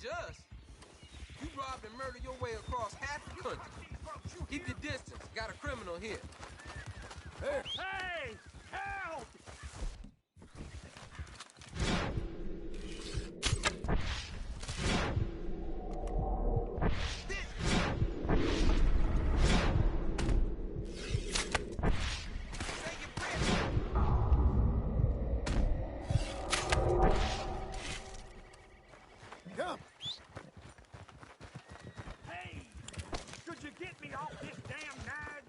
Just? You robbed and murdered your way across half the country. Keep your distance. Got a criminal here. Hey! Help! Come! Hey! Could you get me off this damn nag?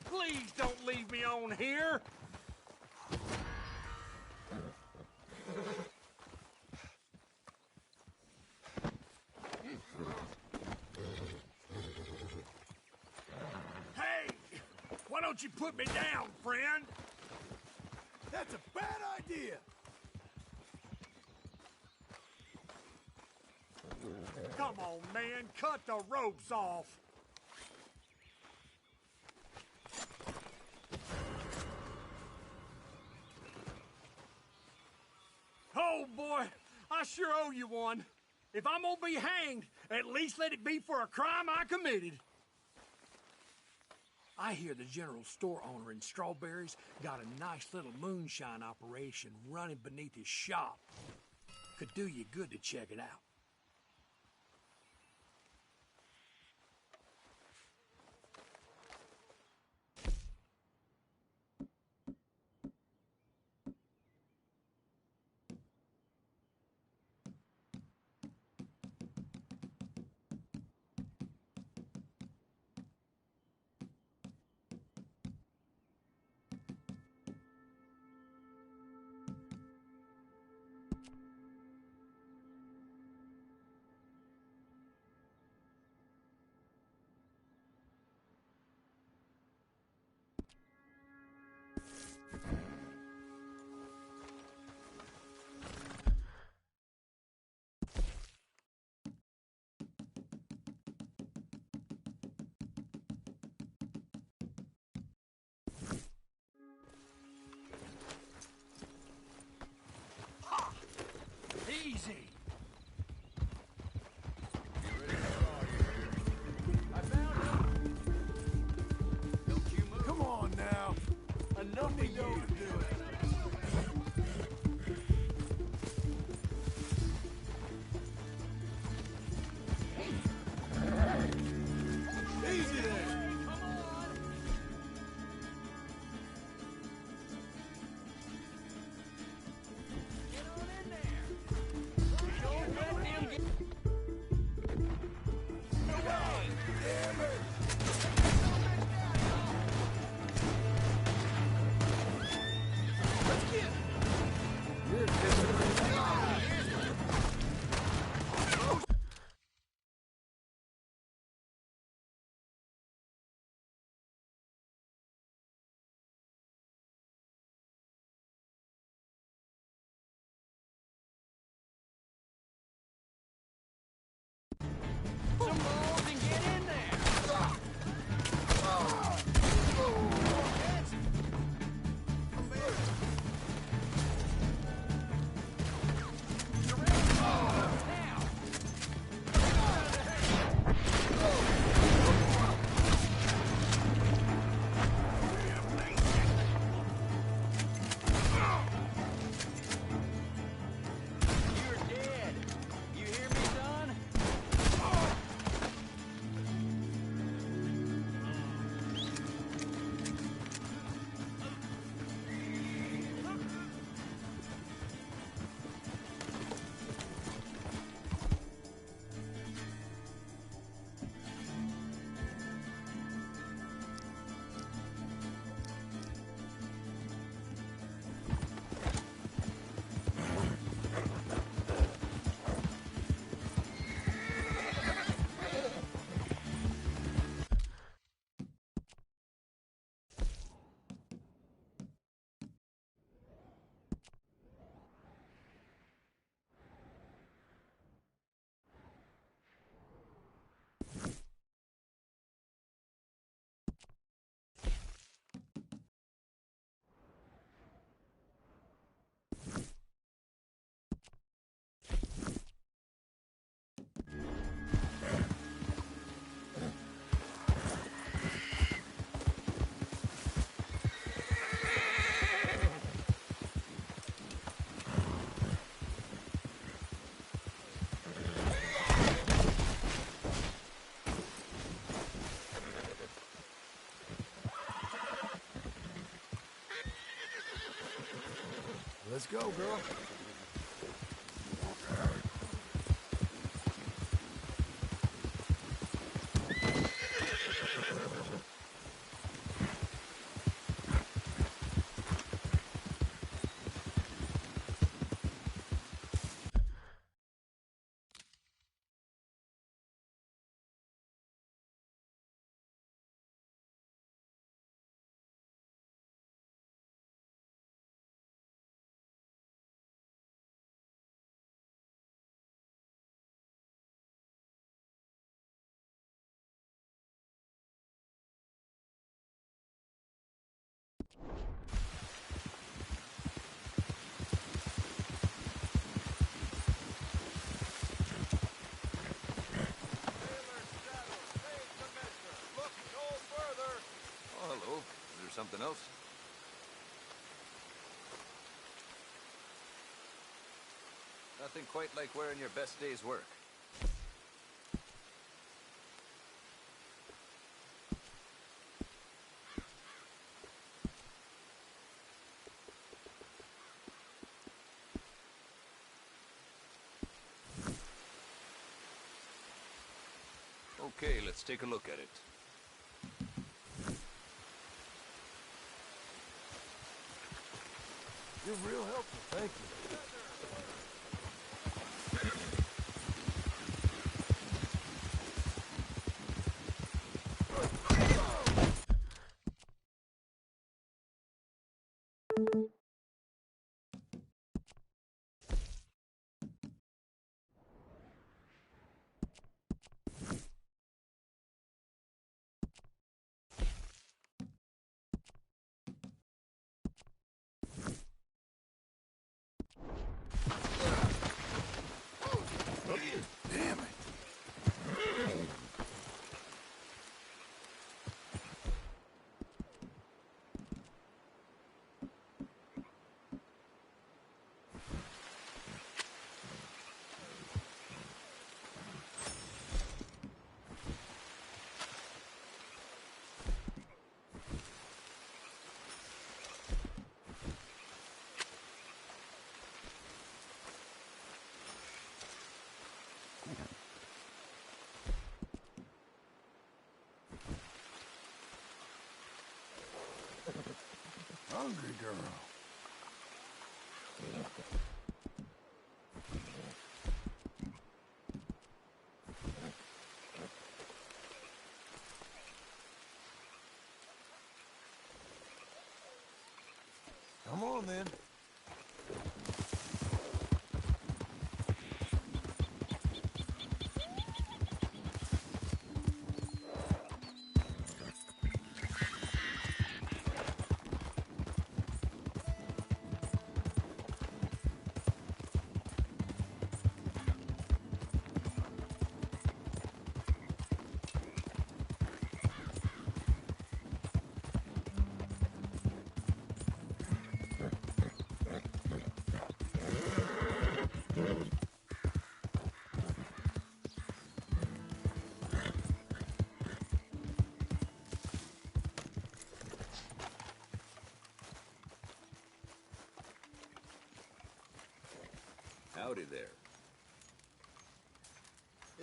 Please don't leave me on here! Hey! Why don't you put me down, friend? That's a bad idea! Come on, man, cut the ropes off! Oh, boy, I sure owe you one. If I'm gonna be hanged, at least let it be for a crime I committed. I hear the general store owner in Strawberries got a nice little moonshine operation running beneath his shop. Could do you good to check it out. Let's go, girl. Oh, hello. Is there something else? Nothing quite like wearing your best day's work. Okay, let's take a look at it. You're real helpful, thank you. Damn it. Hungry girl. Come on, then. Howdy there.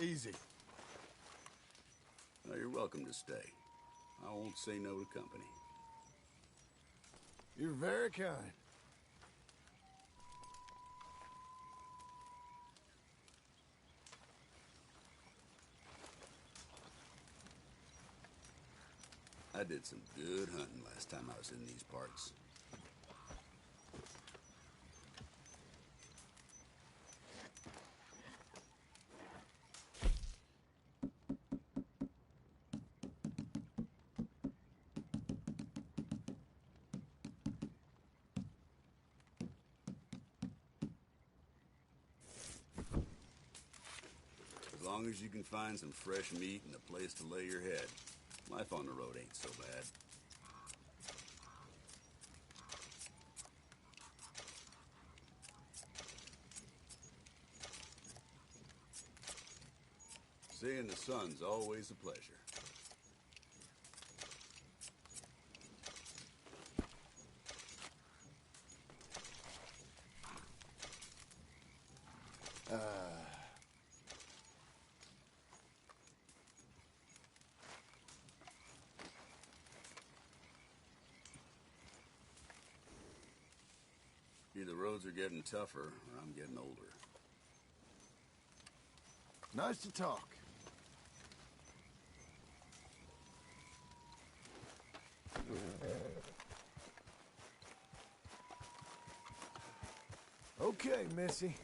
Easy. Well, you're welcome to stay. I won't say no to company. You're very kind. I did some good hunting last time I was in these parts. As long as you can find some fresh meat and a place to lay your head, life on the road ain't so bad. Seeing the sun's always a pleasure. roads are getting tougher, or I'm getting older. Nice to talk. Okay, Missy.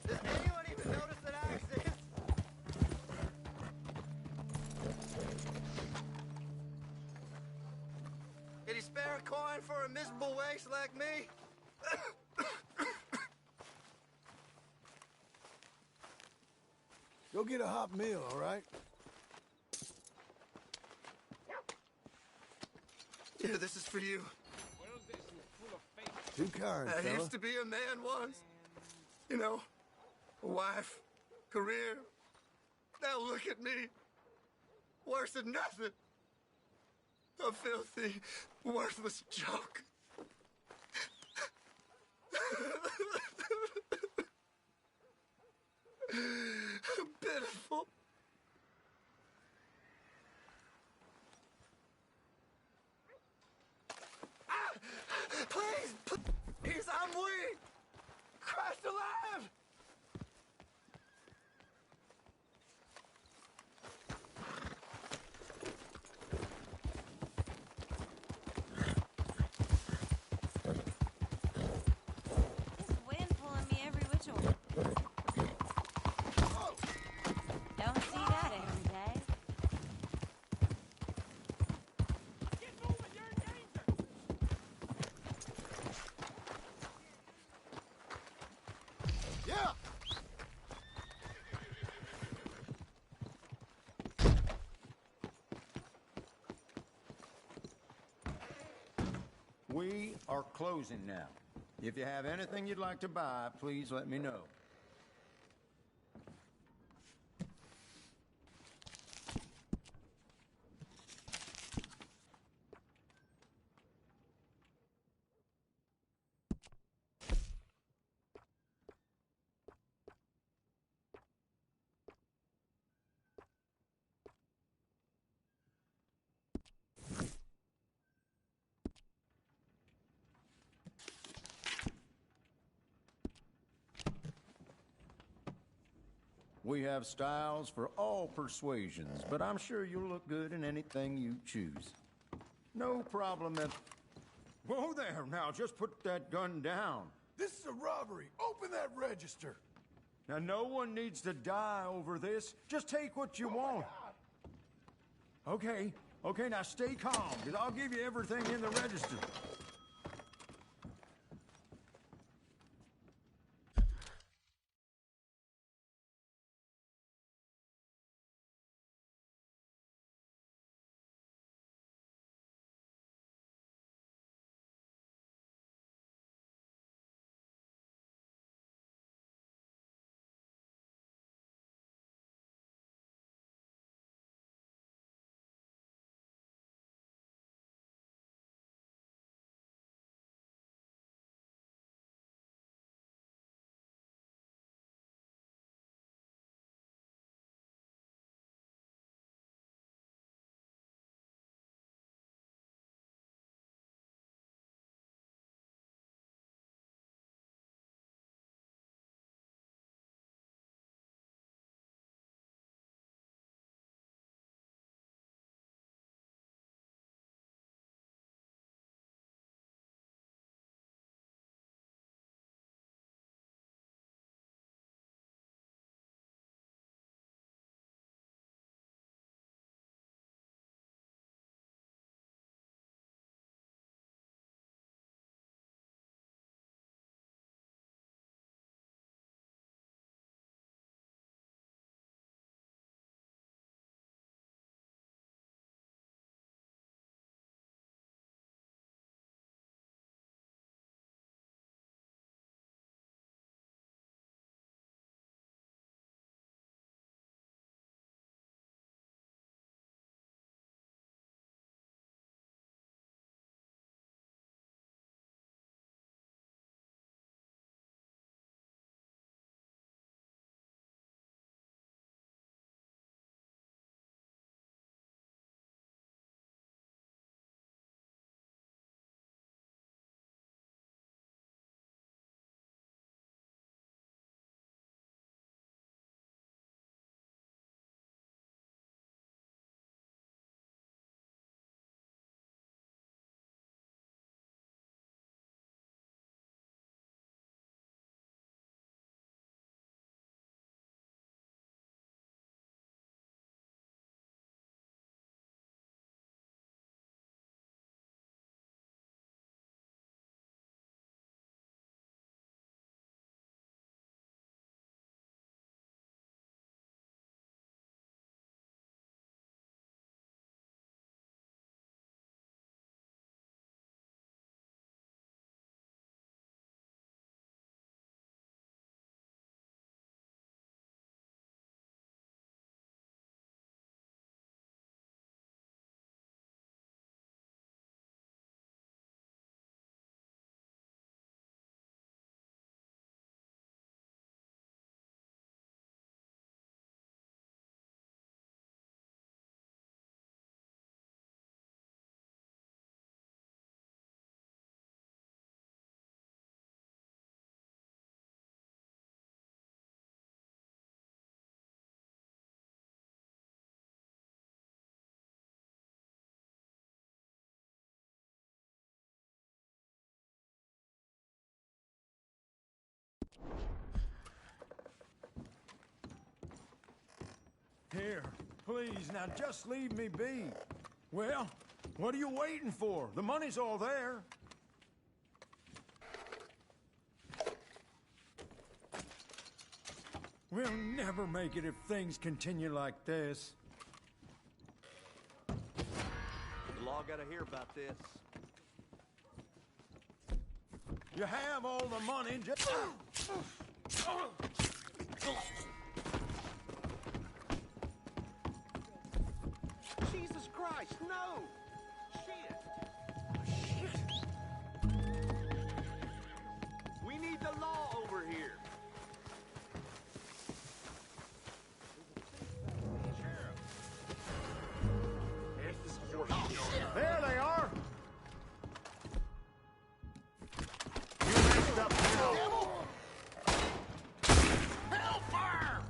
Does anyone even notice that I exist? Can you spare a coin for a miserable waste like me? Go get a hot meal, all right? Here, this is for you. Too kind, I fella. used to be a man once. You know, a wife, career. Now look at me. Worse than nothing. A filthy, worthless joke. Pitiful. Please, please, I'm weak. Christ alive. This wind pulling me every which way. Don't see that every day. Yeah! We are closing now. If you have anything you'd like to buy, please let me know. We have styles for all persuasions, but I'm sure you'll look good in anything you choose. No problem at... Whoa there, now, just put that gun down. This is a robbery. Open that register. Now, no one needs to die over this. Just take what you want. Okay, now stay calm, because I'll give you everything in the register. Here, please, now just leave me be. Well, what are you waiting for? The money's all there. We'll never make it if things continue like this. The law gotta hear about this. You have all the money, just... Jesus Christ, no! Shit! We need the law over here. There they are! You messed up now. Hellfire!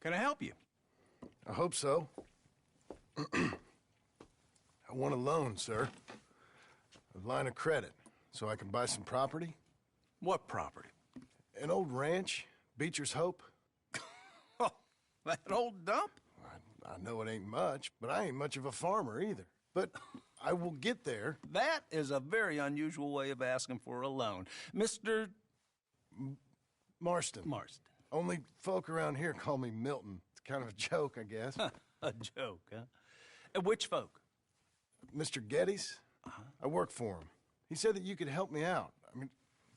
Can I help you? I hope so. I want a loan, sir. A line of credit, so I can buy some property. What property? An old ranch, Beecher's Hope. Oh, that old dump? I know it ain't much, but I ain't much of a farmer either. But I will get there. That is a very unusual way of asking for a loan. Mr. Marston. Marston. Only folk around here call me Milton. It's kind of a joke, I guess. A joke, huh? Which folk? Mr. Geddes. I work for him. He said that you could help me out. I mean,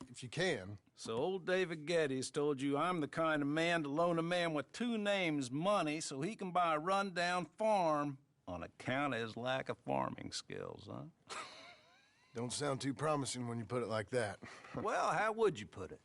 if you can. So old David Geddes told you I'm the kind of man to loan a man with two names money so he can buy a rundown farm on account of his lack of farming skills, huh? Don't sound too promising when you put it like that. Well, how would you put it?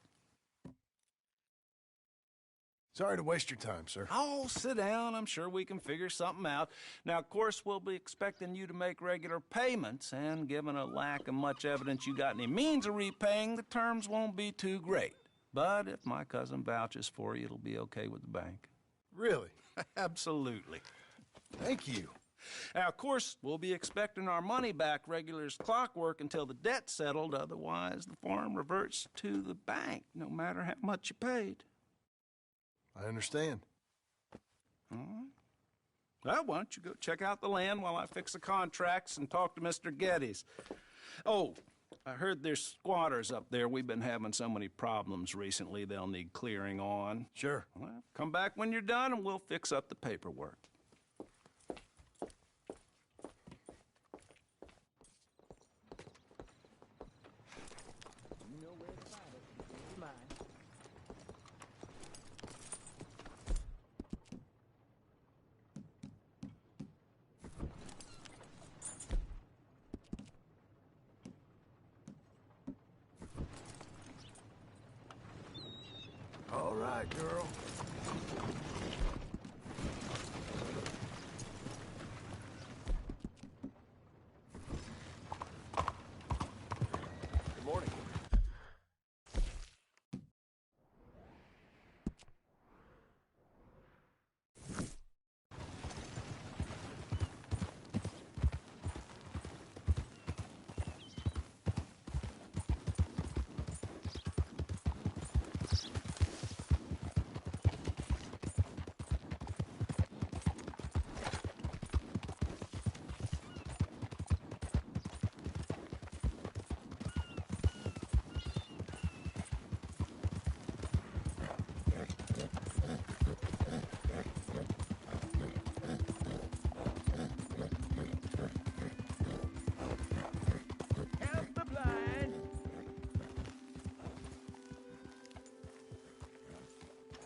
Sorry to waste your time, sir. Oh, sit down. I'm sure we can figure something out. Now, of course, we'll be expecting you to make regular payments, and given a lack of much evidence you got any means of repaying, the terms won't be too great. But if my cousin vouches for you, it'll be okay with the bank. Really? Absolutely. Thank you. Now, of course, we'll be expecting our money back regular as clockwork until the debt's settled. Otherwise, the farm reverts to the bank, no matter how much you paid. I understand. All right. Well, why don't you go check out the land while I fix the contracts and talk to Mr. Geddes. Oh, I heard there's squatters up there. We've been having so many problems recently, they'll need clearing on. Sure. Well, come back when you're done and we'll fix up the paperwork. All right, girl. Good morning.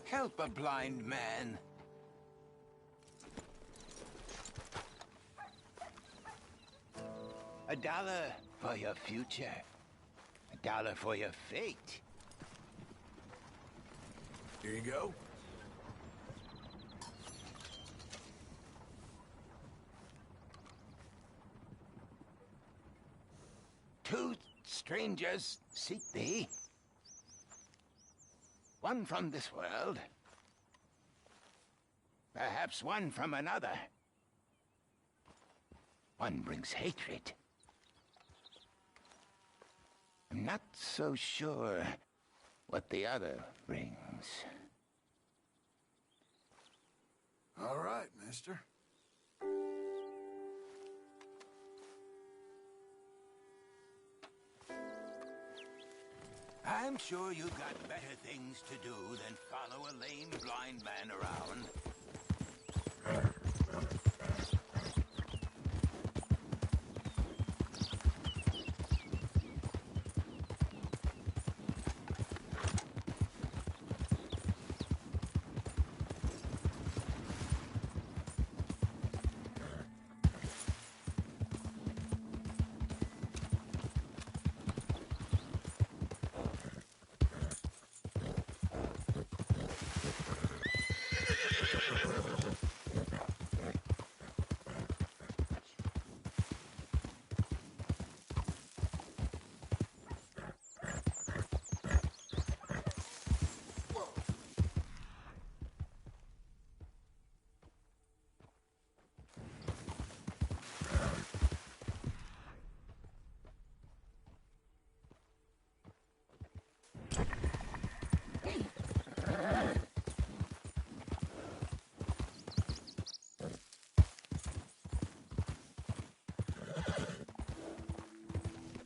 Help a blind man. $1 for your future. $1 for your fate. Here you go. Two strangers seek thee. One from this world. Perhaps one from another. One brings hatred. I'm not so sure what the other brings. All right, mister. I'm sure you've got better things to do than follow a lame blind man around.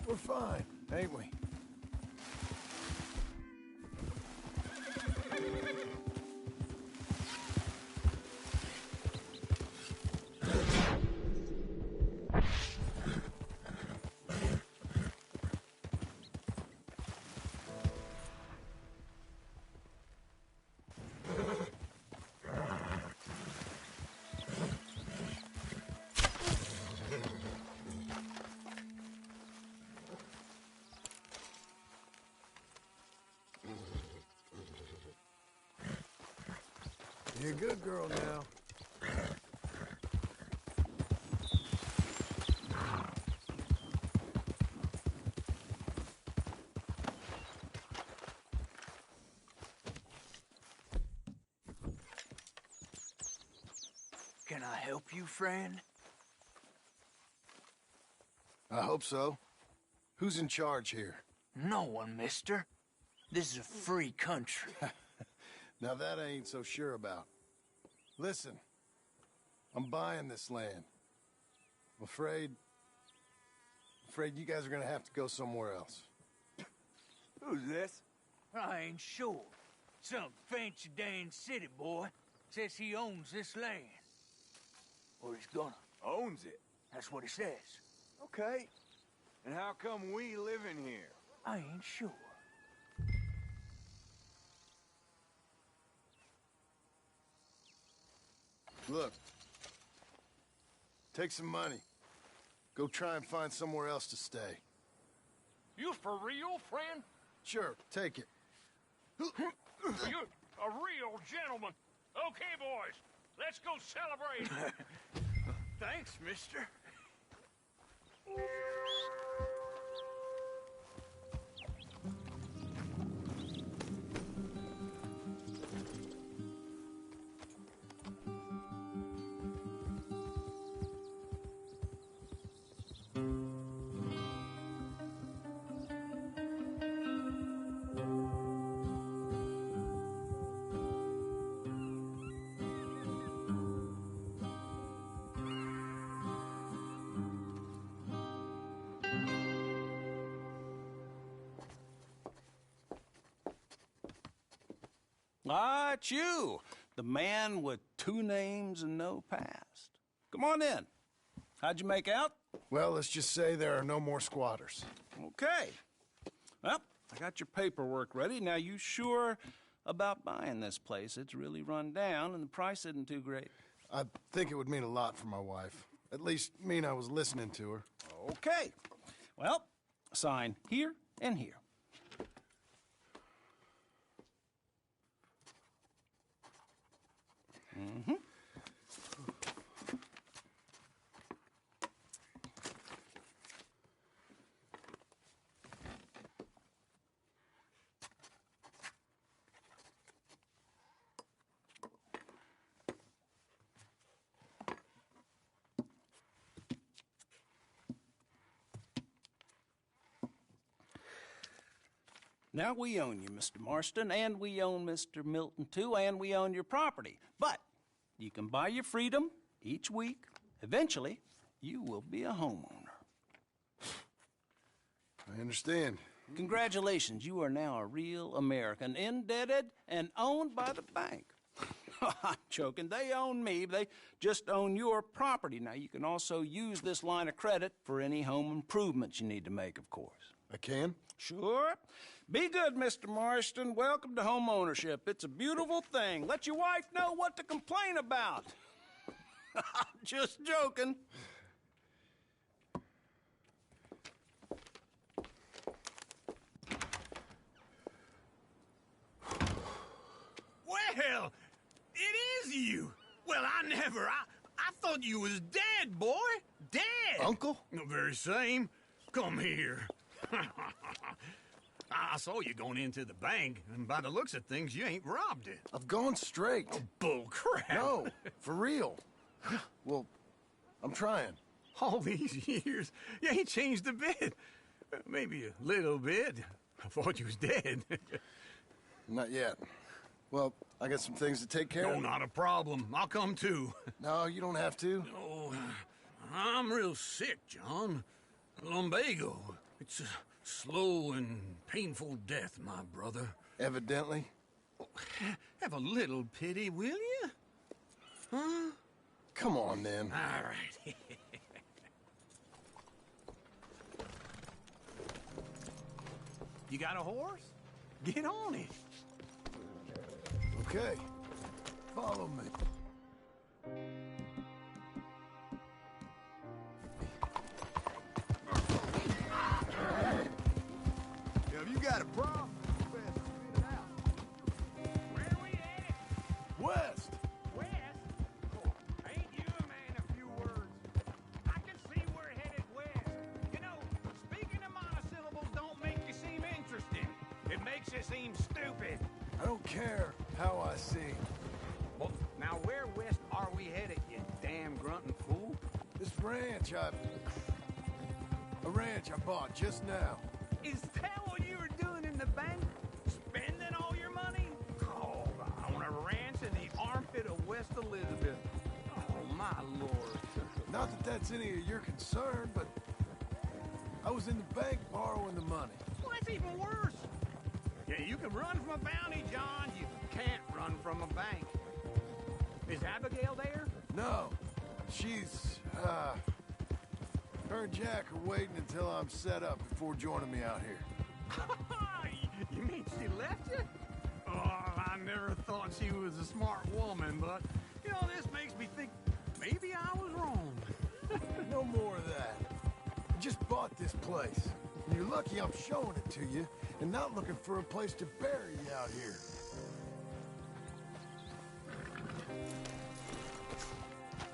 We're fine, ain't we? You're a good girl now. Can I help you, friend? I hope so. Who's in charge here? No one, mister. This is a free country. Now that I ain't so sure about. Listen, I'm buying this land. I'm afraid you guys are gonna have to go somewhere else. Who's this? I ain't sure. Some fancy Dan city boy says he owns this land. Or he's gonna. Owns it. That's what he says. Okay. And how come we live in here? I ain't sure. Look. Take some money. Go try and find somewhere else to stay. You for real, friend? Sure, take it. You're a real gentleman. Okay, boys, let's go celebrate. Thanks, mister. Ah, it's you, the man with 2 names and no past. Come on in. How'd you make out? Well, let's just say there are no more squatters. Okay. Well, I got your paperwork ready. Now, you sure about buying this place? It's really run down, and the price isn't too great. I think it would mean a lot for my wife. At least mean I was listening to her. Okay. Well, sign here and here. Mm-hmm. Now, we own you, Mr. Marston, and we own Mr. Milton, too, and we own your property. But you can buy your freedom each week. Eventually, you will be a homeowner. I understand. Congratulations, you are now a real American, indebted and owned by the bank. I'm joking. They own me. They just own your property. Now, you can also use this line of credit for any home improvements you need to make, of course. I can? Sure. Be good, Mr. Marston. Welcome to home ownership. It's a beautiful thing. Let your wife know what to complain about. Just joking. Well, it is you. Well, I thought you was dead, boy. Dead. Uncle? The very same. Come here. I saw you going into the bank, and by the looks of things, you ain't robbed it. I've gone straight. Oh, bull crap. No, for real. Well, I'm trying. All these years, you ain't changed a bit. Maybe a little bit. I thought you was dead. Not yet. Well, I got some things to take care of. No, not a problem. I'll come too. No, you don't have to. Oh, I'm real sick, John. Lumbago. It's a slow and painful death, my brother. Evidently. Have a little pity, will you? Huh? Come on, then. All right. You got a horse? Get on it. Okay. Follow me. If you got a problem, you better spit it out. Where we at? West! West? Oh, ain't you a man of few words? I can see we're headed west. You know, speaking of monosyllables don't make you seem interesting. It makes you seem stupid. I don't care how I see. Well, now where west are we headed, you damn grunting fool? This ranch, I ranch I bought just now. Is that what you were doing in the bank? Spending all your money? Oh, on a ranch in the armpit of West Elizabeth. Oh, my lord. Not that that's any of your concern, but I was in the bank borrowing the money. Well, that's even worse. Yeah, you can run from a bounty, John. You can't run from a bank. Is Abigail there? No, she's, her and Jack are waiting until I'm set up before joining me out here. You mean she left you? Oh, I never thought she was a smart woman, but, you know, this makes me think maybe I was wrong. No more of that. I just bought this place. And you're lucky I'm showing it to you and not looking for a place to bury you out here.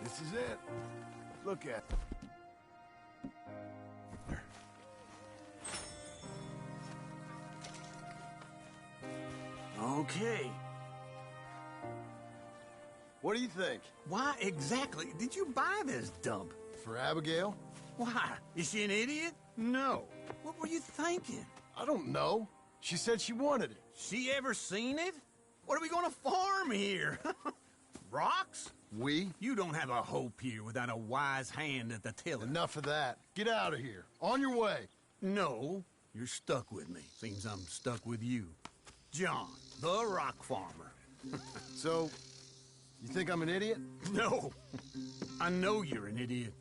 This is it. Look at it. Okay. What do you think? Why exactly did you buy this dump? For Abigail? Why? Is she an idiot? No. What were you thinking? I don't know. She said she wanted it. She ever seen it? What are we gonna farm here? Rocks? We? You don't have a hope here without a wise hand at the tiller. Enough of that. Get out of here. On your way. No, you're stuck with me. Seems I'm stuck with you. John, the rock farmer. So, you think I'm an idiot? No. I know you're an idiot.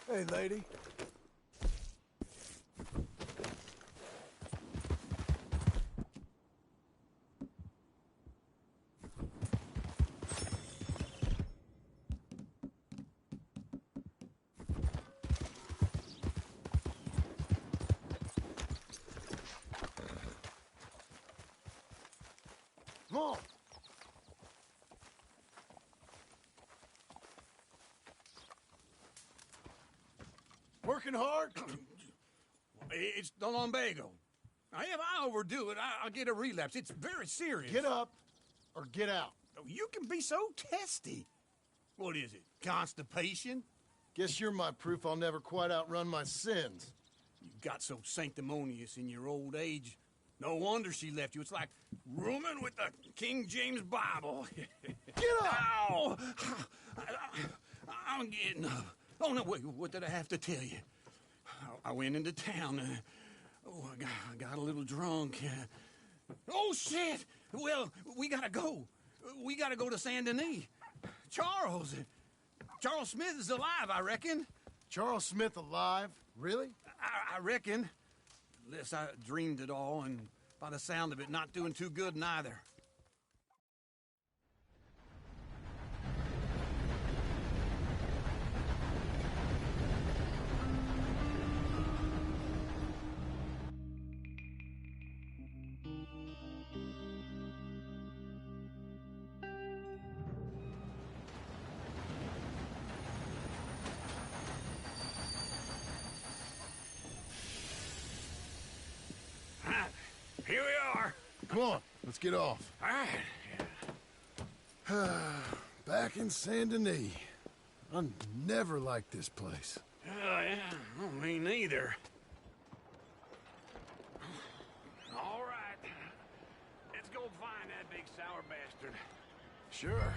Hey, lady. Come on. Working hard? It's the lumbago. Now, if I overdo it, I'll get a relapse. It's very serious. Get up or get out. Oh, you can be so testy. What is it, constipation? Guess you're my proof I'll never quite outrun my sins. You got so sanctimonious in your old age. No wonder she left you. It's like rooming with the King James Bible. Get up! Ow! I'm getting up. Oh, no, wait, what did I have to tell you? I went into town. I got a little drunk. Oh, shit! Well, we gotta go. We gotta go to Saint Denis. Charles Smith is alive, I reckon. Charles Smith alive? Really? I reckon. Unless I dreamed it all, and by the sound of it, not doing too good neither. Here we are. Come on, let's get off. All right. Back in Saint Denis. I never liked this place. Yeah, oh, me neither. All right. Let's go find that big sour bastard. Sure.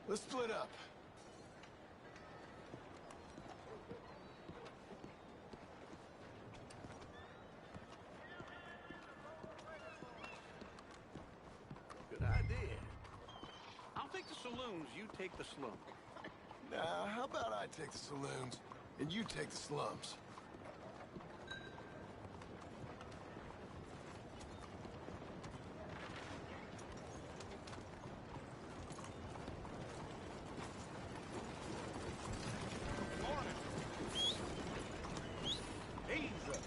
Let's split up. Good idea. I'll take the saloons, you take the slums. Now, how about I take the saloons, and you take the slums? Jesus!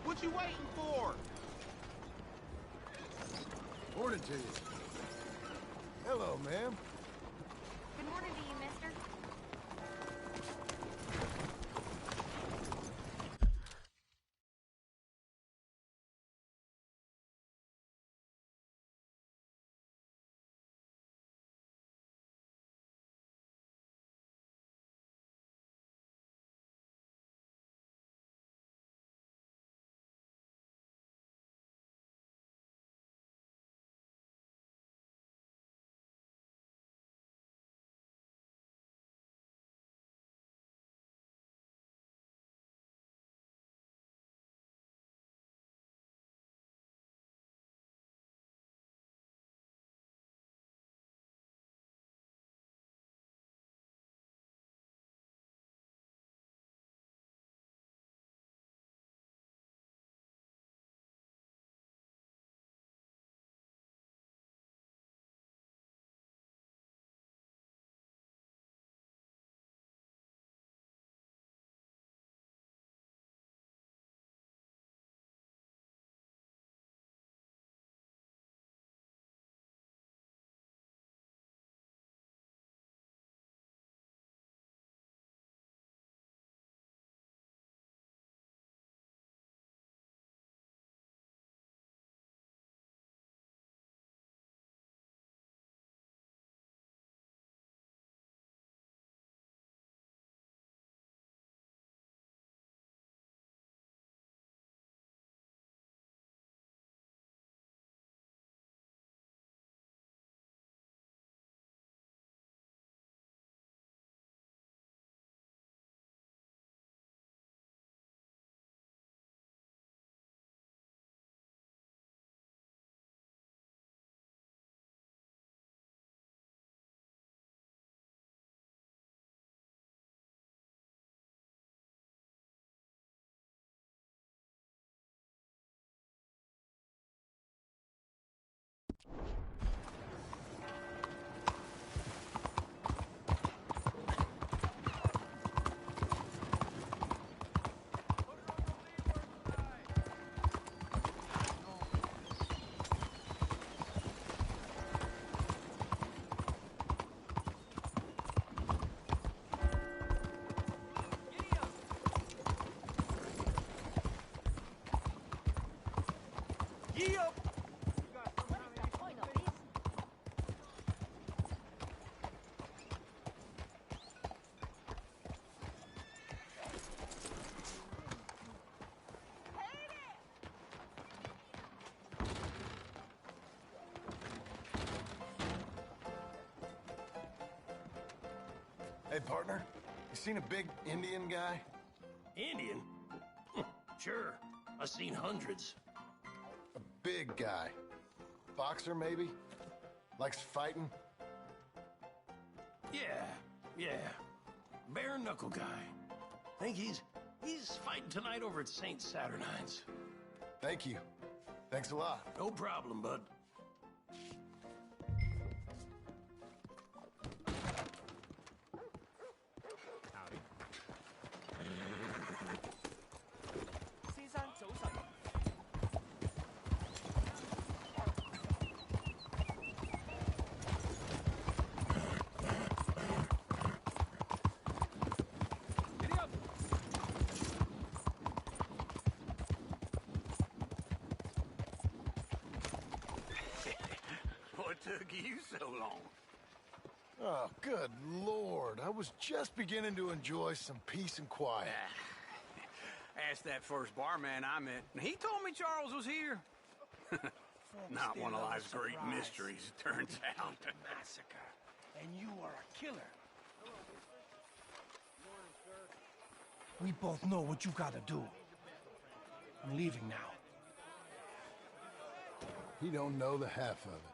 What you waiting for? Morning to you. Hello, ma'am. Good morning to you, mister. Hey, partner, you seen a big Indian guy? Indian? Sure. I've seen hundreds. A big guy. Boxer, maybe? Likes fighting? Yeah. Bare knuckle guy. Think he's fighting tonight over at St. Saturnine's. Thank you. Thanks a lot. No problem, bud. What took you so long? Oh, good Lord. I was just beginning to enjoy some peace and quiet. Asked that first barman I met, and he told me Charles was here. Not one of life's great mysteries, it turns out. Massacre, and you are a killer. We both know what you gotta do. I'm leaving now. He don't know the half of it.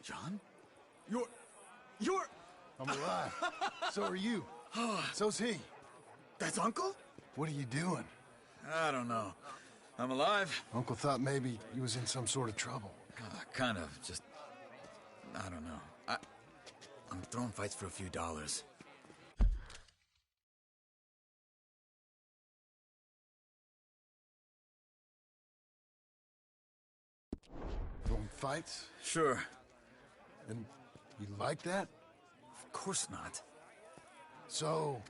John? You're... I'm alive. So are you. So's he. That's Uncle? What are you doing? I don't know. I'm alive. Uncle thought maybe you was in some sort of trouble. Kind of. Just... I don't know. I'm throwing fights for a few dollars. Throwing fights? Sure. And you like that? Of course not. So...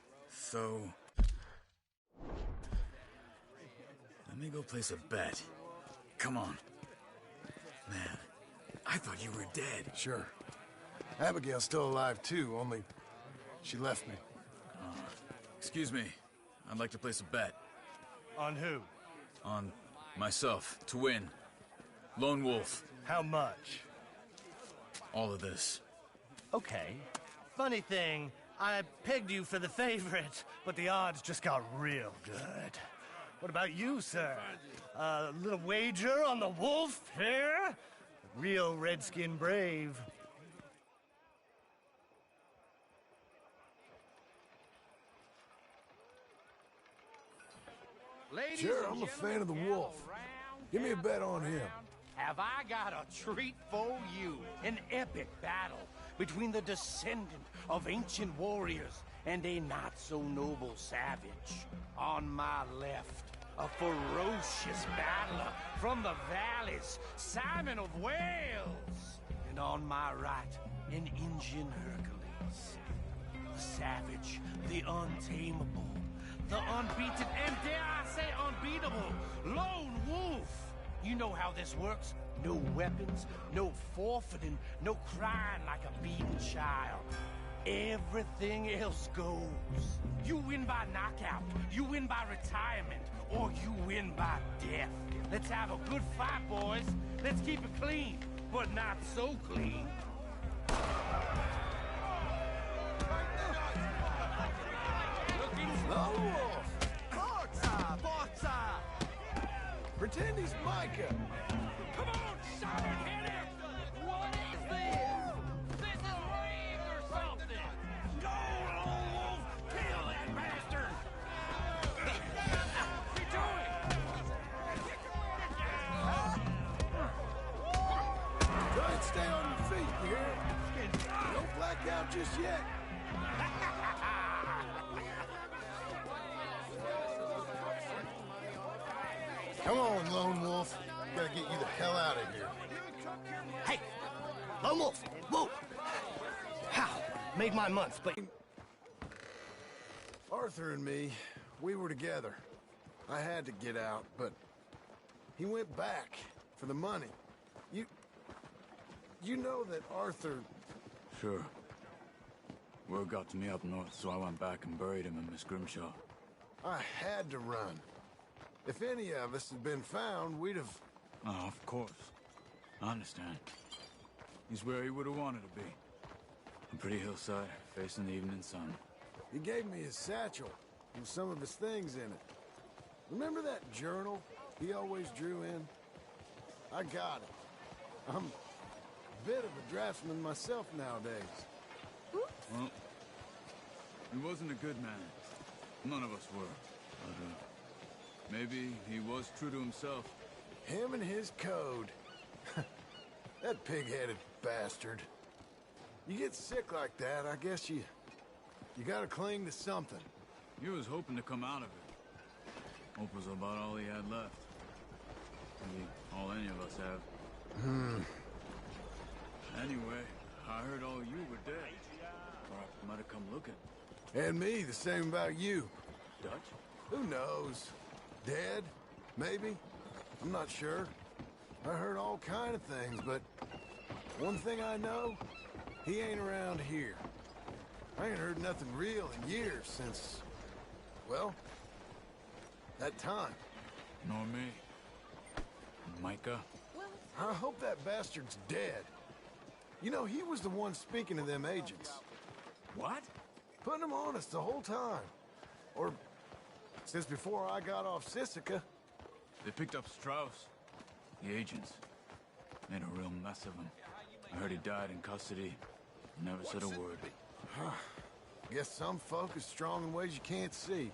Let me go place a bet. Come on. Man, I thought you were dead. Sure. Abigail's still alive, too, only she left me. Excuse me. I'd like to place a bet. On who? On myself, to win. Lone Wolf. How much? All of this. Okay. Funny thing, I pegged you for the favorite, but the odds just got real good. What about you, sir? A little wager on the wolf here? Real redskin brave. Ladies Sure, and I'm a fan gentlemen, of the gather wolf. round, Give me a gather bet on him. round. Have I got a treat for you? An epic battle between the descendant of ancient warriors and a not-so-noble savage. On my left, a ferocious battler from the valleys, Simon of Wales. And on my right, an Indian Hercules. The savage, the untamable, the unbeaten, and dare I say unbeatable, Lone Wolf. You know how this works. No weapons, no forfeiting, no crying like a beaten child. Everything else goes. You win by knockout, you win by retirement, or you win by death. Let's have a good fight, boys. Let's keep it clean, but not so clean. Lone Wolf! Forza! Pretend he's Micah. Come on, Simon, hit him! What is this? This is rigged or something! Go, Lone Wolf! Kill that bastard! What's he doing? Try and stay on your feet, you hear? Don't black out just yet. Come on, Lone Wolf. Gotta get you the hell out of here. Hey! Lone Wolf! Whoa! How? Made my month, but... Arthur and me, we were together. I had to get out, but he went back for the money. You know that Arthur... Sure. Word got to me up north, so I went back and buried him in Miss Grimshaw. I had to run. If any of us had been found, we'd have... Oh, of course. I understand. He's where he would have wanted to be. A pretty hillside, facing the evening sun. He gave me his satchel with some of his things in it. Remember that journal he always drew in? I got it. I'm a bit of a draftsman myself nowadays. Well, he wasn't a good man. None of us were. But, maybe he was true to himself. Him and his code. That pig-headed bastard. You get sick like that, I guess you gotta cling to something. He was hoping to come out of it. Hope was about all he had left. Maybe all any of us have. Anyway, I heard all you were dead. Or I might have come looking. And me, the same about you. Dutch? Who knows? Dead? Maybe? I'm not sure. I heard all kind of things, but one thing I know, he ain't around here. I ain't heard nothing real in years since, well, that time. Nor me. Micah? I hope that bastard's dead. You know, he was the one speaking to them agents. What? Putting them on us the whole time. Or since before I got off Sisika. They picked up Strauss. The agents. Made a real mess of him. I heard he died in custody. Never said a word. Guess some folk is strong in ways you can't see.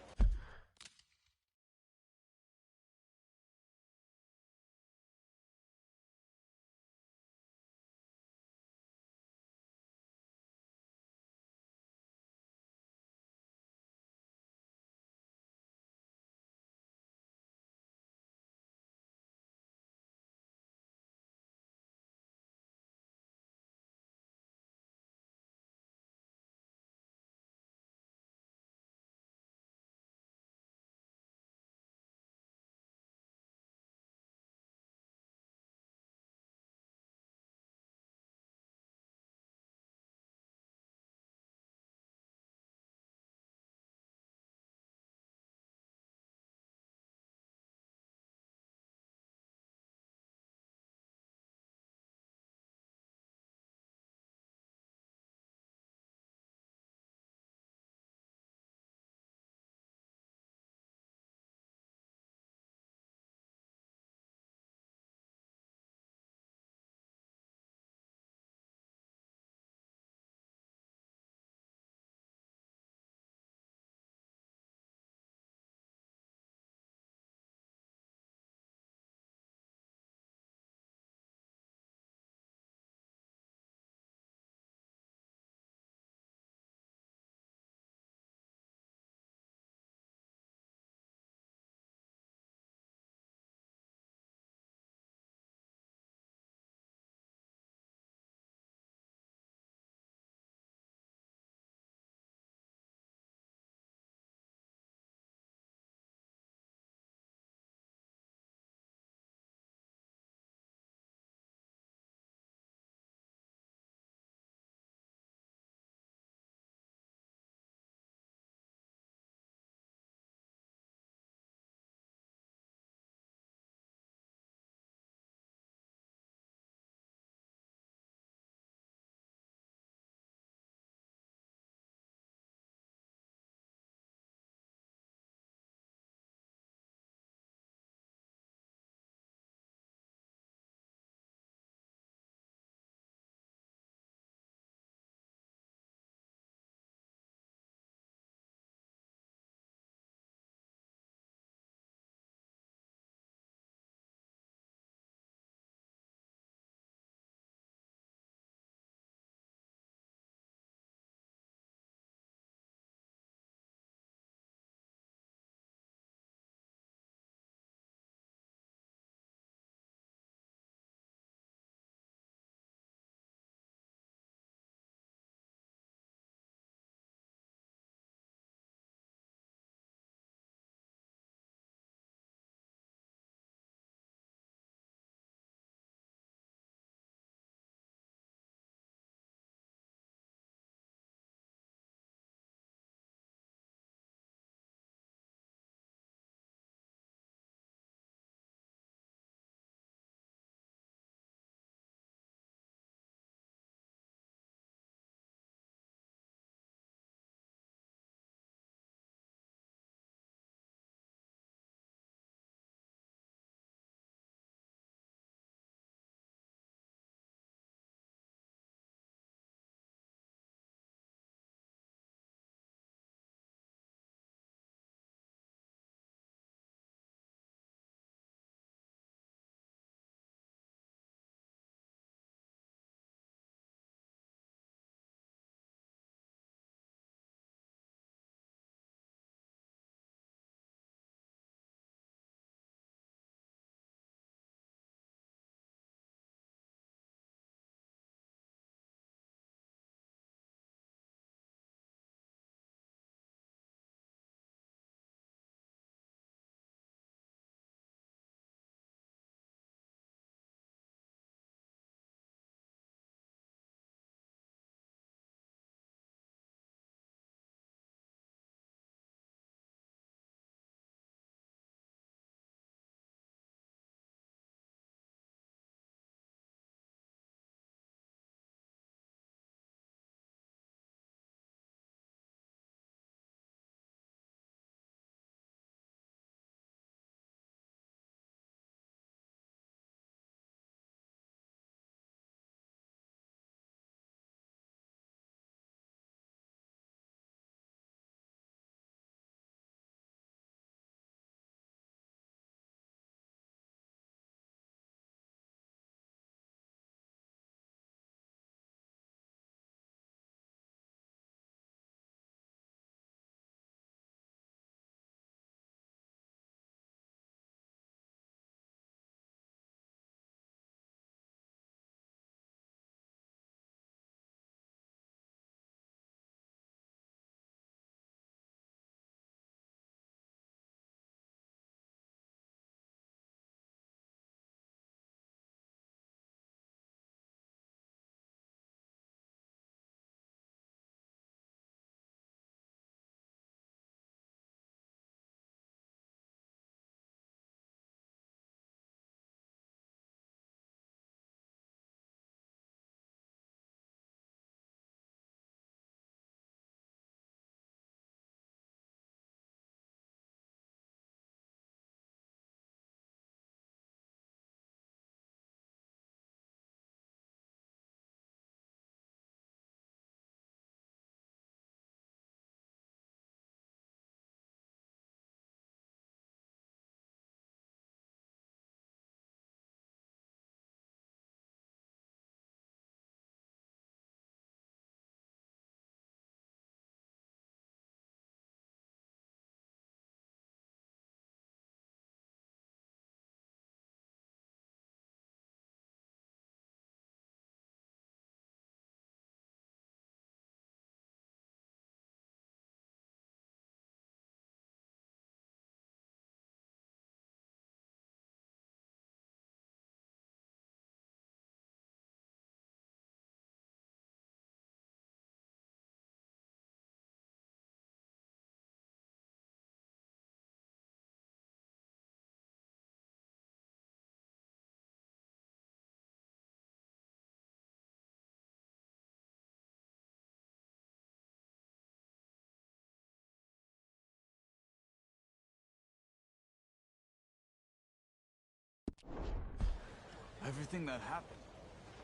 Everything that happened.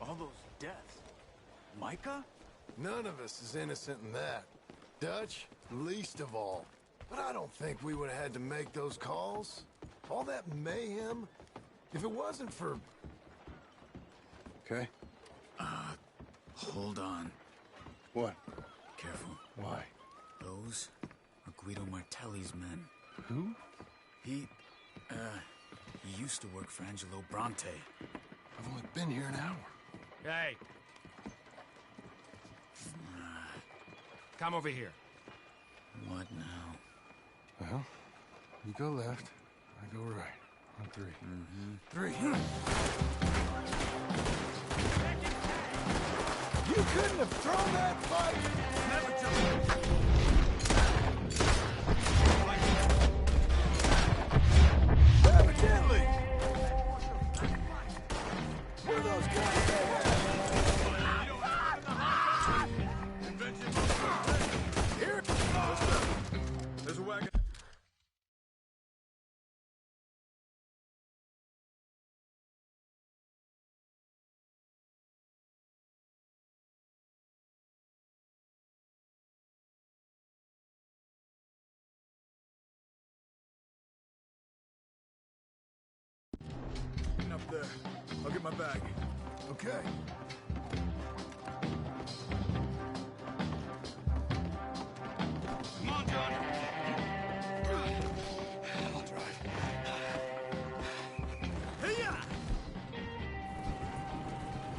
All those deaths. Micah? None of us is innocent in that. Dutch, least of all. But I don't think we would have had to make those calls. All that mayhem. If it wasn't for... Okay? Hold on. What? Careful. Why? Those are Guido Martelli's men. Who? He used to work for Angelo Bronte. I've only been here an hour. Hey. Come over here. What now? Well, you go left, I go right. On three. Three. You couldn't have thrown that fight! Never jump! Evidently! Where are those guys at? Here! There's a wagon. Up there. I'll get my bag. Okay. Come on, John. I'll drive. Hey-ya!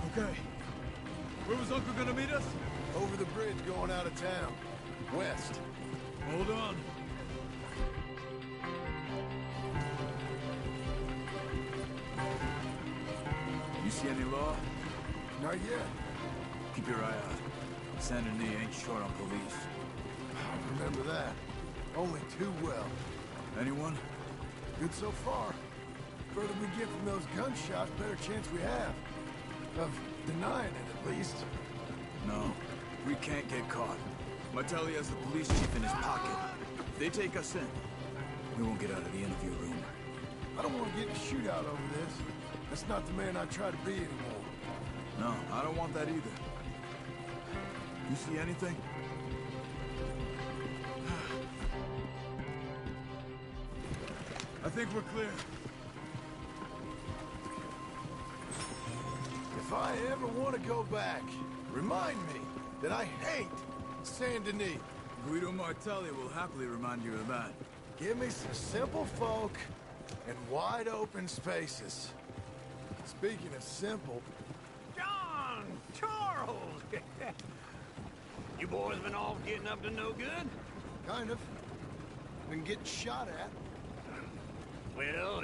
Okay. Where was Uncle gonna meet us? Over the bridge going out of town. West. Hold on. You see any law? Not yet. Keep your eye out. Saint Denis ain't short on police. I remember that. Only too well. Anyone? Good so far. Further we get from those gunshots, better chance we have. Of denying it, at least. No. We can't get caught. Martelli has the police chief in his pocket. If they take us in, we won't get out of the interview room. I don't want to get in a shootout over this. That's not the man I try to be anymore. No, I don't want that either. You see anything? I think we're clear. If I ever want to go back, remind me that I hate Saint Denis. Guido Martelli will happily remind you of that. Give me some simple folk and wide open spaces. Speaking of simple, John! Charles! You boys been all getting up to no good? kind of. Been getting shot at. Well,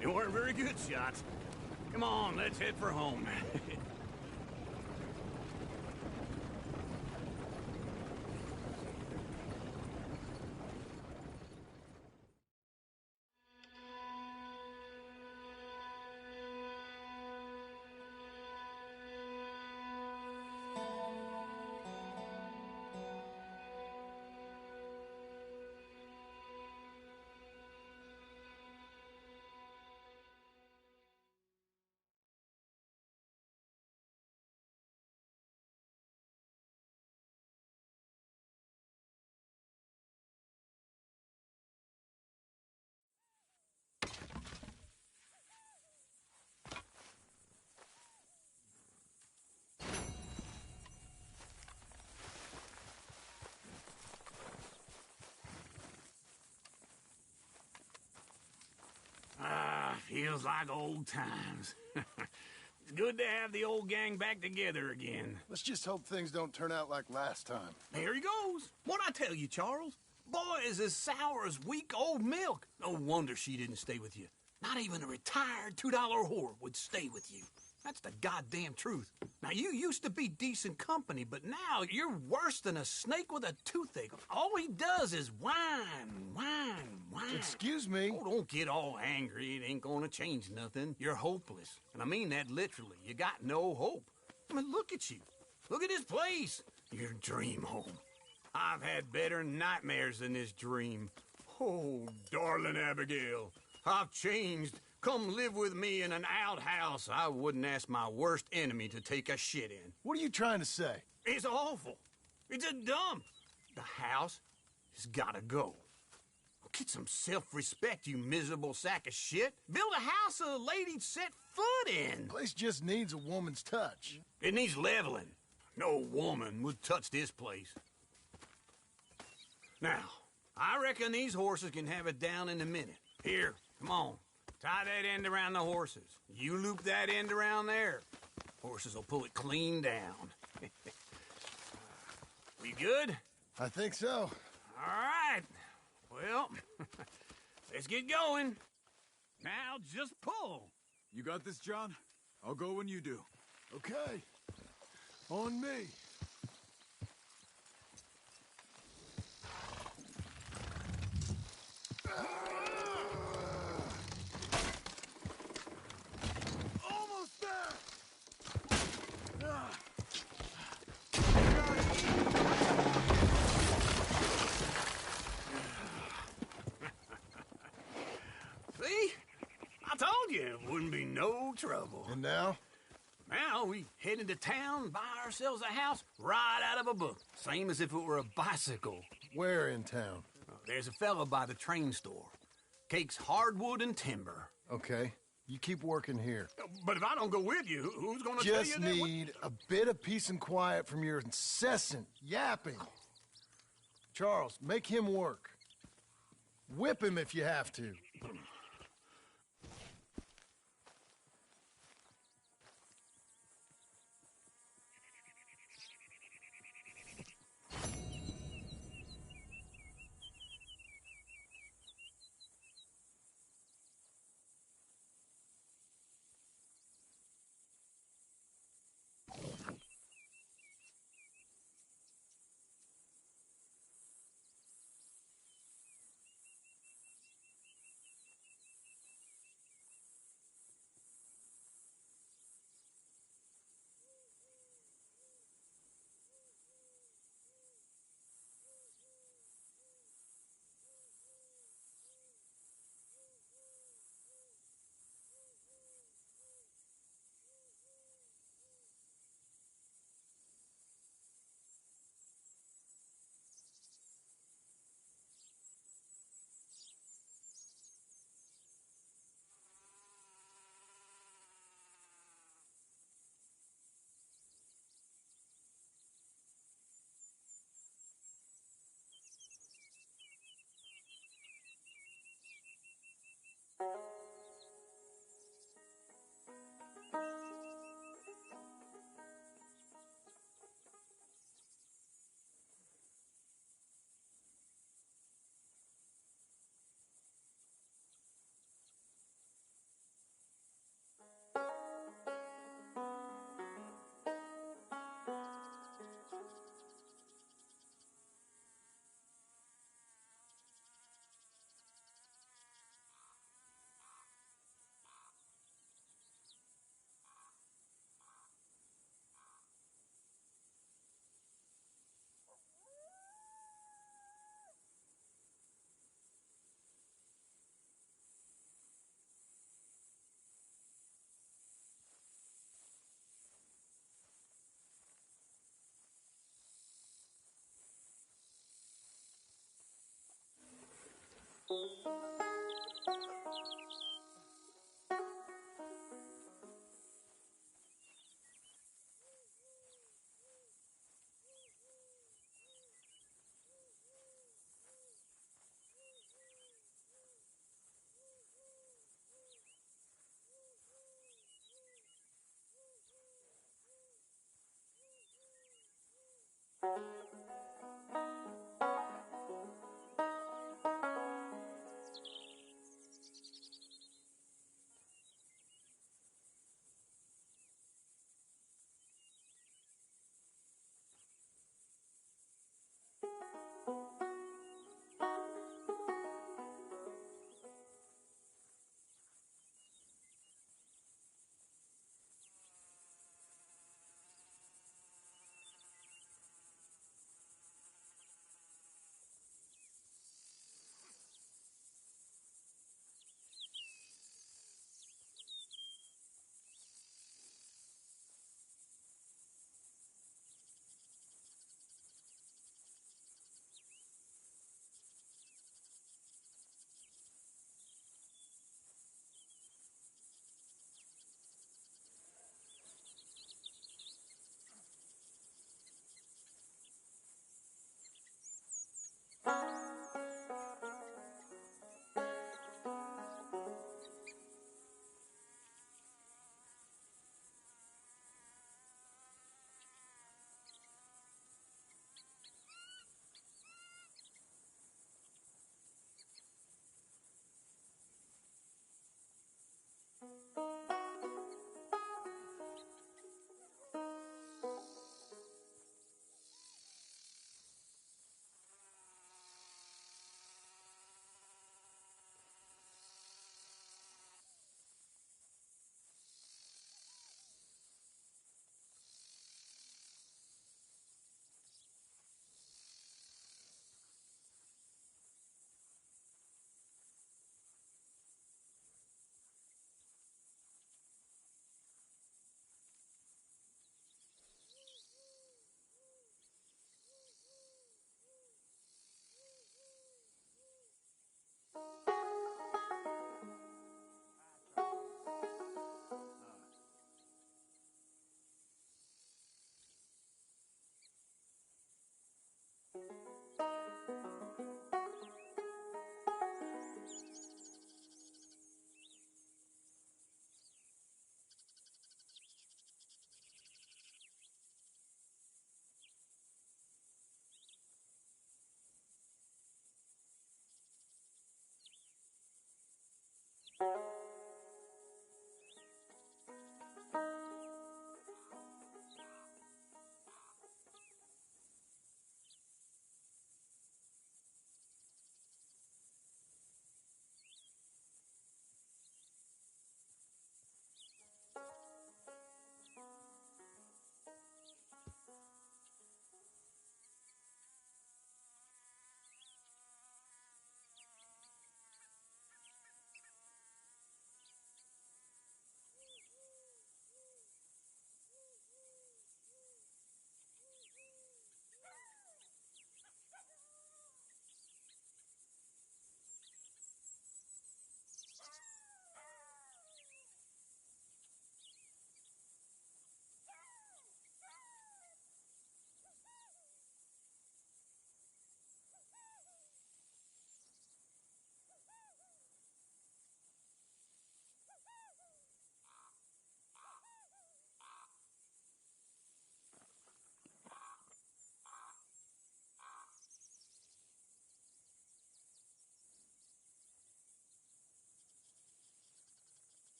they weren't very good shots. Come on, let's head for home. Feels like old times. It's good to have the old gang back together again. Let's just hope things don't turn out like last time. There he goes. What'd I tell you, Charles? Boy is as sour as week-old milk. No wonder she didn't stay with you. Not even a retired $2 whore would stay with you. That's the goddamn truth. Now, you used to be decent company, but now you're worse than a snake with a toothache. All he does is whine, whine, whine. Excuse me? Oh, don't get all angry. It ain't gonna change nothing. You're hopeless. And I mean that literally. You got no hope. I mean, look at you. Look at this place. Your dream home. I've had better nightmares than this dream. Oh, darling Abigail, I've changed, Come live with me in an outhouse I wouldn't ask my worst enemy to take a shit in. What are you trying to say? It's awful. It's a dump. The house has gotta go. Get some self-respect, you miserable sack of shit. Build a house a lady'd set foot in. Place just needs a woman's touch. It needs leveling. No woman would touch this place. Now, I reckon these horses can have it down in a minute. Here, come on. Tie that end around the horses. You loop that end around there. Horses will pull it clean down. We good? I think so. All right. Well, let's get going. Now just pull. You got this, John? I'll go when you do. Okay. On me. Almost there! See? I told you it wouldn't be no trouble. And now? Now we head into town, buy ourselves a house right out of a book. Same as if it were a bicycle. Where in town? There's a fella by the train store. Cakes hardwood and timber. Okay. You keep working here. But if I don't go with you, who's gonna tell you Just that? need a bit of peace and quiet from your incessant yapping. Charles, make him work. Whip him if you have to.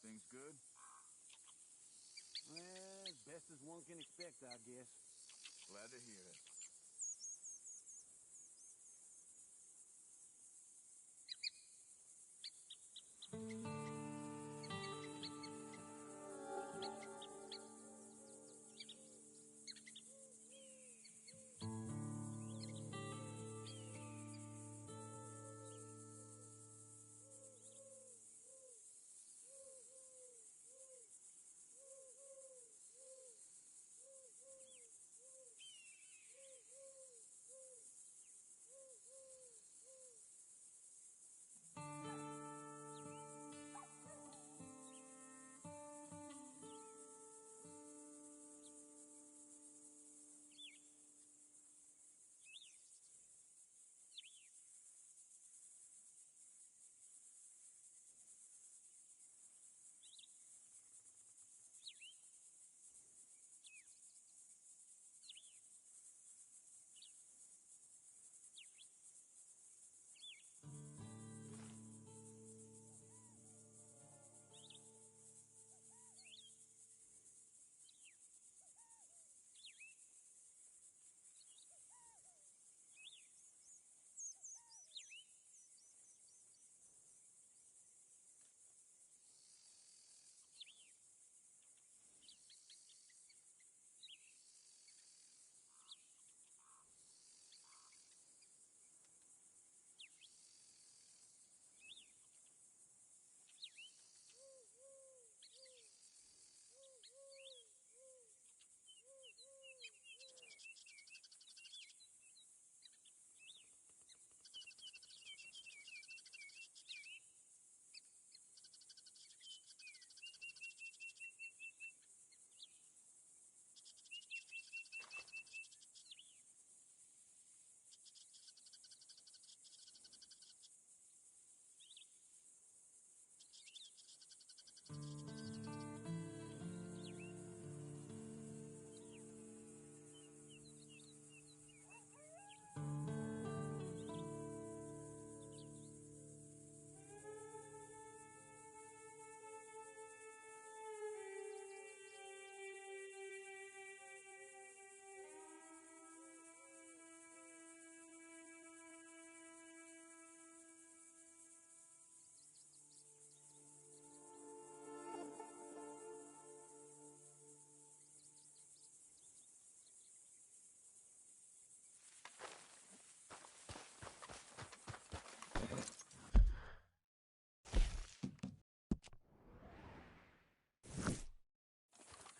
Things good? Well, as best as one can expect, I guess. Glad to hear it.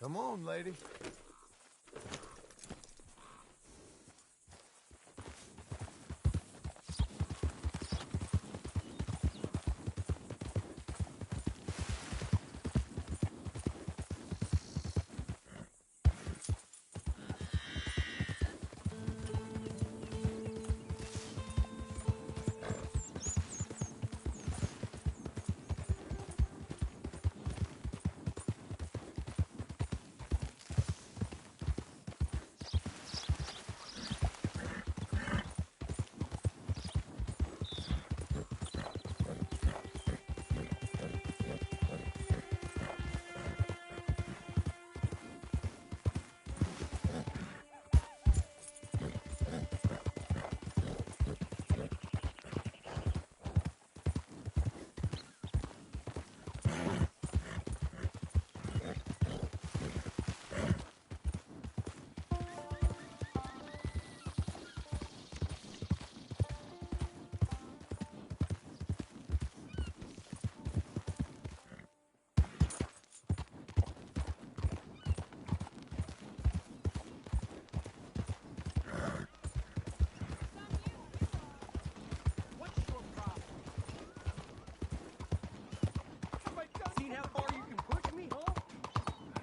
Come on, lady.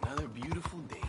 Another beautiful day.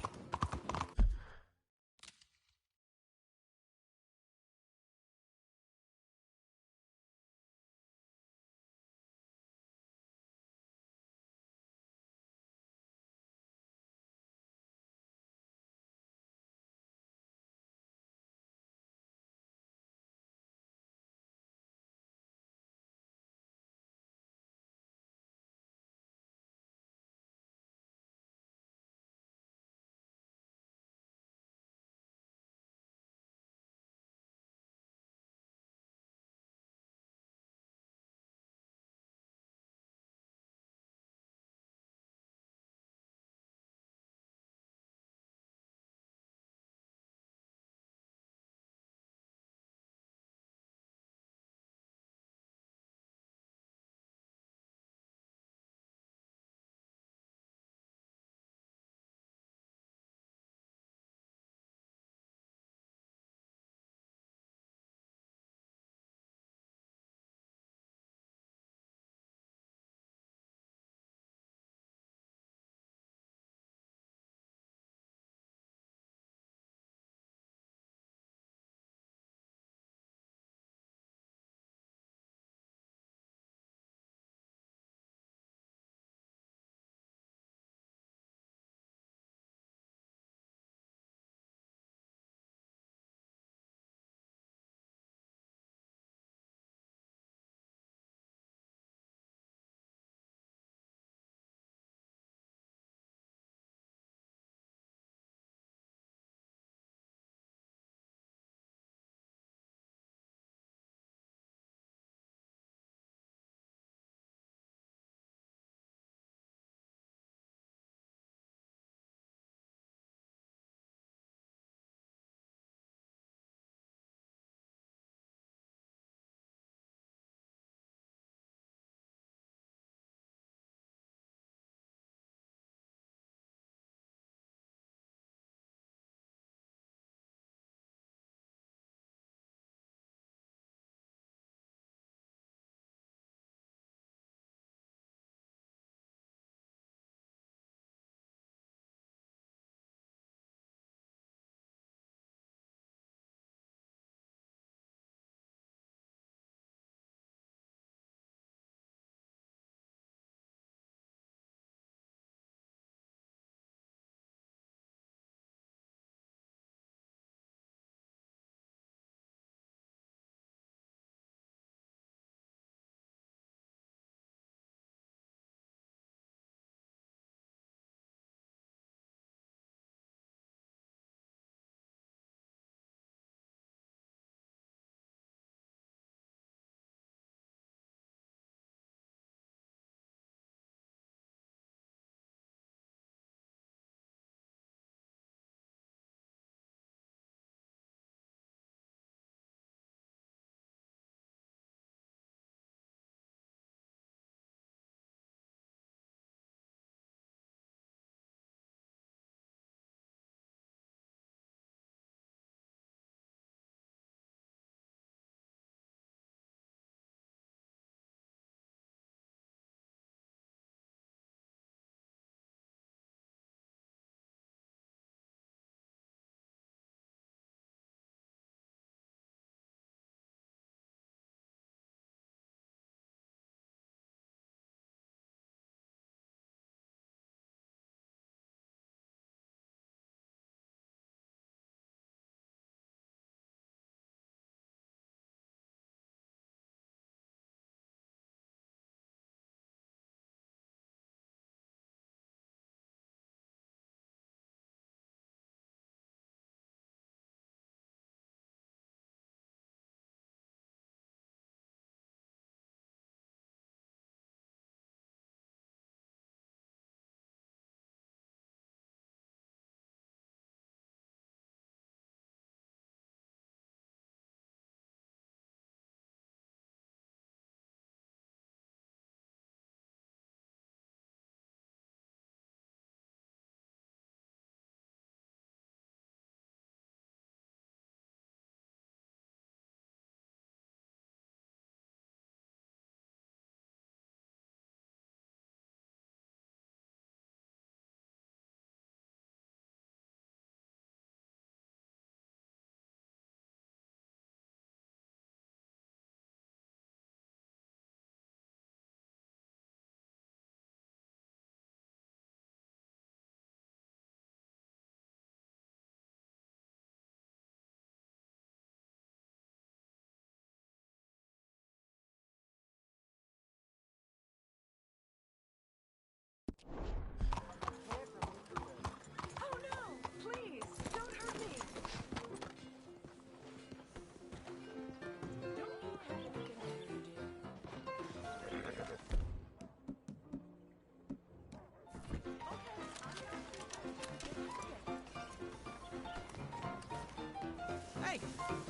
Hey,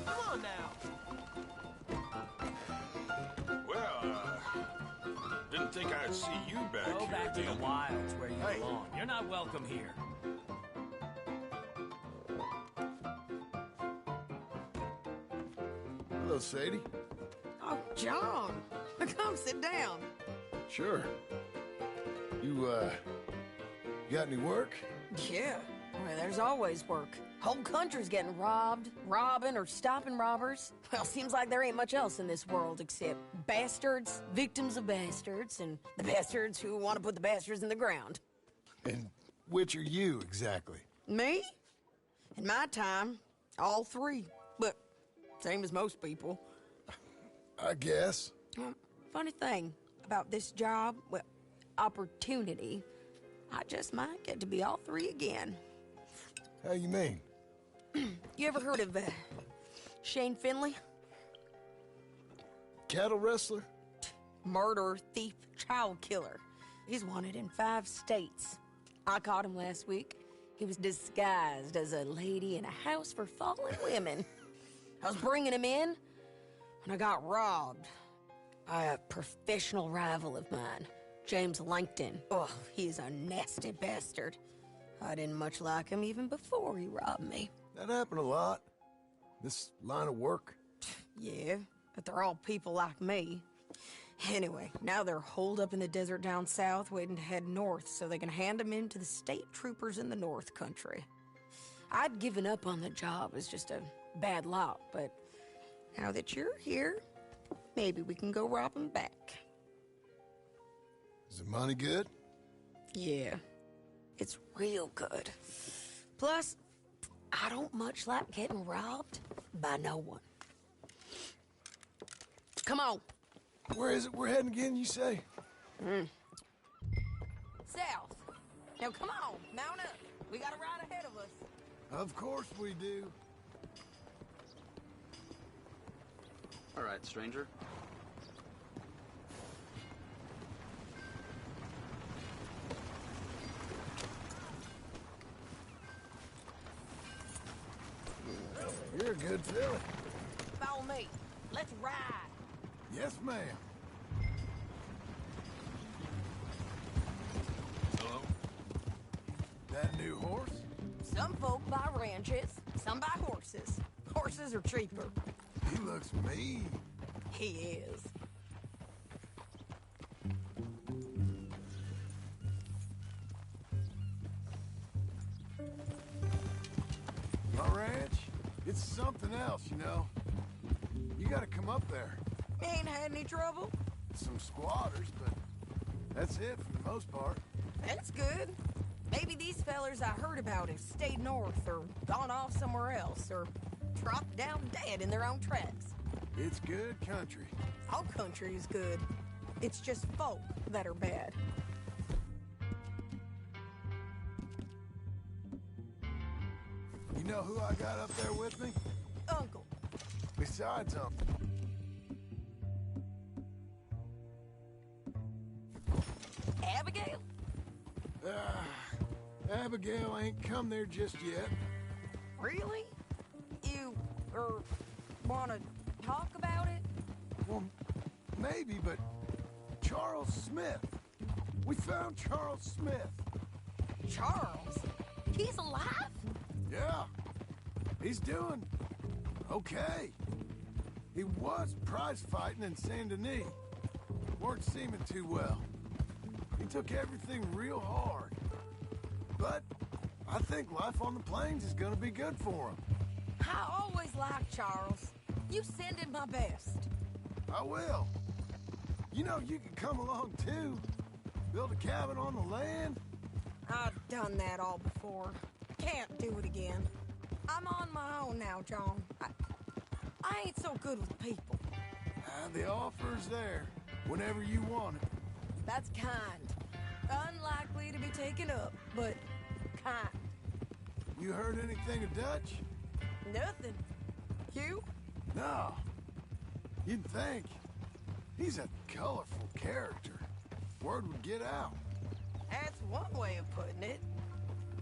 come on now. Well, didn't think I'd see you back Go here. back to the then. wilds where you belong. You're not welcome here. Hello, Sadie. Oh, John. Come sit down. Sure. You got any work? Yeah. Well, there's always work. Whole country's getting robbed, robbing, or stopping robbers. Well, seems like there ain't much else in this world except bastards, victims of bastards, and the bastards who want to put the bastards in the ground. And which are you, exactly? Me? In my time, all three. But same as most people. I guess. Funny thing about this job, well, opportunity, I just might get to be all three again. How you mean? You ever heard of Shane Finley? Cattle wrestler? Murderer, thief, child killer. He's wanted in 5 states. I caught him last week. He was disguised as a lady in a house for fallen women. I was bringing him in, and I got robbed by a professional rival of mine, James Langton. Oh, he's a nasty bastard. I didn't much like him even before he robbed me. That happened a lot. This line of work. Yeah, but they're all people like me. Anyway, now they're holed up in the desert down south, waiting to head north so they can hand them in to the state troopers in the north country. I'd given up on the job as just a bad lot, but now that you're here, maybe we can go rob them back. Is the money good? Yeah, it's real good. Plus, I don't much like getting robbed by no one. Come on. Where is it we're heading again, you say? South. Now come on, mount up. We got a ride ahead of us. Of course we do. All right, stranger. You're a good fella. Follow me. Let's ride. Yes, ma'am. Hello? That new horse? Some folk buy ranches, some buy horses. Horses are cheaper. He looks mean. He is. My ranch, it's something else, you know. You gotta come up there. Ain't had any trouble? Some squatters, but that's it for the most part. That's good. Maybe these fellers I heard about have stayed north or gone off somewhere else or dropped down dead in their own tracks. It's good country. All country is good. It's just folk that are bad. You know who I got up there with me? Uncle. Besides Uncle. Abigail? Abigail ain't come there just yet. Really? You, wanna talk about it? Well, maybe, but Charles Smith. We found Charles Smith. Charles? He's alive? Yeah. He's doing okay. He was prize fighting in Saint Denis. Weren't seeming too well. He took everything real hard. But I think life on the plains is gonna be good for him. I always liked Charles. You send him my best. I will. You know, you can come along too. Build a cabin on the land. I've done that all before. Can't do it again. I'm on my own now, John. I ain't so good with people. The offer's there whenever you want it. That's kind. Unlikely to be taken up, but kind. You heard anything of Dutch? Nothing. You? No. You'd think. He's a colorful character. Word would get out. That's one way of putting it.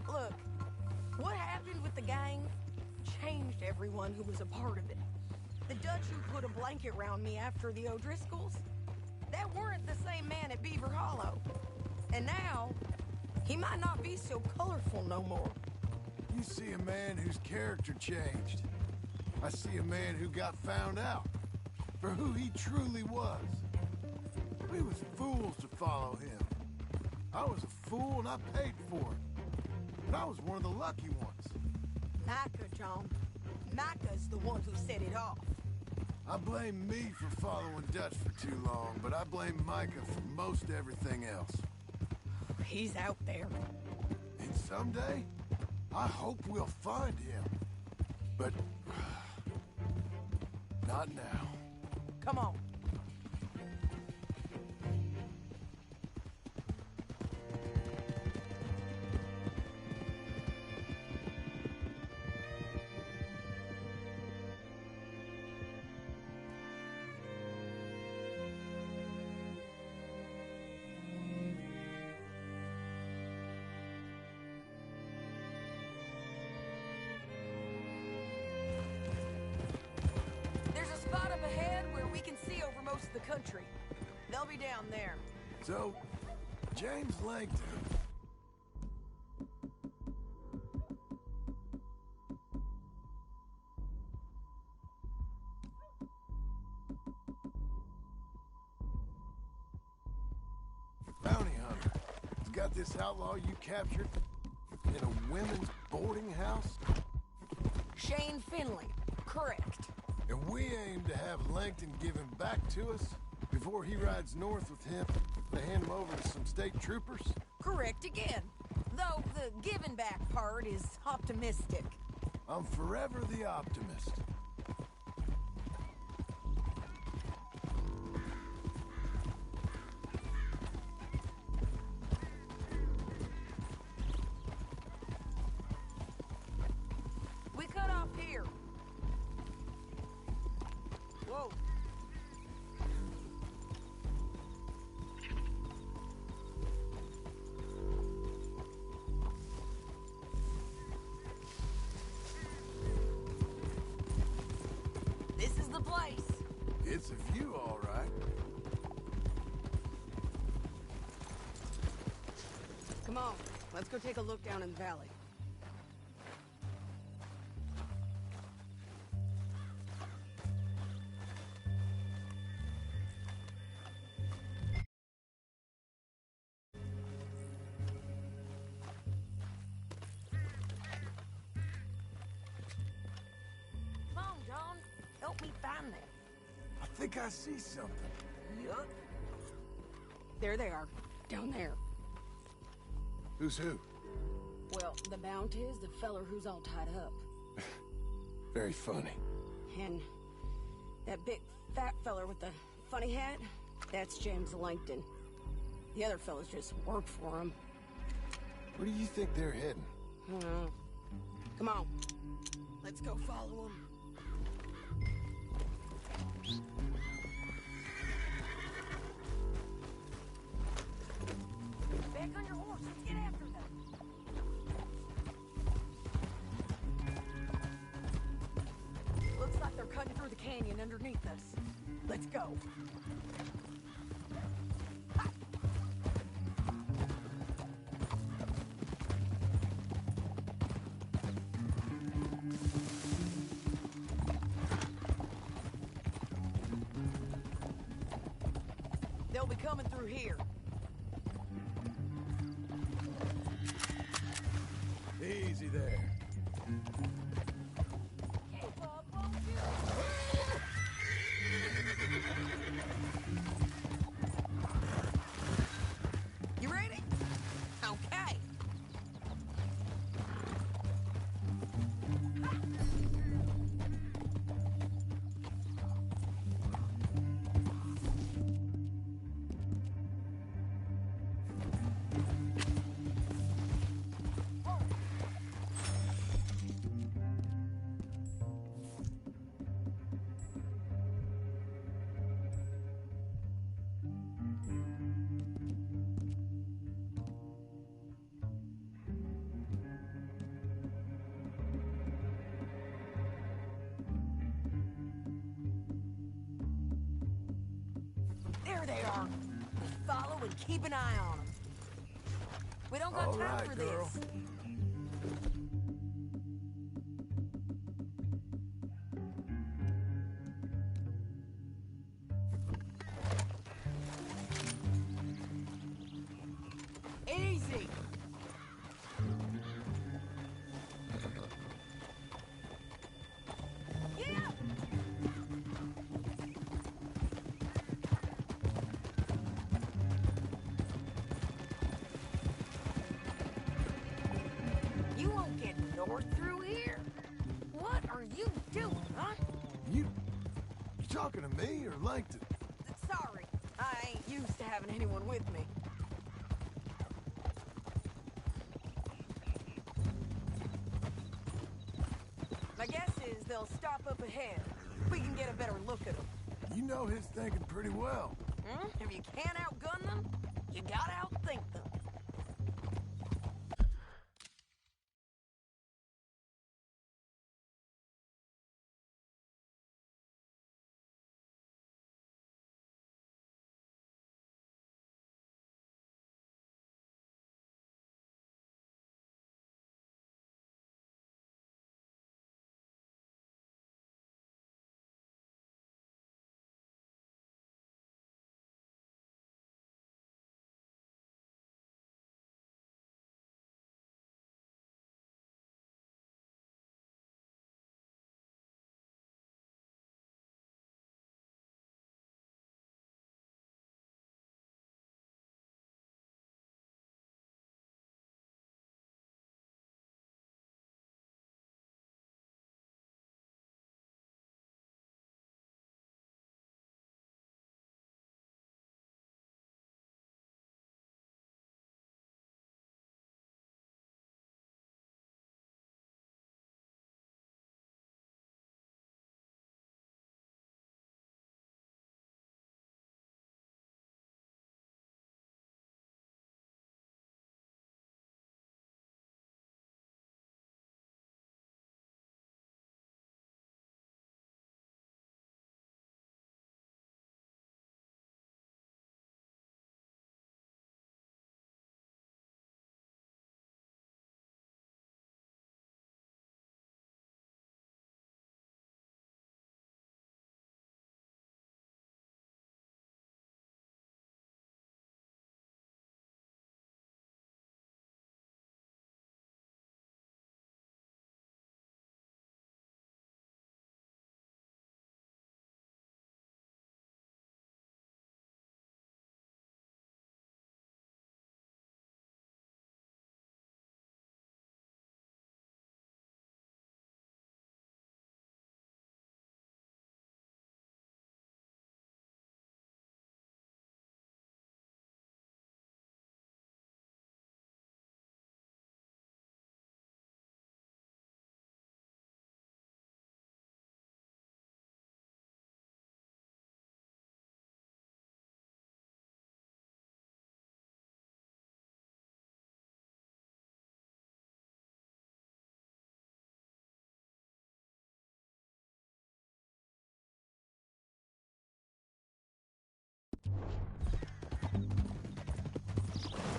Look, what happened with the gang? changed everyone who was a part of it. The Dutch who put a blanket around me after the O'Driscolls, that weren't the same man at Beaver Hollow. And now, he might not be so colorful no more. You see a man whose character changed. I see a man who got found out for who he truly was. We was fools to follow him. I was a fool and I paid for it. But I was one of the lucky ones. Micah, John. Micah's the one who set it off. I blame me for following Dutch for too long, but I blame Micah for most everything else. He's out there. And someday, I hope we'll find him. But not now. Come on. Spot up ahead where we can see over most of the country. They'll be down there. So, James Langton. Bounty hunter. He's got this outlaw you captured in a women's boarding house? Shane Finley. Correct. And we aim to have Langton give him back to us before he rides north with him to hand him over to some state troopers? Correct again. Though the giving back part is optimistic. I'm forever the optimist. We cut off here. Whoa. This is the place. It's a view, all right. Come on, let's go take a look down in the valley. Come on, John. Help me find them. I think I see something. Yup. There they are, down there. Who's who? Well, the Bounty is the feller who's all tied up. Very funny. And that big fat feller with the funny hat, that's James Langton. The other fellas just work for him. Where do you think they're heading? Come on, let's go follow him. Back on your horse. Let's get after them. Looks like they're cutting through the canyon underneath us. Let's go. They'll be coming through here. Easy there. You ready? Okay. low and keep an eye on them. We don't got All time right, for girl. this. Easy. Yeah. You won't get north through here. What are you doing, huh? You talking to me or Langton? Sorry, I ain't used to having anyone with me. My guess is they'll stop up ahead. We can get a better look at them. You know his thinking pretty well. If you can't outgun them, you gotta outthink them.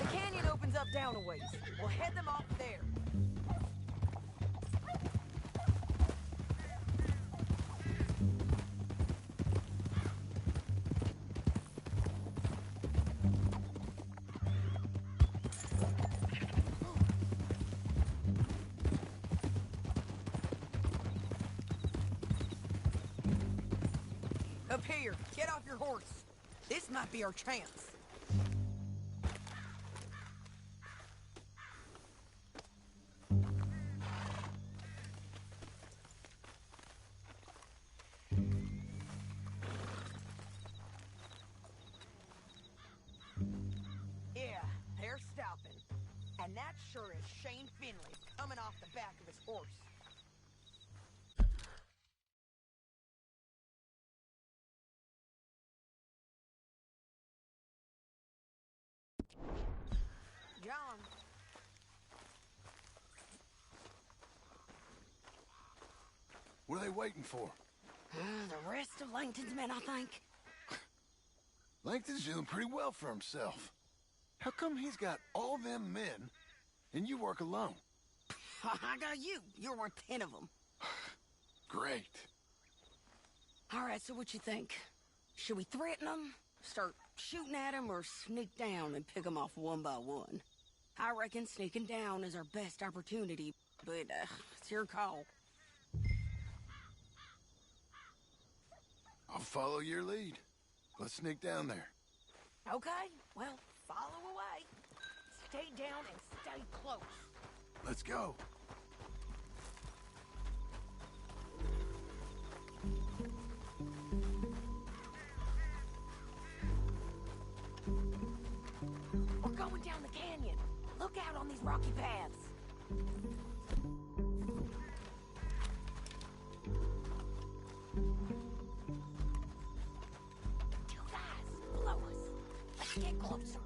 The canyon opens up down a ways. We'll head them off there. Up here, get off your horse. This might be our chance. Yeah, they're stopping. And that sure is Shane Finley coming off the back of his horse. John. What are they waiting for? The rest of Langton's men, I think. Langton's doing pretty well for himself. How come he's got all them men, and you work alone? I got you. You're worth 10 of them. Great. All right, so what you think? Should we threaten them, start shooting at them, or sneak down and pick them off one by one? I reckon sneaking down is our best opportunity, but it's your call. I'll follow your lead. Let's sneak down there. Okay, well, follow away. Stay down and stay close. Let's go. We're going down the canyon. Look out on these rocky paths. Two guys below us. Let's get closer.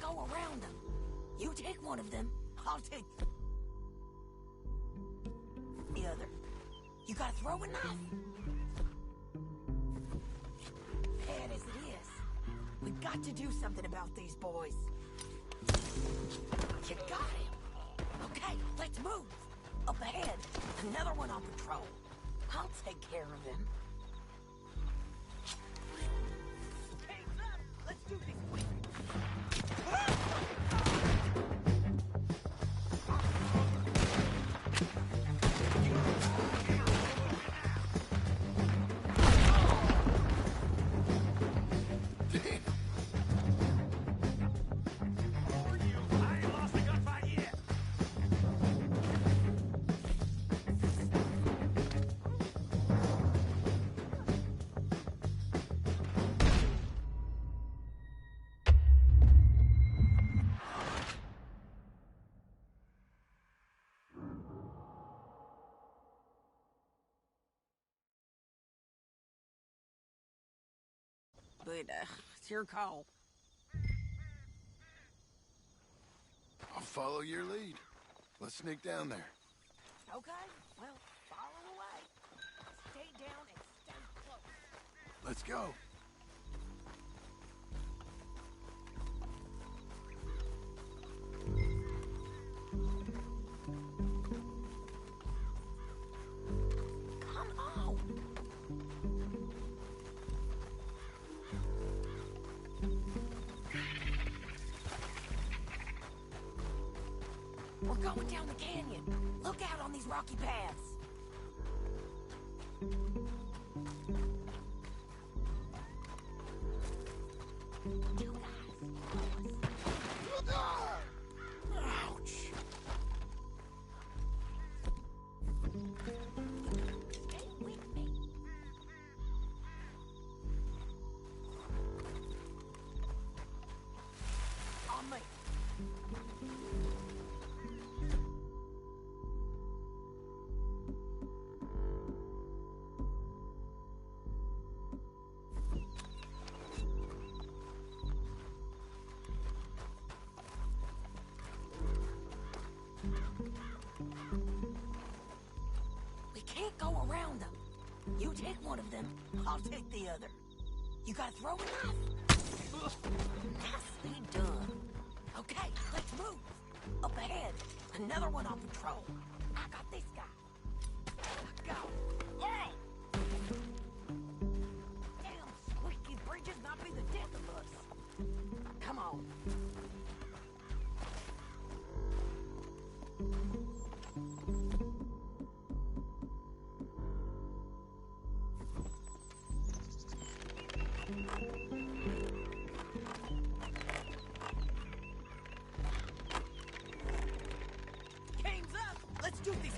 Go around them. You take one of them, I'll take the other. You gotta throw a knife. Bad as it is, we got to do something about these boys. You got him. Okay, let's move. Up ahead, another one on patrol. I'll take care of him. Hands up! Let's do this quick. But it's your call. I'll follow your lead. Let's sneak down there. Okay, well, follow away. Stay down and stay close. Let's go. Come on. We're going down the canyon. Look out on these rocky paths. Two guys. Ouch. Stay with me. On me. We can't go around them. You take one of them, I'll take the other. You gotta throw a knife. Nicely done. Okay, let's move. Up ahead, another one on patrol. I got this guy. Go. Oh! Damn squeaky bridges might be the death of us. Come on. Game's up. Let's do this.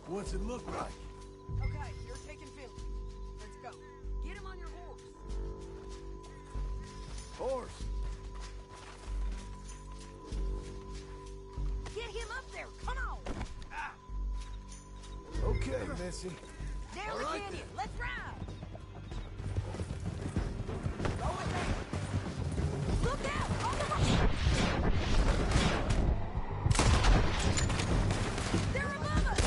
What's it look like? Okay, you're taking Philly. Let's go. Get him on your horse. Horse? Get him up there. Come on. Okay, Missy. Down All the right, canyon. then. Let's ride. Go it down. Look out! On the right. They're above us.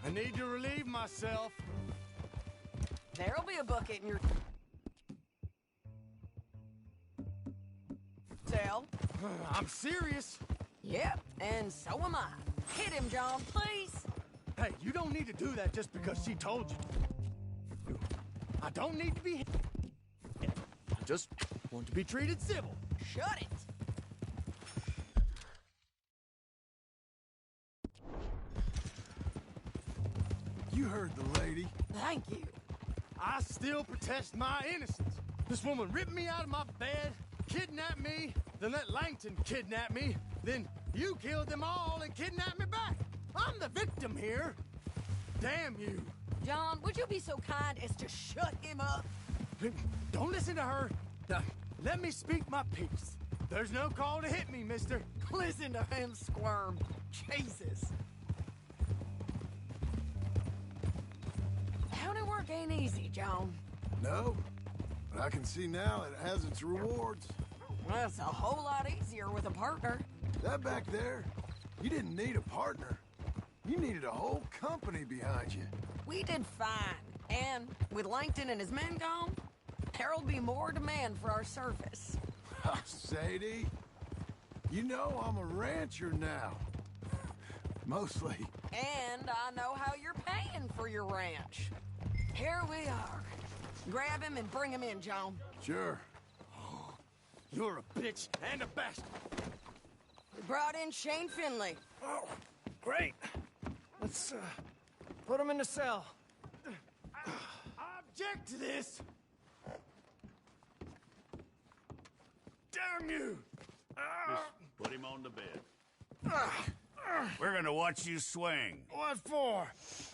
I need to relieve myself. There'll be a bucket in your cell. I'm serious. Yep, and so am I. Hit him, John, please. Hey, you don't need to do that just because she told you. I don't need to be hit. I just want to be treated civil. Shut it. You heard the lady. Thank you. I still protest my innocence. This woman ripped me out of my bed, kidnapped me, then let Langton kidnap me, then you killed them all and kidnapped me back. I'm the victim here. Damn you. John, would you be so kind as to shut him up? Don't listen to her. Let me speak my piece. There's no call to hit me, mister. Listen to him squirm. Jesus. County work ain't easy, John. No, but I can see now it has its rewards. Well, it's a whole lot easier with a partner. That back there, you didn't need a partner. You needed a whole company behind you. We did fine. And with Langton and his men gone, there'll be more demand for our service. Sadie, you know I'm a rancher now. Mostly. And I know how you're paying for your ranch. Here we are. Grab him and bring him in, John. Sure. You're a bitch and a bastard. We brought in Shane Finley. Oh, great. Let's, put him in the cell. I object to this. Damn you. Just put him on the bed. We're gonna watch you swing. What for?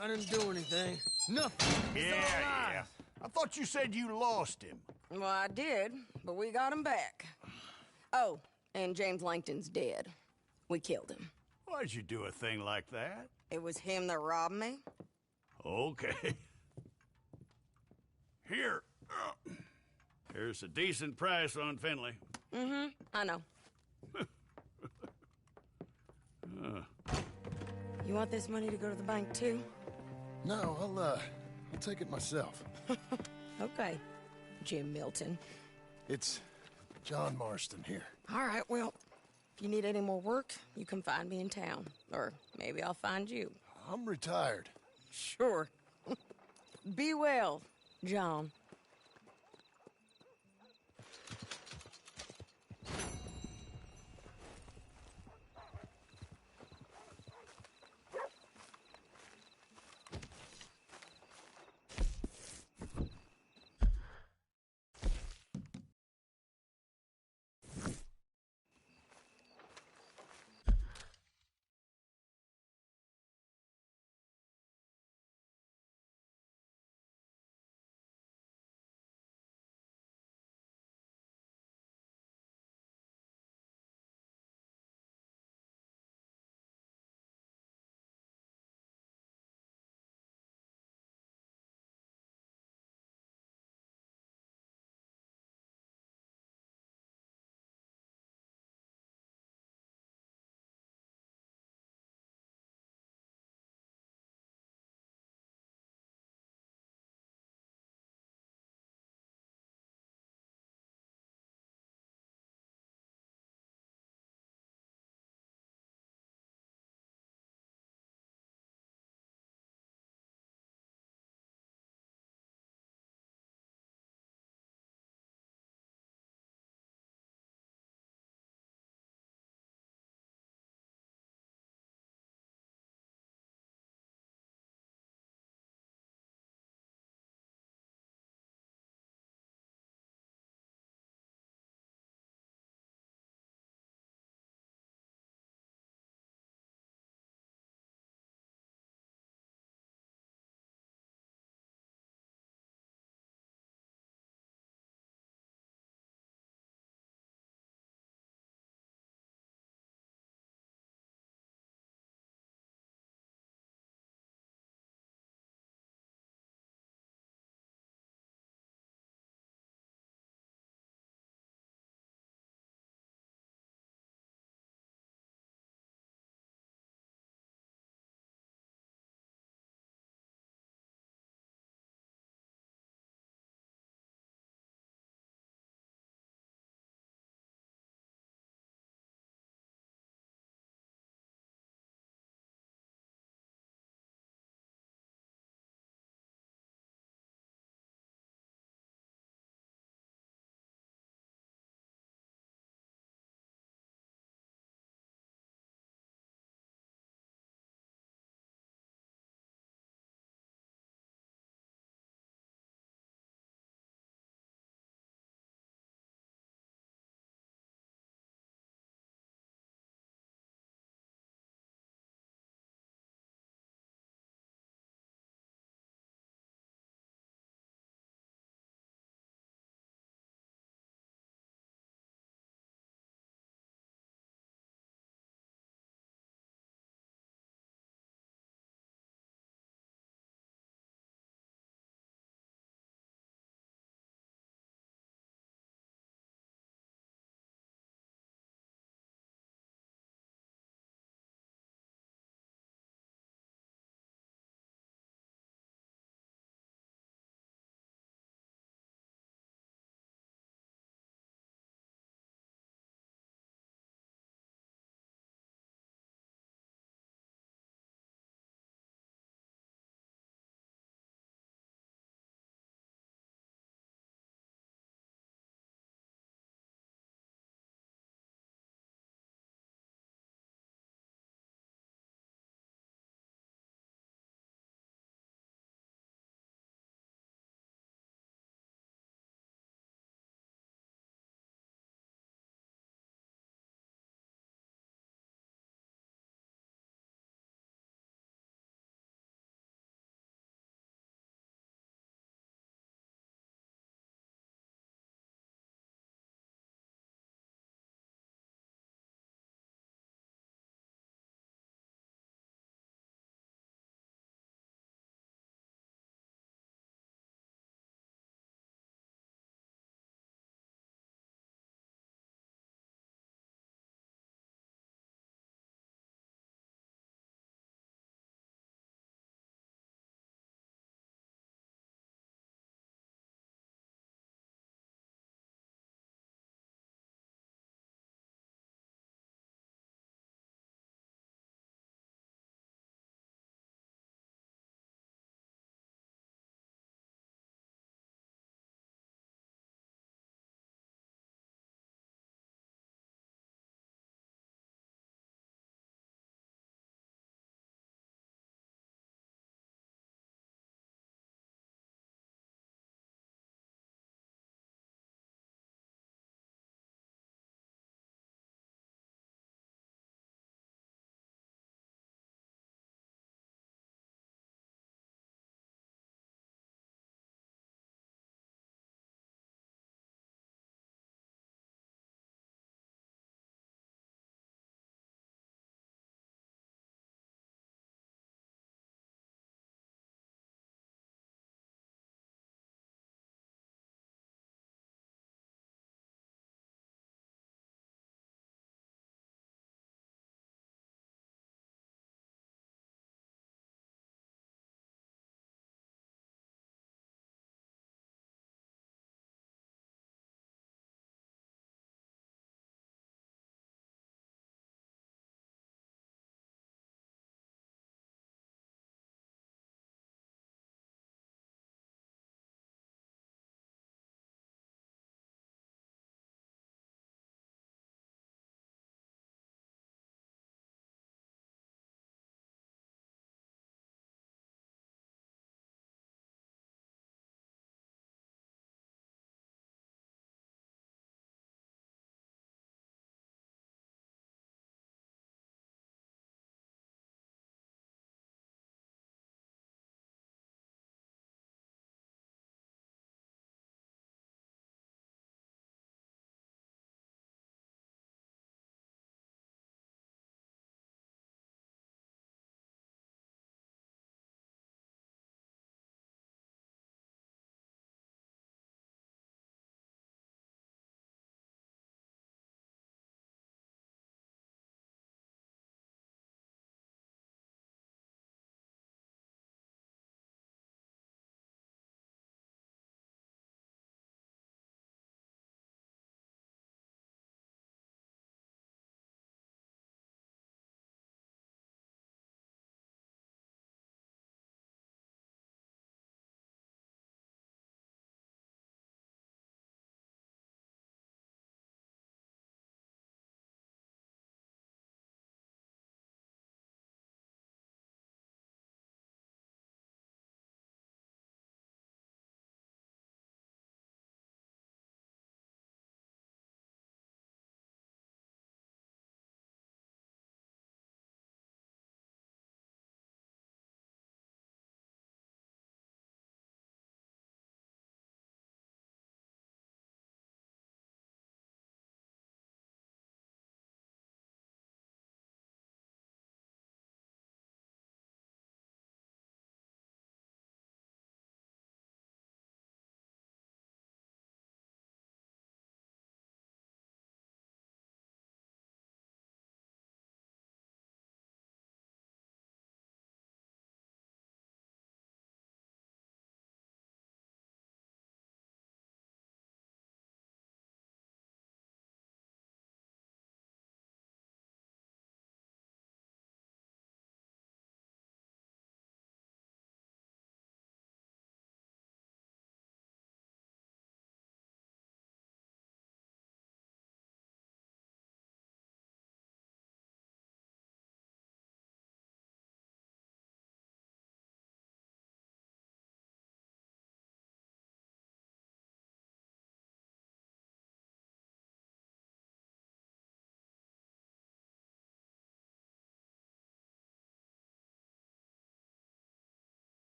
I didn't do anything. Nothing. It's all lies. I thought you said you lost him. Well, I did, but we got him back. Oh, and James Langton's dead. We killed him. Why'd you do a thing like that? It was him that robbed me. Okay. Here. Here's a decent price on Finley. Mm-hmm, I know. You want this money to go to the bank, too? No, I'll take it myself. Okay, Jim Milton. It's John Marston here. All right, well, If you need any more work, you can find me in town. Or maybe I'll find you. I'm retired. Sure. Be well, John.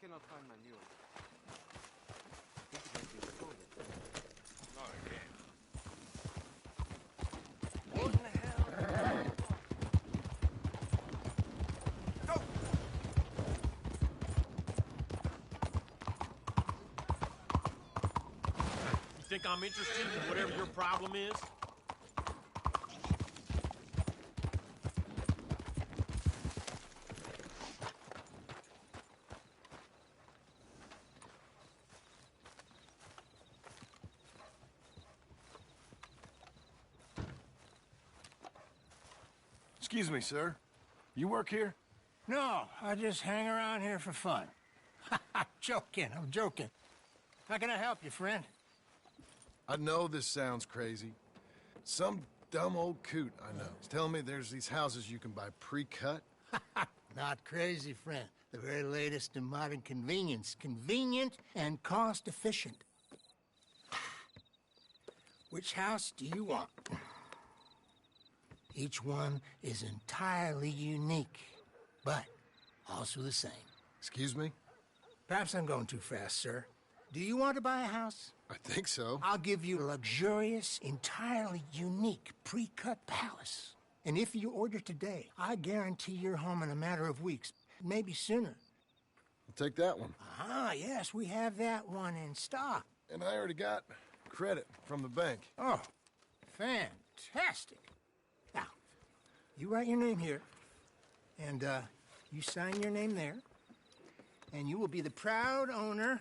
cannot find my mule. Not again. What in the hell? Go! You think I'm interested in whatever your problem is? Excuse me, sir. You work here? No, I just hang around here for fun. I'm joking. How can I help you, friend? I know this sounds crazy. Some dumb old coot I know is telling me there's these houses you can buy pre-cut. Not crazy, friend. The very latest in modern convenience. Convenient and cost-efficient. Which house do you want? Each one is entirely unique, but also the same. Excuse me? Perhaps I'm going too fast, sir. Do you want to buy a house? I think so. I'll give you a luxurious, entirely unique pre-cut palace. And if you order today, I guarantee you're home in a matter of weeks, maybe sooner. I'll take that one. Ah, yes, we have that one in stock. And I already got credit from the bank. Oh, fantastic. Now, you write your name here, and you sign your name there, and you will be the proud owner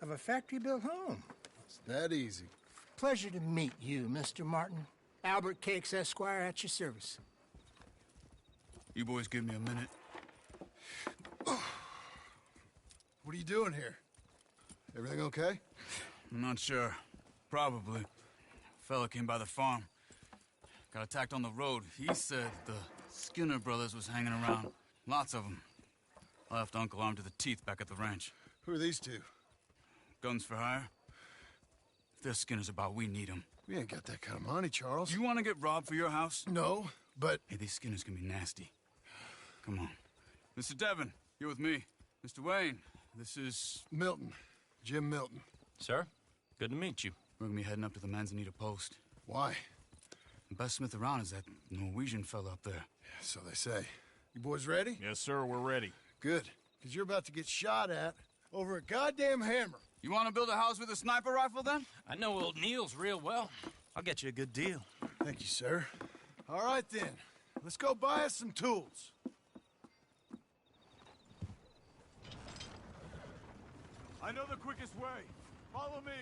of a factory-built home. It's that easy. Pleasure to meet you, Mr. Martin. Albert Cakes, Esquire, at your service. You boys give me a minute. What are you doing here? Everything okay? I'm not sure. Probably. Fella came by the farm. Got attacked on the road. He said the Skinner brothers was hanging around. Lots of them. Left Uncle armed to the teeth back at the ranch. Who are these two? Guns for hire. If they're Skinner's about, we need them. We ain't got that kind of money, Charles. You want to get robbed for your house? No, but... Hey, these Skinners can be nasty. Come on. Mr. Devon, you're with me. Mr. Wayne, this is... Milton. Jim Milton. Sir, good to meet you. We're gonna be heading up to the Manzanita post. Why? The best smith around is that Norwegian fella up there. Yeah, so they say. You boys ready? Yes, sir, we're ready. Good, because you're about to get shot at over a goddamn hammer. You want to build a house with a sniper rifle, then? I know old Neil's real well. I'll get you a good deal. Thank you, sir. All right, then. Let's go buy us some tools. I know the quickest way. Follow me.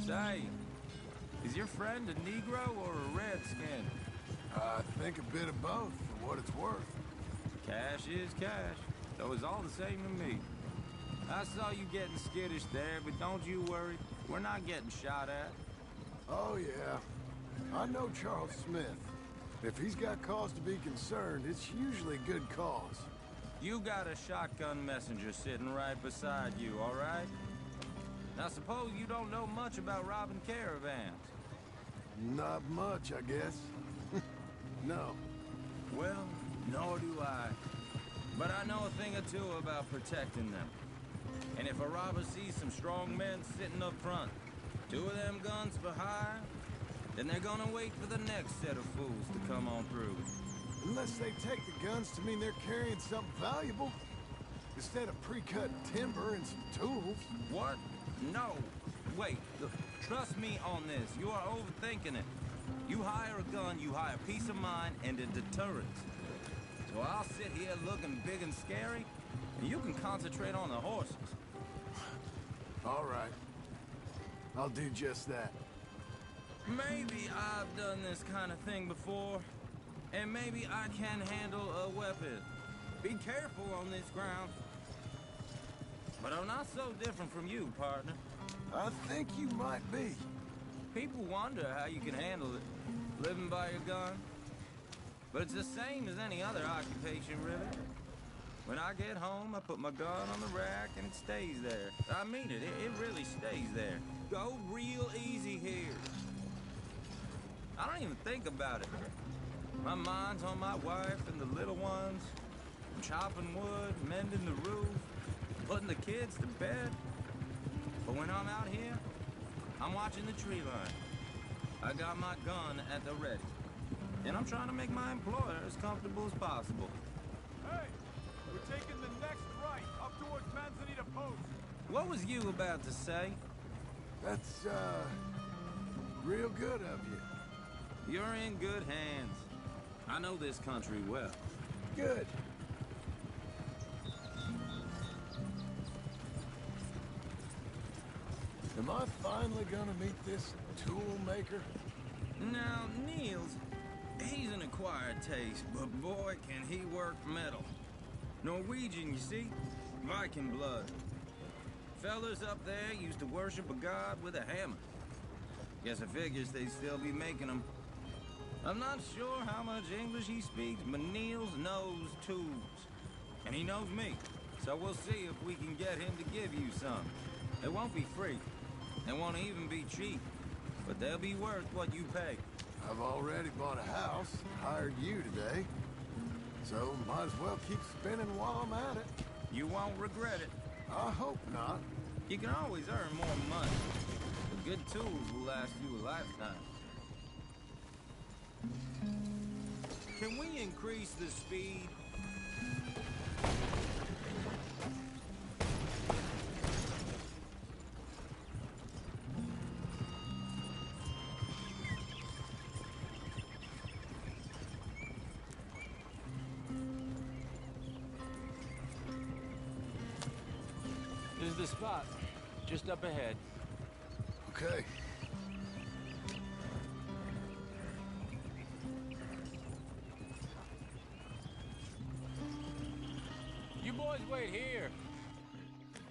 Say, is your friend a Negro or a Redskin? I think a bit of both, for what it's worth. Cash is cash, though it's all the same to me. I saw you getting skittish there, but don't you worry. We're not getting shot at. Oh, yeah. I know Charles Smith. If he's got cause to be concerned, it's usually a good cause. You got a shotgun messenger sitting right beside you, all right? Now, suppose you don't know much about robbing caravans. Not much, I guess. No. Well, nor do I. But I know a thing or two about protecting them. And if a robber sees some strong men sitting up front, 2 of them guns for hire, then they're gonna wait for the next set of fools to come on through. Unless they take the guns to mean they're carrying something valuable. Instead of pre-cut timber and some tools. What? No. Wait. Look, trust me on this. You are overthinking it. You hire a gun, you hire peace of mind and a deterrence. So I'll sit here looking big and scary, and you can concentrate on the horses. All right. I'll do just that. Maybe I've done this kind of thing before, and maybe I can handle a weapon. Be careful on this ground. But I'm not so different from you, partner. I think you might be. People wonder how you can handle it, living by your gun. But it's the same as any other occupation, really. When I get home, I put my gun on the rack and it stays there. I mean it, it really stays there. Go real easy here. I don't even think about it. My mind's on my wife and the little ones. I'm chopping wood, mending the roof, putting the kids to bed. But when I'm out here, I'm watching the tree line. I got my gun at the ready. And I'm trying to make my employer as comfortable as possible. Hey! We're taking the next right, up towards Manzanita Post. What was you about to say? That's, real good of you. You're in good hands. I know this country well. Good. Am I finally gonna meet this tool maker? Now, Niels, he's an acquired taste, but boy, can he work metal. Norwegian, you see? Viking blood. Fellas up there used to worship a god with a hammer. Guess I figures they'd still be making them. I'm not sure how much English he speaks, but Niels knows tools. And he knows me. So we'll see if we can get him to give you some. It won't be free. It won't even be cheap. But they'll be worth what you pay. I've already bought a house, hired you today. So might as well keep spinning while I'm at it. You won't regret it. I hope not. You can always earn more money. But good tools will last you a lifetime. Can we increase the speed? This is the spot, just up ahead. Okay. You boys wait here.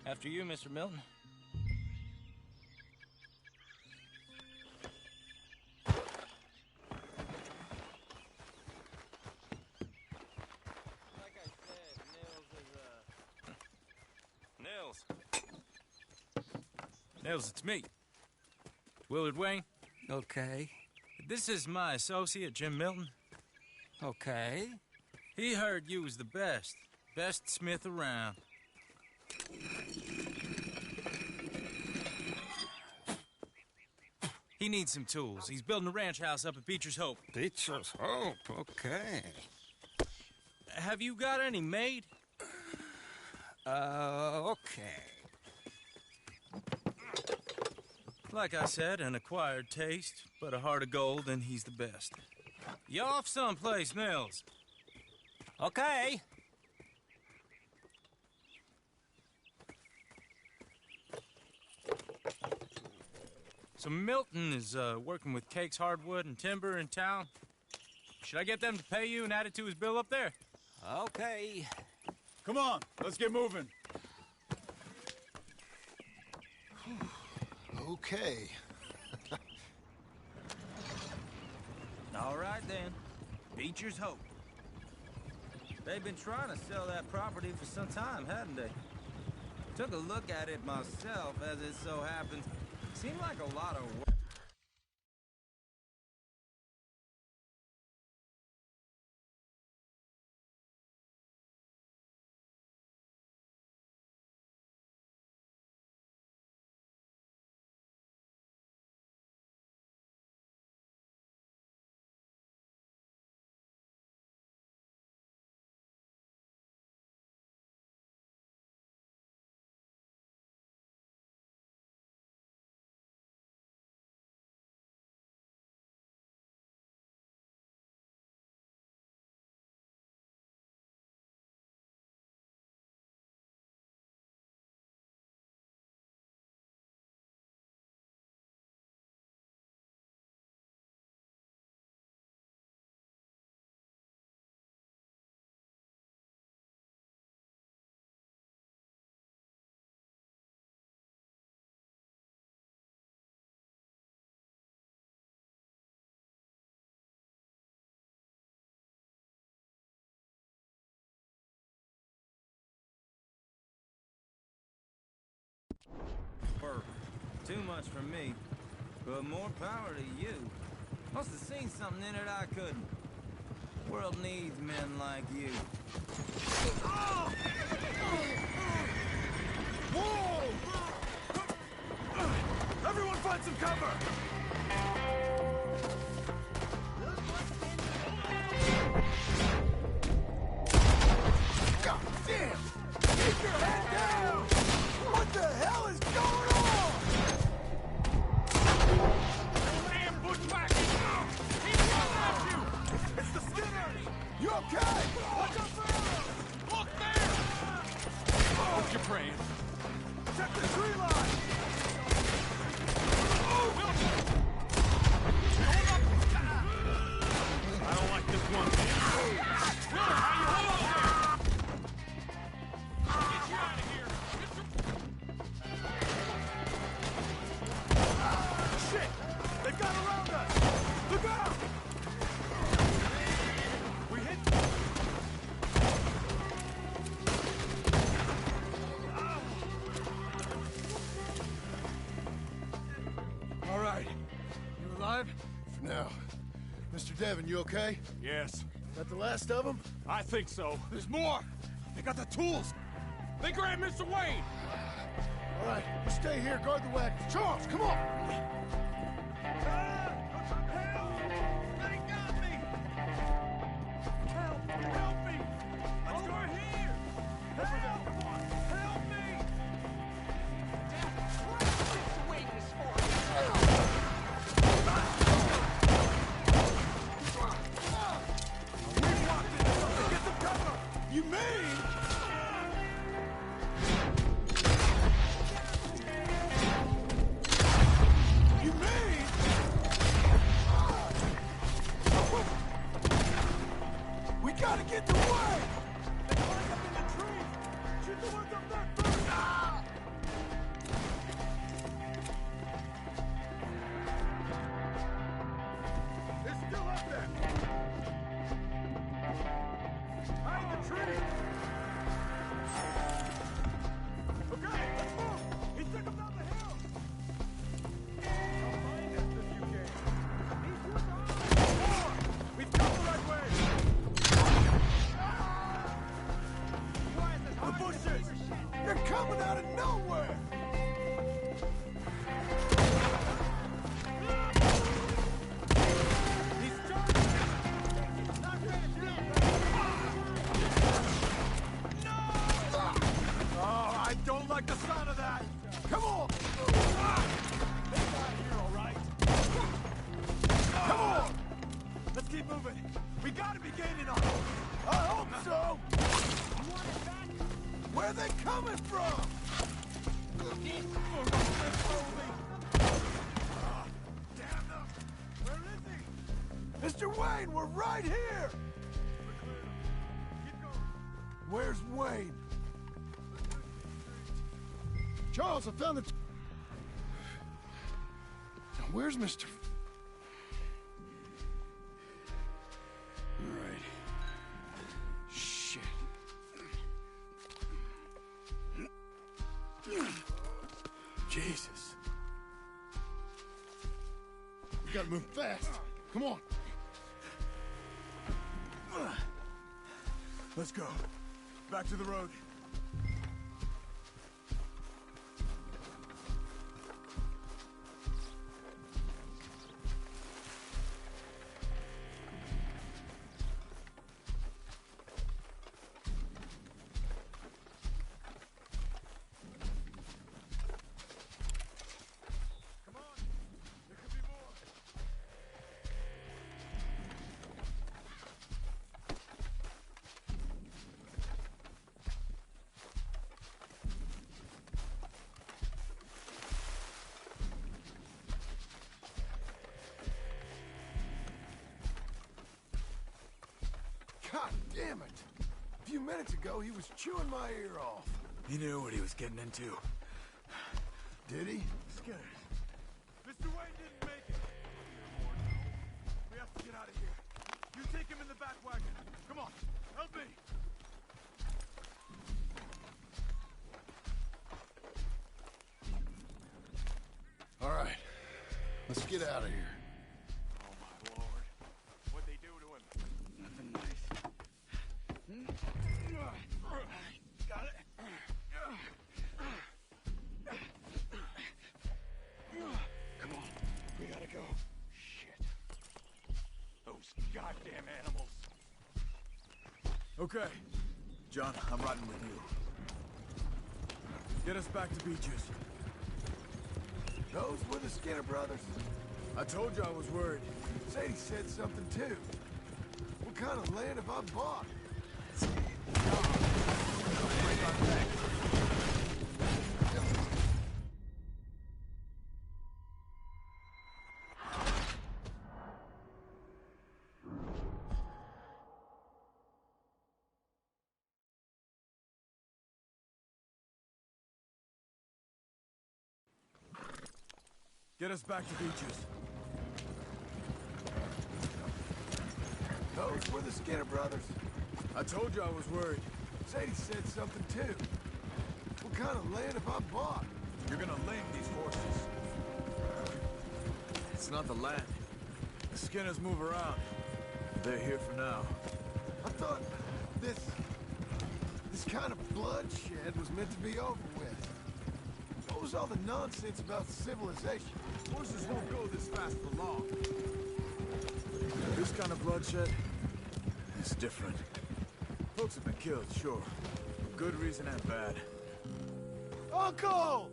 After you, Mr. Milton. Like I said, Nils. Nils, it's me. Willard Wayne. Okay. This is my associate, Jim Milton. Okay. He heard you was the best. Best smith around. He needs some tools. He's building a ranch house up at Beecher's Hope. Beecher's Hope, okay. Have you got any made? Okay. Like I said, an acquired taste, but a heart of gold, and he's the best. You off someplace, Nils? Okay. So Milton is working with Cakes Hardwood and Timber in town. Should I get them to pay you and add it to his bill up there? Okay. Come on, let's get moving. Okay. All right, then. Beecher's Hope. They've been trying to sell that property for some time, hadn't they? Took a look at it myself, as it so happens. Seemed like a lot of work. Too much for me, but more power to you. Must have seen something in it I couldn't. The world needs men like you. Whoa! Everyone find some cover! God damn! Keep your head down! What the hell is going on? Man, bushwhacking! He's running at you! It's the Skinner! You okay? Watch out for arrows! Look there! Hope you're praying. Check the tree line! I don't like this one. Will, how you hold up there? Get you out of here! Shit! They've got around us! Look out! We hit... All right. You alive? For now. Mr. Devon, you okay? Yes. That the last of them? I think so. There's more! They got the tools! They grabbed Mr. Wayne! All right, you stay here, guard the wagon. Charles, come on! They got me! Help! Help me! Over here! Help! Come on! Help me! Mr. Wayne is for we walked into something! Get some cover! You mean? You mean? We gotta get the way! They climbed up in the trees! Shoot the ones up there first! Ah! They're still up there! Hide the tree! Okay, let's move! He took them down the hill! I'll find us if you can. He's with us! More! We've come the right way! The bushes! They're coming out of nowhere! He's charging! Not ready to do it! No! Oh, I don't like the sound of that! Come on! They got here, all right. Come on! Let's keep moving. We gotta be gaining on them. I hope so! Where are they coming from? Damn them! Where is he? Mr. Wayne, we're right here! Keep going. Where's Wayne? Charles, I found the... Now, where's Mr... All right. Shit. Jesus. We gotta move fast. Come on. Let's go. Back to the road. God damn it! A few minutes ago, he was chewing my ear off. He knew what he was getting into. Did he? Scared. Mr. Wayne didn't make it. We have to get out of here. You take him in the back wagon. Come on, help me. Let's get out of here. Oh, my lord. What'd they do to him? Nothing nice. Got it. Come on. We gotta go. Shit. Those goddamn animals. Okay. John, I'm riding with you. Get us back to Beaches. Those were the Skinner brothers. I told you I was worried. Sadie said something too. What kind of land have I bought? Get us back to Beaches. Those were the Skinner brothers. I told you I was worried. Sadie said something too. What kind of land have I bought? You're gonna lame these horses. It's not the land. The Skinners move around. They're here for now. I thought this kind of bloodshed was meant to be over with. What was all the nonsense about civilization? Horses won't go this fast for long. This kind of bloodshed is different. Folks have been killed, sure. For good reason and bad. Uncle!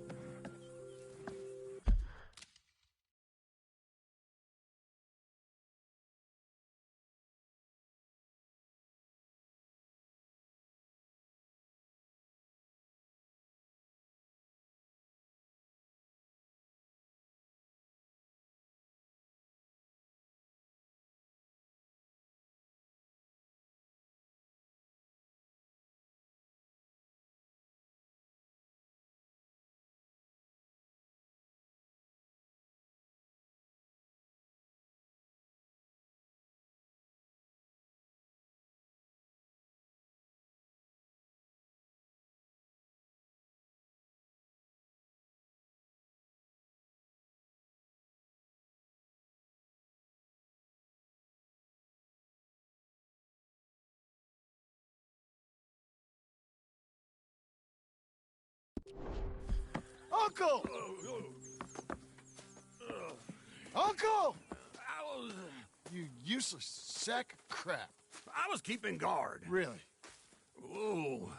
Uncle! Uncle! You useless sack of crap. I was keeping guard. Really? Whoa.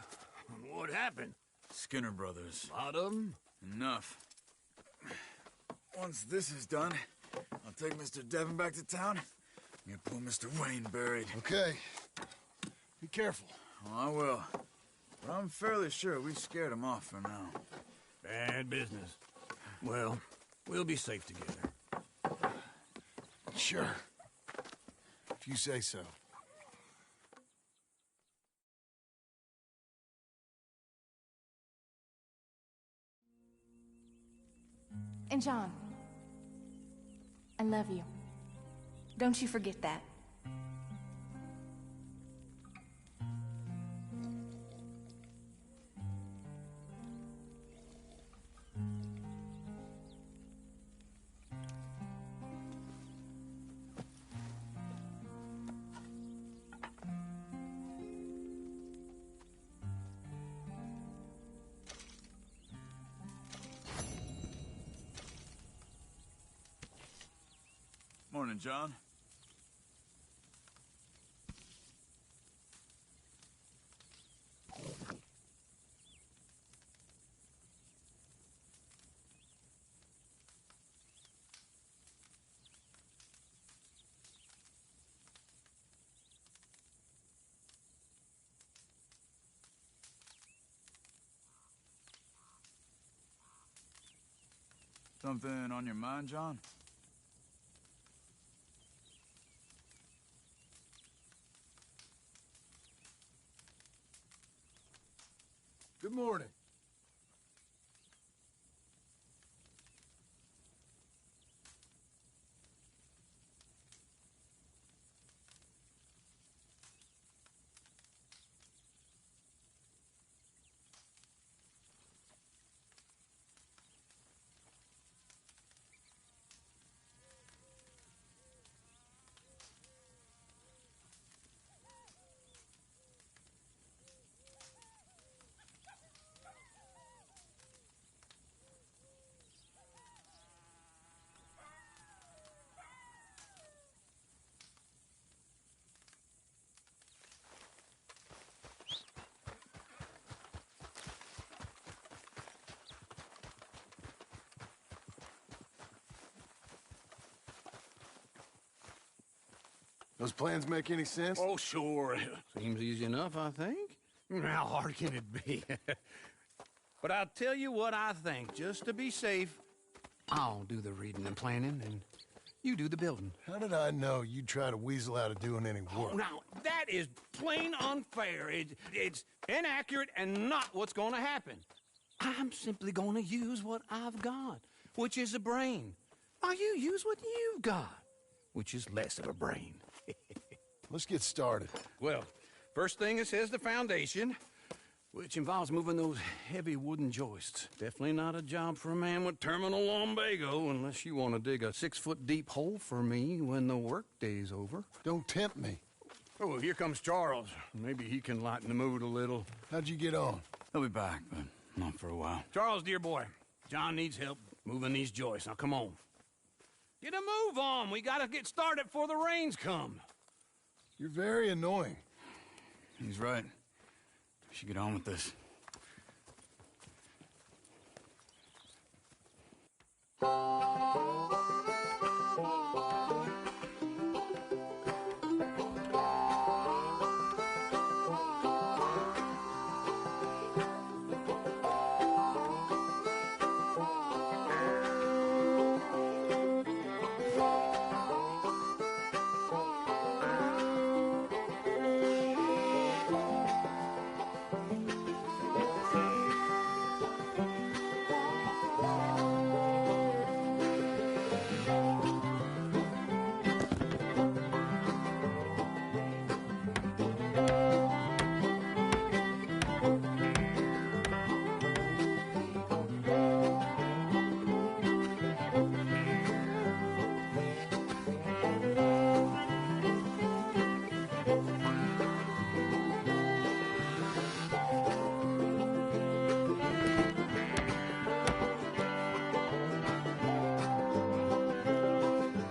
What happened? Skinner brothers. Lot of them? Enough. Once this is done, I'll take Mr. Devon back to town and get poor Mr. Wayne buried. Okay. Be careful. Oh, I will. But I'm fairly sure we scared him off for now. Bad business. Well, we'll be safe together. Sure. If you say so. And John, I love you. Don't you forget that. Morning, John. Something on your mind, John? Good morning. Those plans make any sense? Oh, sure. Seems easy enough, I think. How hard can it be? But I'll tell you what I think. Just to be safe, I'll do the reading and planning, and you do the building. How did I know you'd try to weasel out of doing any work? Oh, now, that is plain unfair. It's inaccurate and not what's going to happen. I'm simply going to use what I've got, which is a brain. While you use what you've got, which is less of a brain. Let's get started. Well, first thing it says the foundation, which involves moving those heavy wooden joists. Definitely not a job for a man with terminal lumbago, unless you want to dig a 6-foot deep hole for me when the workday's over. Don't tempt me. Oh, here comes Charles. Maybe he can lighten the mood a little. How'd you get on? He'll be back, but not for a while. Charles, dear boy, John needs help moving these joists. Now, come on. Get a move on. We gotta get started before the rains come. You're very annoying. He's right. We should get on with this.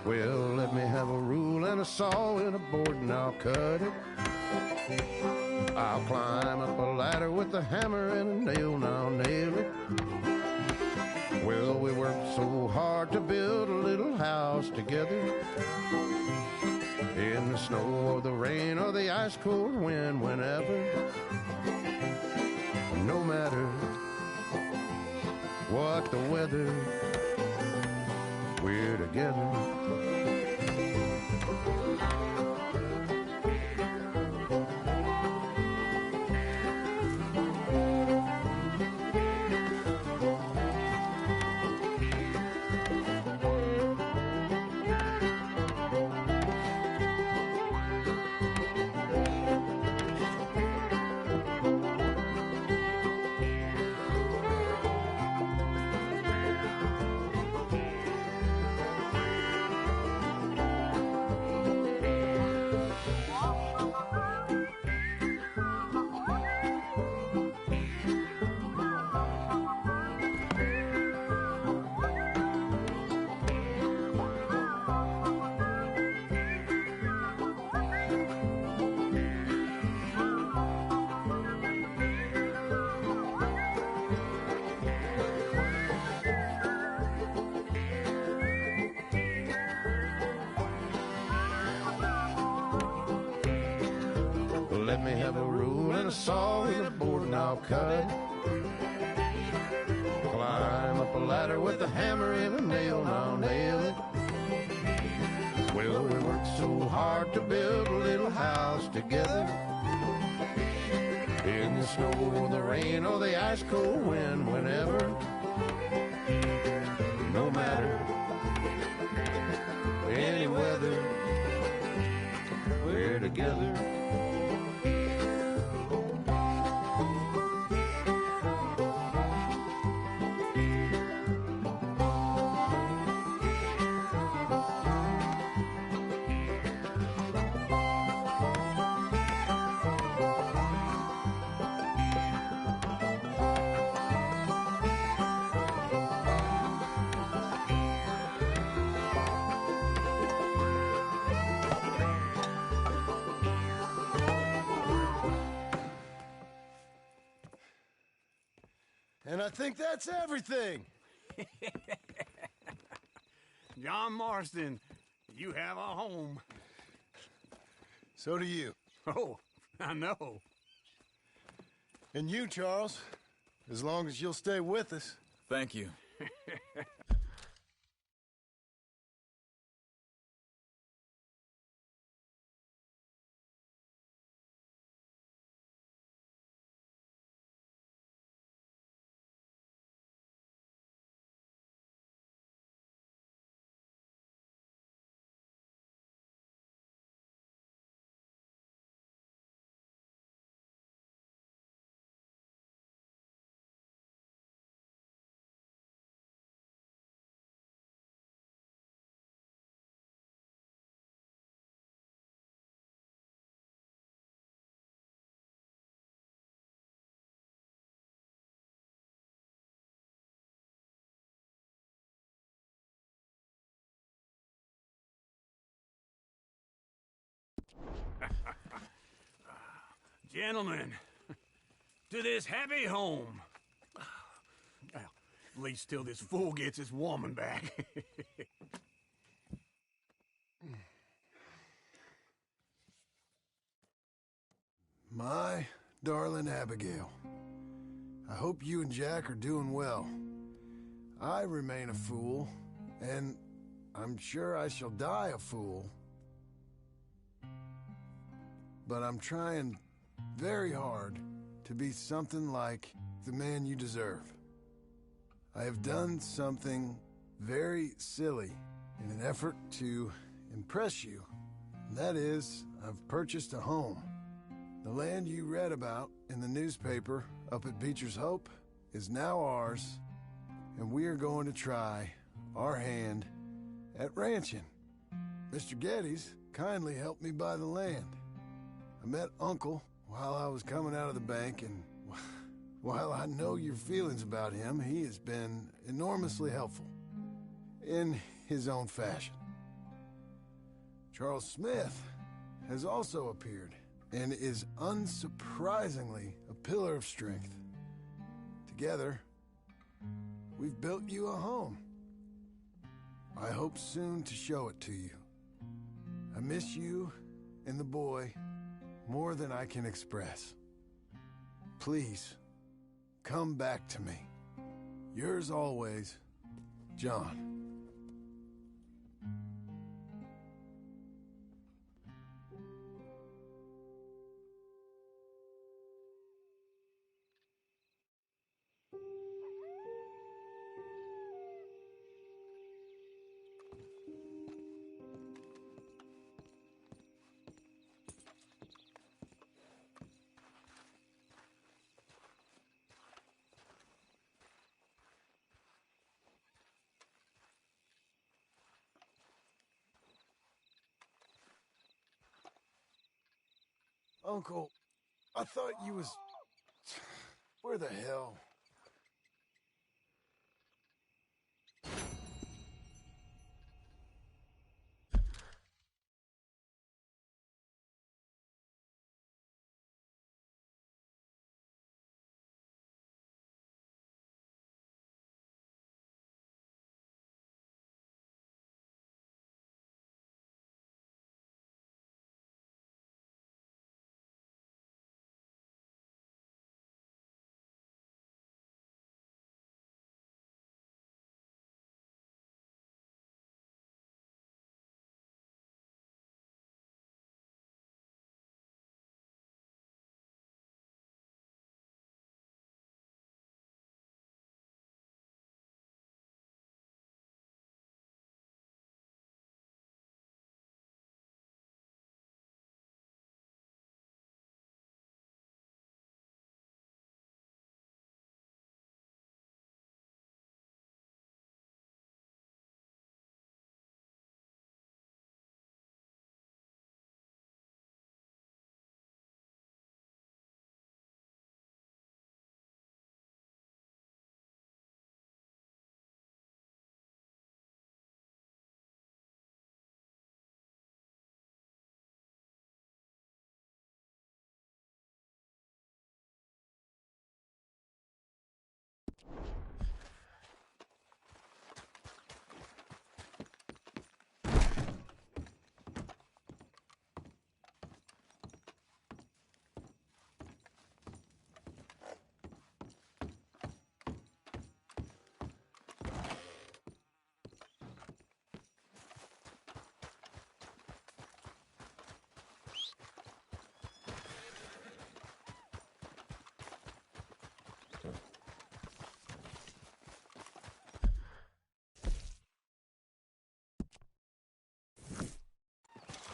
Well, let me have a rule and a saw and a board and I'll cut it. I'll climb up a ladder with a hammer and a nail and I'll nail it. Well, we worked so hard to build a little house together. In the snow or the rain or the ice cold wind, whenever. No matter what the weather, we're together. Let me have a rule and a saw and a board and I'll cut. Climb up a ladder with a hammer and a nail and I'll nail it. Well, we worked so hard to build a little house together. In the snow or the rain or the ice cold wind, whenever. No matter any weather, we're together. And I think that's everything. John Marston, you have a home. So do you. Oh, I know. And you, Charles, as long as you'll stay with us. Thank you. Gentlemen, to this happy home. Well, at least till this fool gets his woman back. My darling Abigail, I hope you and Jack are doing well. I remain a fool, and I'm sure I shall die a fool. But I'm trying very hard to be something like the man you deserve. I have done something very silly in an effort to impress you. And that is, I've purchased a home. The land you read about in the newspaper up at Beecher's Hope is now ours, and we are going to try our hand at ranching. Mr. Geddes kindly helped me buy the land. I met Uncle while I was coming out of the bank, and while I know your feelings about him, he has been enormously helpful in his own fashion. Charles Smith has also appeared and is unsurprisingly a pillar of strength. Together, we've built you a home. I hope soon to show it to you. I miss you and the boy more than I can express. Please, come back to me. Yours always, John. Uncle, I thought you was... Where the hell?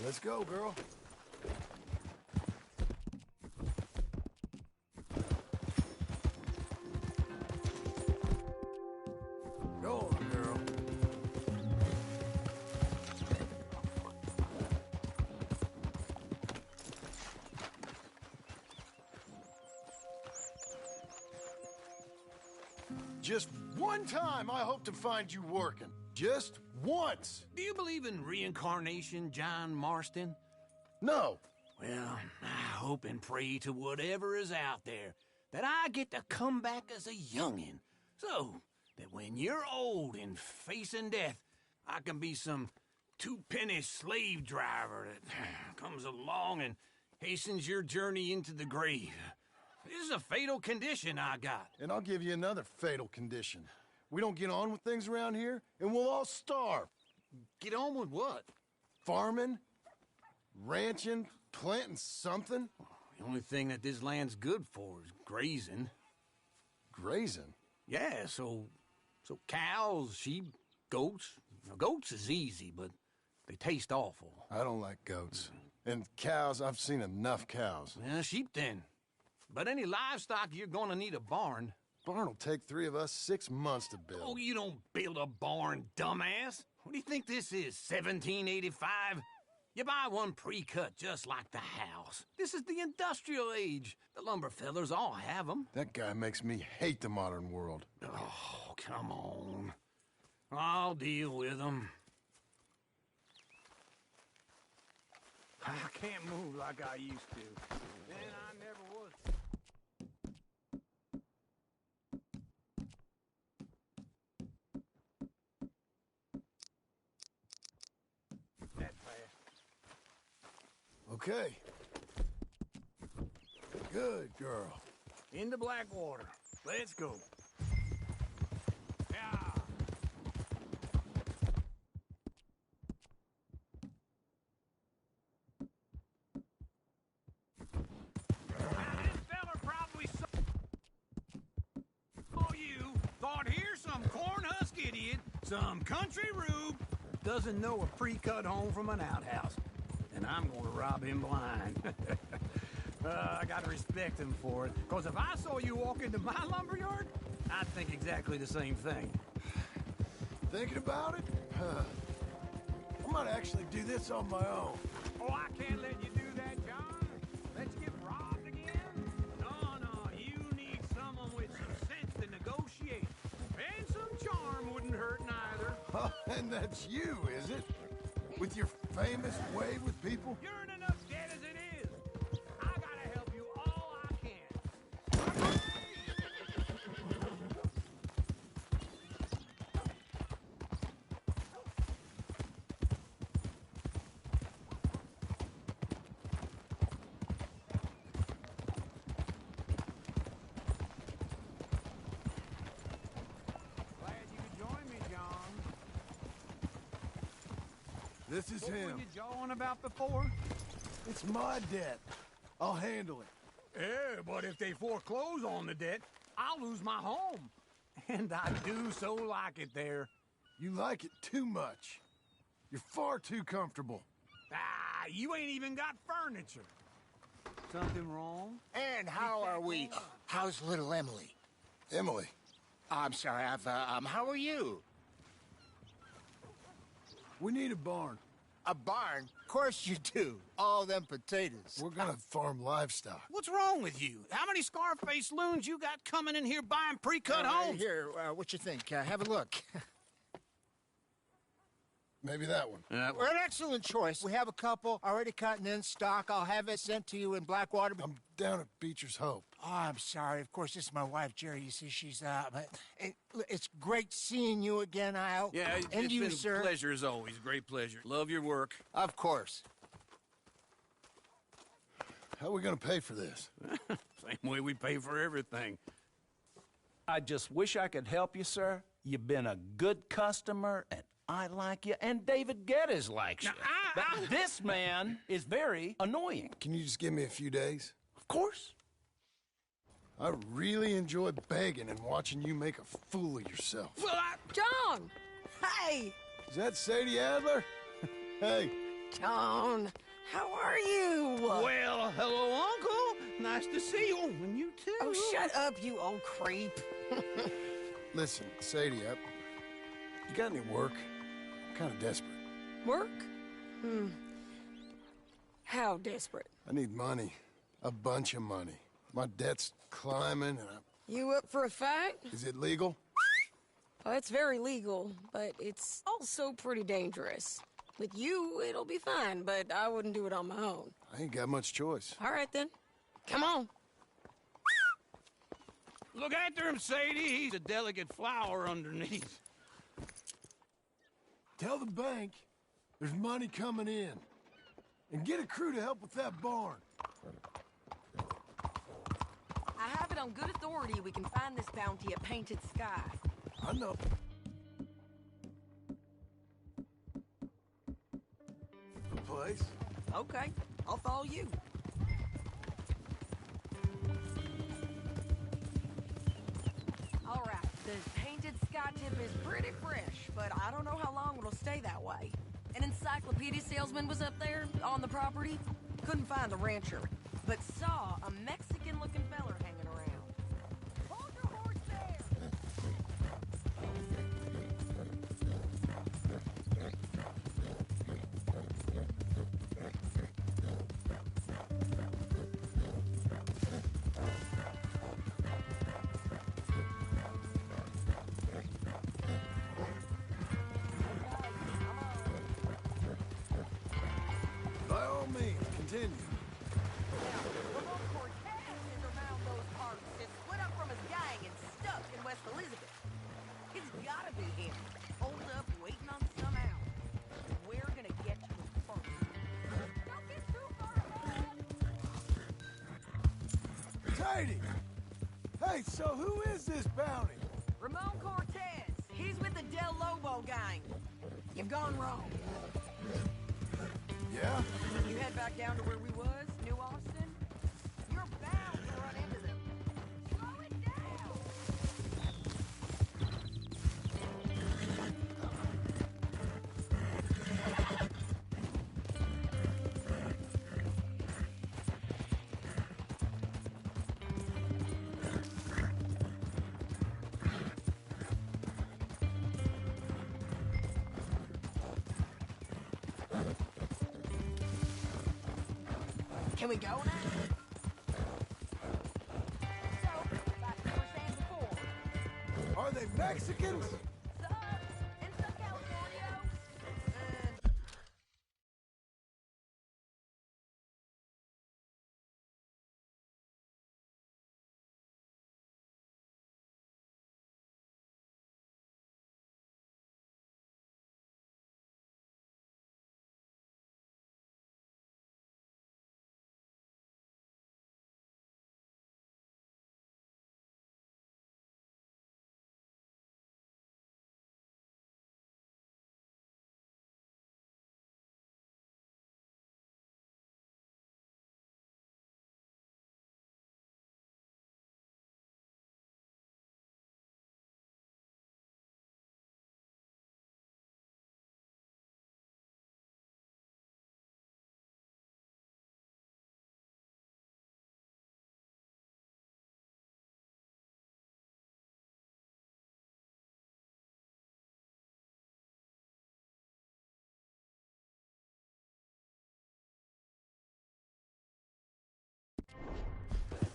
Let's go, girl. Go on, girl. Just one time I hope to find you working. Just once. Do you believe in reincarnation, John Marston? No. Well, I hope and pray to whatever is out there that I get to come back as a youngin', so that when you're old and facing death, I can be some two-penny slave driver that comes along and hastens your journey into the grave. This is a fatal condition I got. And I'll give you another fatal condition. We don't get on with things around here, and we'll all starve. Get on with what? Farming, ranching, planting something. The only thing that this land's good for is grazing. Grazing? Yeah, so cows, sheep, goats. Now, goats is easy, but they taste awful. I don't like goats. And cows, I've seen enough cows. Yeah, sheep then. But any livestock, you're gonna need a barn. Barn will take 3 of us 6 months to build. Oh, you don't build a barn, dumbass. What do you think this is, 1785? You buy one pre-cut just like the house. This is the industrial age. The lumber fellers all have them. That guy makes me hate the modern world. Oh, come on. I'll deal with them. I can't move like I used to. And I never was. That fast. Okay. Good girl. Into Blackwater. Let's go. Yeah. This fella probably saw you, thought here's some corn-husk idiot, some country rube, doesn't know a pre-cut home from an outhouse. And I'm gonna rob him blind. I gotta respect him for it, because if I saw you walk into my lumberyard, I'd think exactly the same thing. Thinking about it? I might actually do this on my own. Oh, I can't let you do that, John. Let you get robbed again? No, you need someone with some sense to negotiate. And some charm wouldn't hurt neither. And that's you, is it? With your famous way with people? You're in enough debt as it is. I gotta help you all I can. Glad you could join me, John. This is What him. were you jawing about before? It's my debt. I'll handle it. Yeah, but if they foreclose on the debt, I'll lose my home. And I do so like it there. You like it too much. You're far too comfortable. Ah, you ain't even got furniture. Something wrong? And how are we? How's little Emily? Emily. I'm sorry, how are you? We need a barn. A barn? Of course you do. All them potatoes. We're gonna farm livestock. What's wrong with you? How many Scarface loons you got coming in here buying pre-cut homes? Here, what you think? Have a look. Maybe that one. We're an excellent choice. We have a couple already cut and in stock. I'll have it sent to you in Blackwater. I'm down at Beecher's Hope. Oh, I'm sorry. Of course, this is my wife, Jerry. You see, she's it's great seeing you again, Al. Yeah, and it's you, been sir. a pleasure as always. Great pleasure. Love your work. Of course. How are we gonna pay for this? Same way we pay for everything. I just wish I could help you, sir. You've been a good customer, and I like you, and David Geddes likes you. But this man is very annoying. Can you just give me a few days? Of course. I really enjoy begging and watching you make a fool of yourself. John! Hey! Is that Sadie Adler? Hey, John, how are you? Well, hello, Uncle. Nice to see you. And you too. Oh, shut up, you old creep. Listen, Sadie, you got any work? I'm kind of desperate. Work? How desperate? I need money. A bunch of money. My debt's climbing and You up for a fight? Is it legal? Oh, it's very legal, but it's also pretty dangerous. With you, it'll be fine, but I wouldn't do it on my own. I ain't got much choice. All right, then. Come on. Look after him, Sadie. He's a delicate flower underneath. Tell the bank there's money coming in. And get a crew to help with that barn. I have it on good authority we can find this bounty at Painted Sky. I know. The place? Okay, I'll follow you. All right, the Painted Sky tip is pretty fresh, but I don't know how long it'll stay that way. An encyclopedia salesman was up there on the property. Couldn't find the rancher, but saw a Mexican-looking feller hanging around. Hold your horse there! By all means, continue. Ramon Cortez is around those parts and split up from his gang and stuck in West Elizabeth. It's gotta be him, holed up waiting on some out. We're gonna get to him first. Don't get too far ahead. Sadie! Hey, so who is this bounty? Ramon Cortez. He's with the Del Lobo gang. You've gone wrong. Yeah? You head back down to where we was, New Austin. You're bound to run into them. Slow it down. Can we go now? So, like we were saying before, Are they Mexicans? in some California,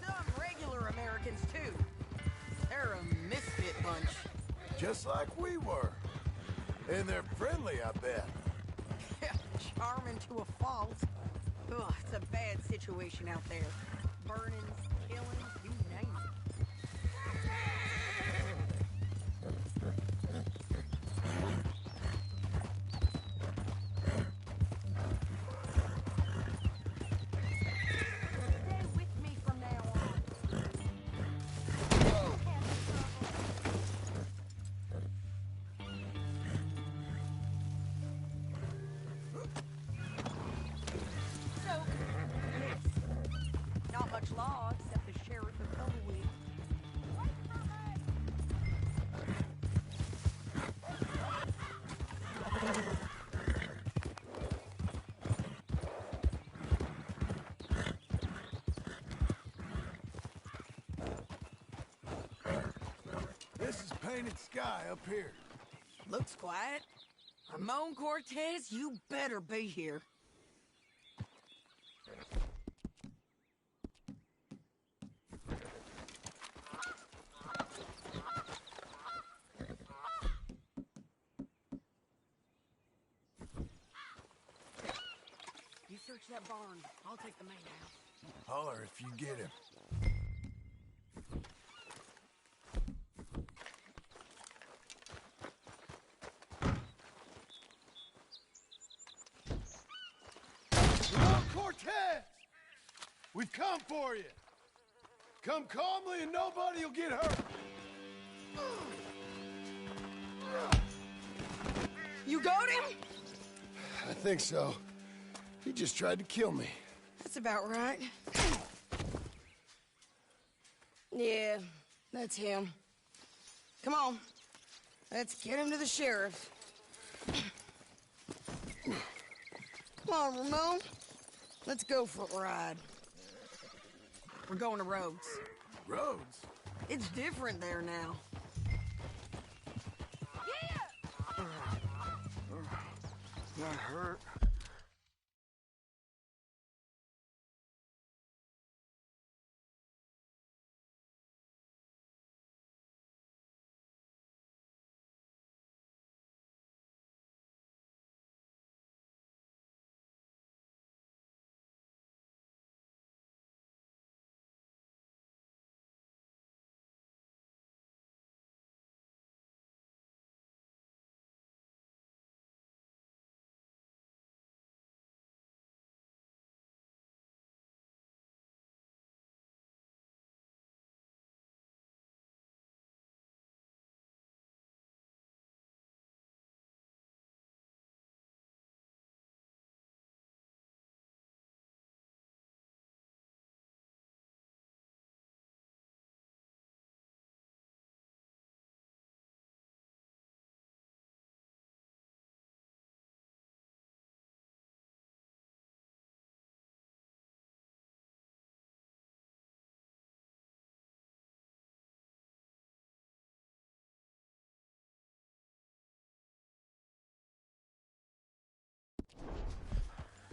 some regular Americans too. They're a misfit bunch. Just like we were. And they're friendly, I bet. Charming to a fault. Ugh, it's a bad situation out there. Burnings, killings, you name it. Stay with me from now on. So, yes. Not much law except the sheriff of Elwood. Wait for me! painted sky up here. Looks quiet. Ramon Cortez, you better be here. You search that barn. I'll take the main house. Holler if you get him. Ramon Cortez! We've come for you. Come calmly and nobody will get hurt. You got him? I think so. He just tried to kill me. That's about right. Yeah, that's him. Come on. Let's get him to the sheriff. Come on, Ramon. Let's go for a ride. We're going to Rhodes. Rhodes? It's different there now. That hurt.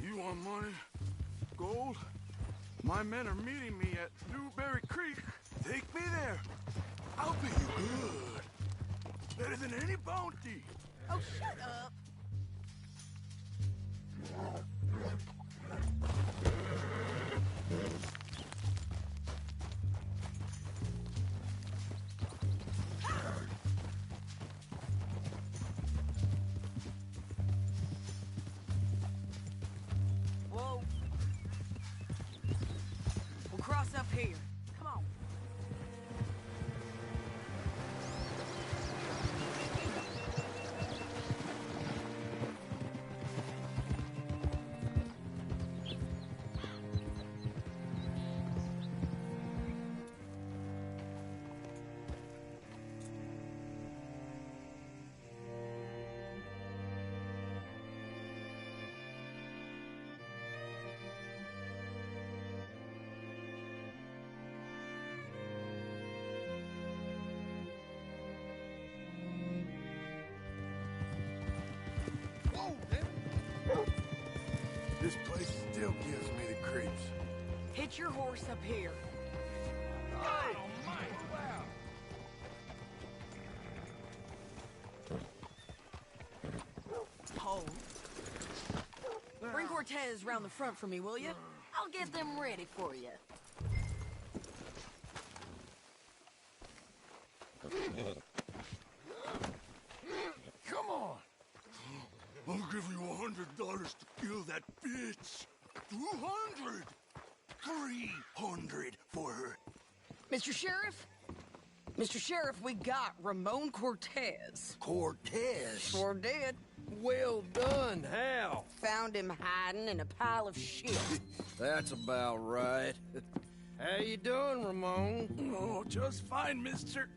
You want money? Gold? My men are meeting me at Newberry Creek. Take me there. I'll pay you good. Better than any bounty. Oh, shut up. Whoa. We'll cross up here. Come on. Whoa, damn. This place still gives me the creeps. Hitch your horse up here. Oh, Hold. Bring Cortez round the front for me, will you? I'll get them ready for you. Come on. I'll give you $100 to kill that bitch. 200. 300 for her. Mr. Sheriff? Mr. Sheriff, we got Ramon Cortez. Cortez? Sure did. Well done. How? Found him hiding in a pile of shit. That's about right. How you doing, Ramon? Oh, just fine, mister.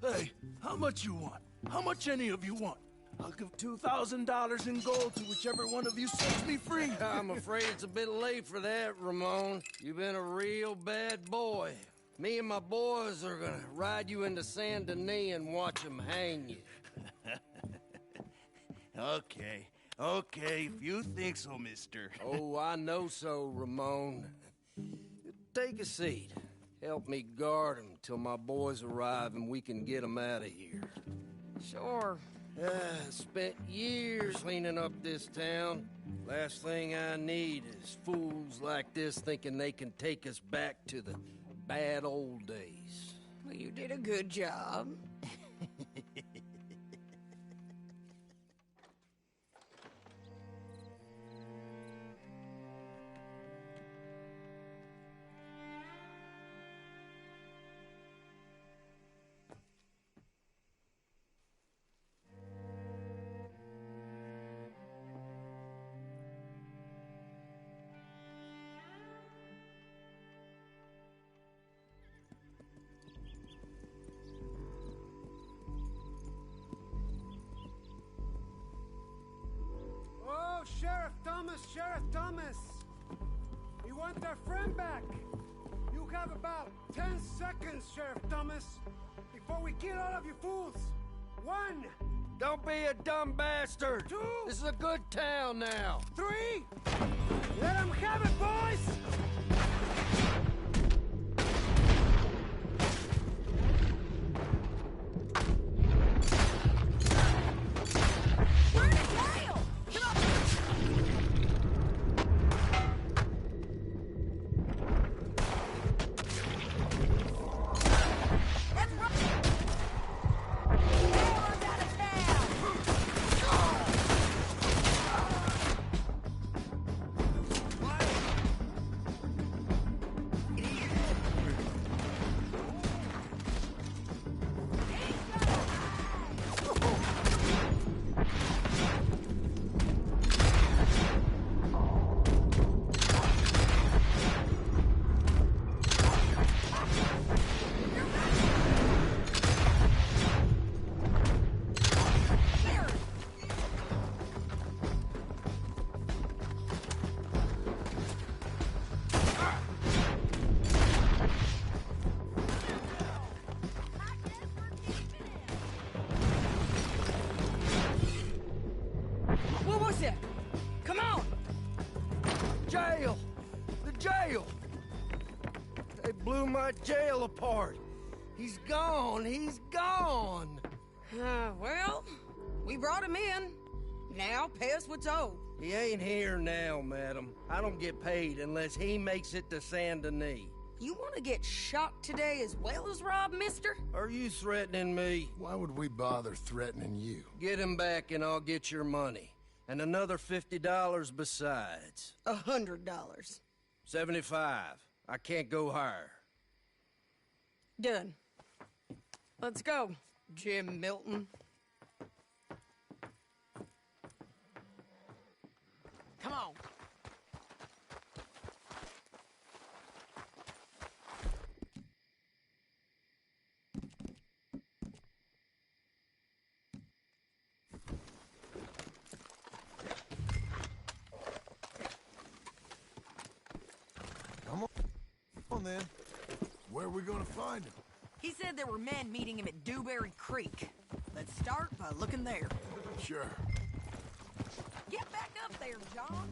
Hey, how much you want? How much any of you want? I'll give $2,000 in gold to whichever one of you sets me free. I'm afraid it's a bit late for that, Ramon. You've been a real bad boy. Me and my boys are gonna ride you into Saint Denis and watch them hang you. Okay, if you think so, mister. Oh, I know so, Ramon. Take a seat. Help me guard them till my boys arrive and we can get them out of here. Sure. Spent years cleaning up this town. Last thing I need is fools like this thinking they can take us back to the bad old days. Well, you did a good job. Oh, Sheriff Thomas! We want our friend back! You have about 10 seconds, Sheriff Thomas, before we kill all of you fools! 1! Don't be a dumb bastard! 2! This is a good town now! 3! Let them have it, boys! My jail apart. He's gone. Well, we brought him in. Now pay us what's owed. He ain't here now, madam. I don't get paid unless he makes it to Saint Denis. You want to get shot today as well as Rob, mister? Are you threatening me? Why would we bother threatening you? Get him back and I'll get your money. And another $50 besides. $100. 75. I can't go higher. Done. Let's go, Jim Milton. Come on. Come on then. Where are we gonna find him? He said there were men meeting him at Dewberry Creek. Let's start by looking there. Sure. Get back up there, John.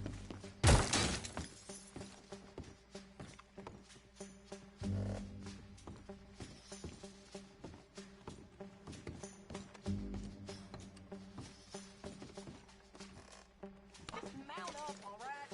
Mount up, all right?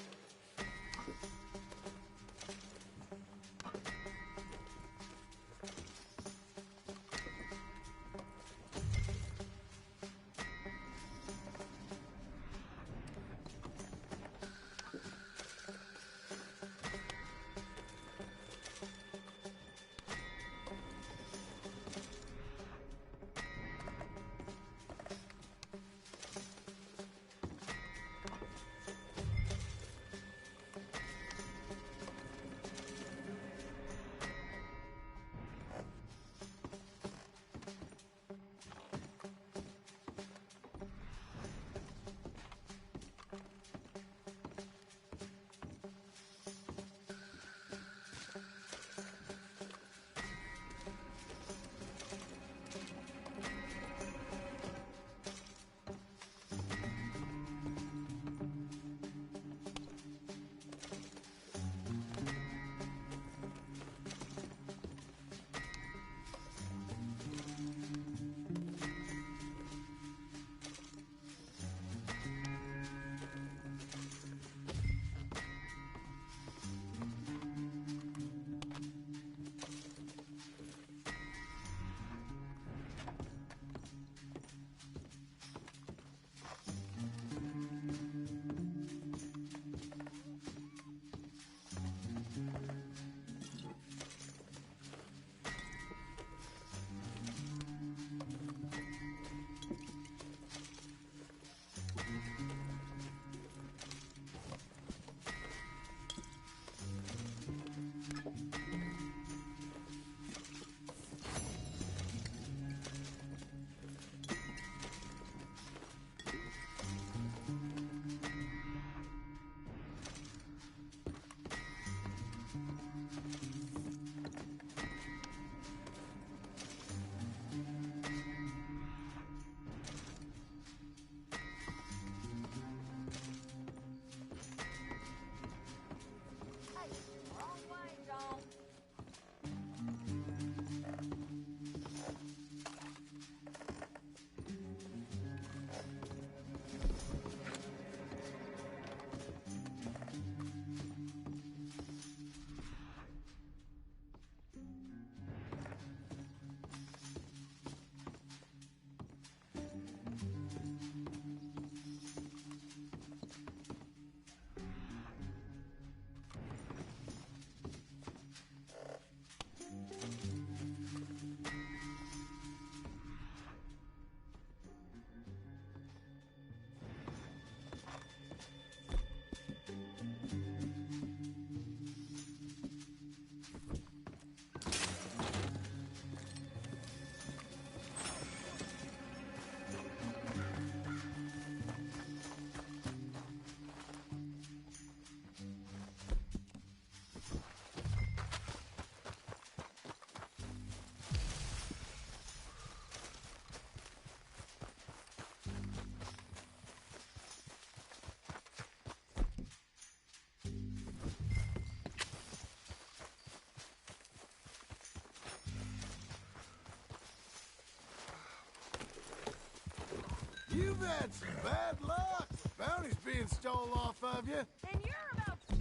You've had some bad luck. Bounty's being stole off of you. And you're about to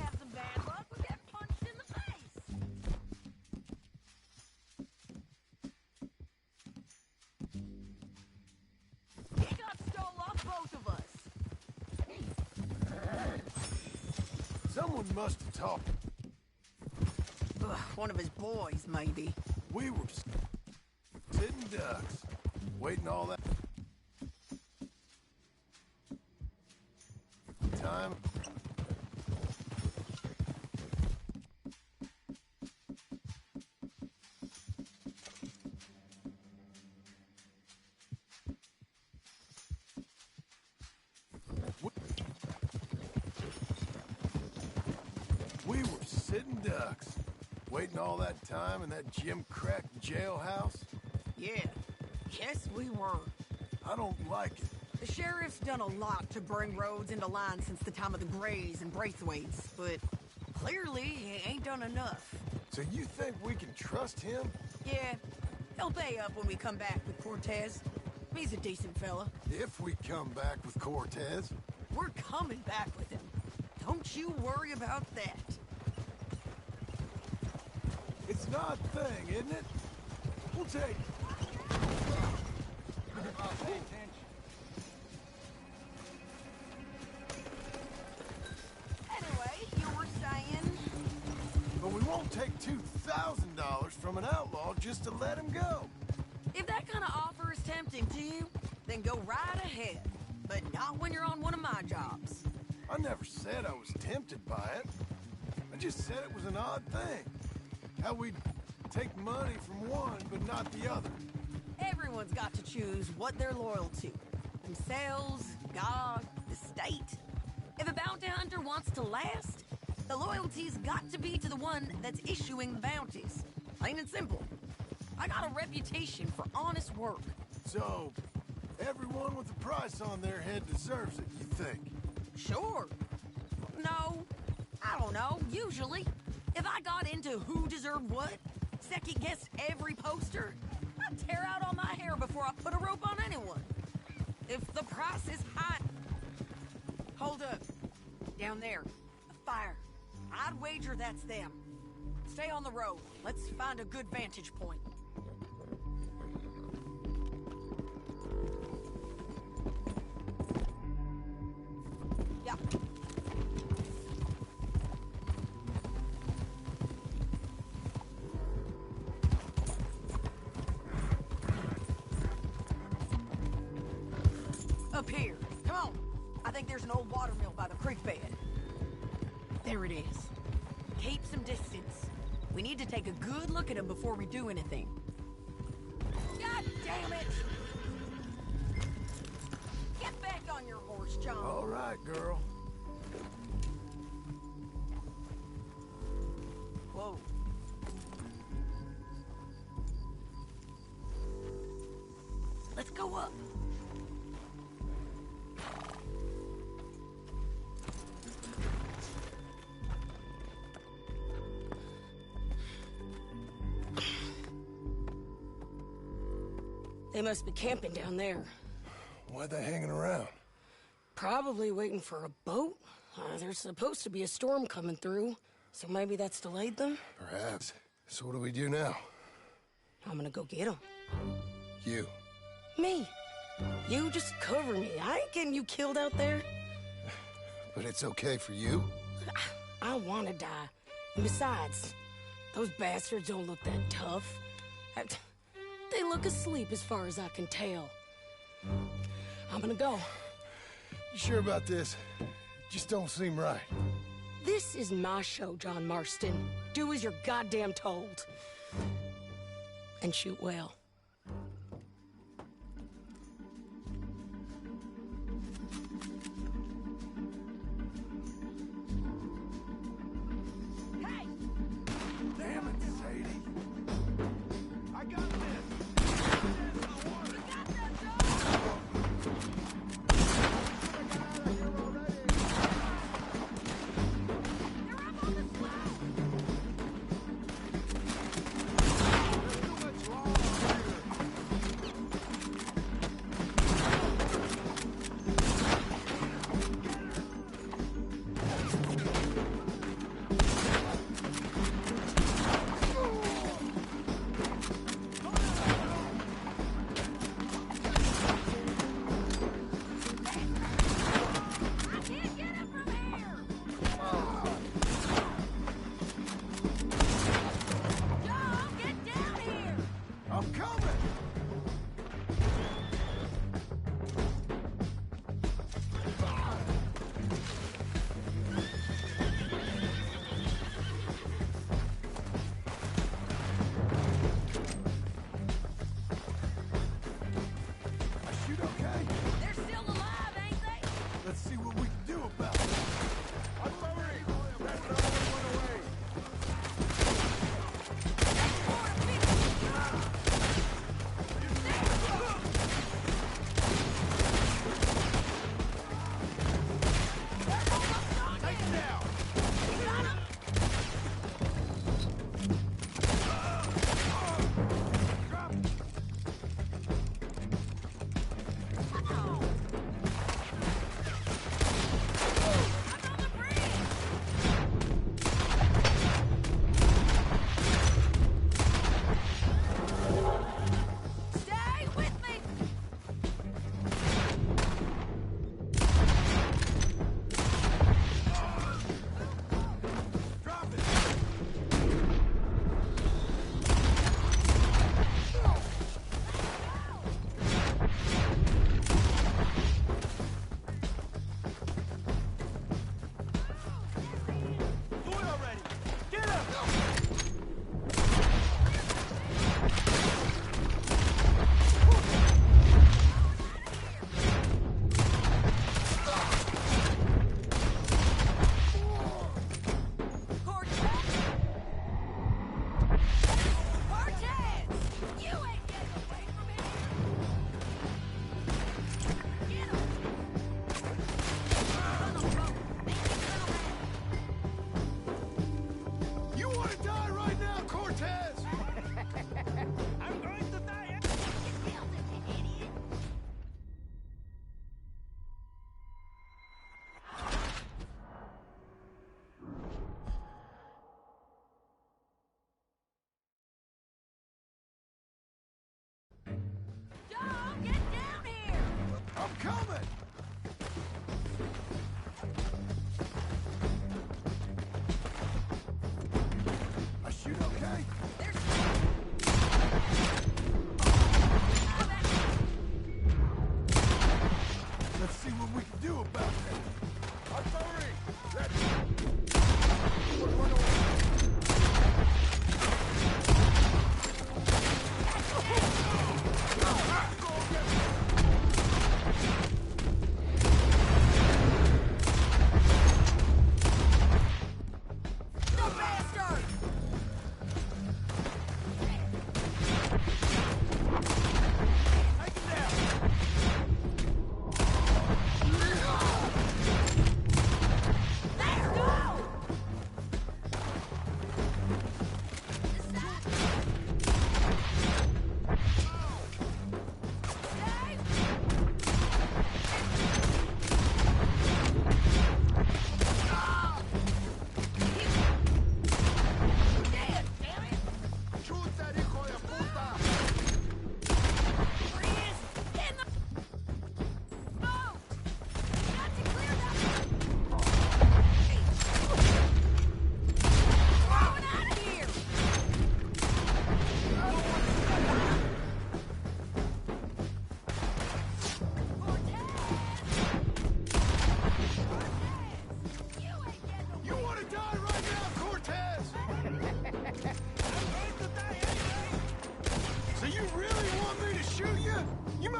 have some bad luck with getting punched in the face. He got stole off both of us. Someone must have talked. Ugh, one of his boys, maybe. We were sitting ducks, waiting all that time. We were sitting ducks, waiting all that time in that Jim Crack jailhouse. Yeah. Yes, we were. I don't like it. The sheriff's done a lot to bring roads into line since the time of the Grays and Braithwaites, but clearly he ain't done enough. So you think we can trust him? Yeah, he'll pay up when we come back with Cortez. He's a decent fella. If we come back with Cortez. We're coming back with him. Don't you worry about that. It's an odd thing, isn't it? We'll take it. Anyway, you were saying? But we won't take $2,000 from an outlaw just to let him go. If that kind of offer is tempting to you, then go right ahead. But not when you're on one of my jobs. I never said I was tempted by it. I just said it was an odd thing. How we'd take money from one, but not the other. Everyone's got to choose what they're loyal to. Themselves, God, the state. If a bounty hunter wants to last, the loyalty's got to be to the one that's issuing the bounties. Plain and simple. I got a reputation for honest work. So, everyone with a price on their head deserves it, you think? Sure. No, I don't know, usually. If I got into who deserved what, second-guessed every poster, I'd tear out all my hair before I put a rope on anyone. If the price is high... Hold up. Down there. A fire. I'd wager that's them. Stay on the road. Let's find a good vantage point. Yeah. Up here. Come on. I think there's an old watermill by the creek bed. There it is. Keep some distance. We need to take a good look at him before we do anything. God damn it! Get back on your horse, John. All right, girl. Whoa. Let's go up. They must be camping down there. Why they hanging around? Probably waiting for a boat. There's supposed to be a storm coming through, so maybe that's delayed them? Perhaps. So what do we do now? I'm gonna go get them. You. Me. You just cover me. I ain't getting you killed out there. But it's okay for you? I wanna die. And besides, those bastards don't look that tough. They look asleep as far as I can tell. I'm gonna go. You sure about this? Just don't seem right. This is my show, John Marston. Do as you're goddamn told. And shoot well. Hey! Damn it, Sadie. I got this.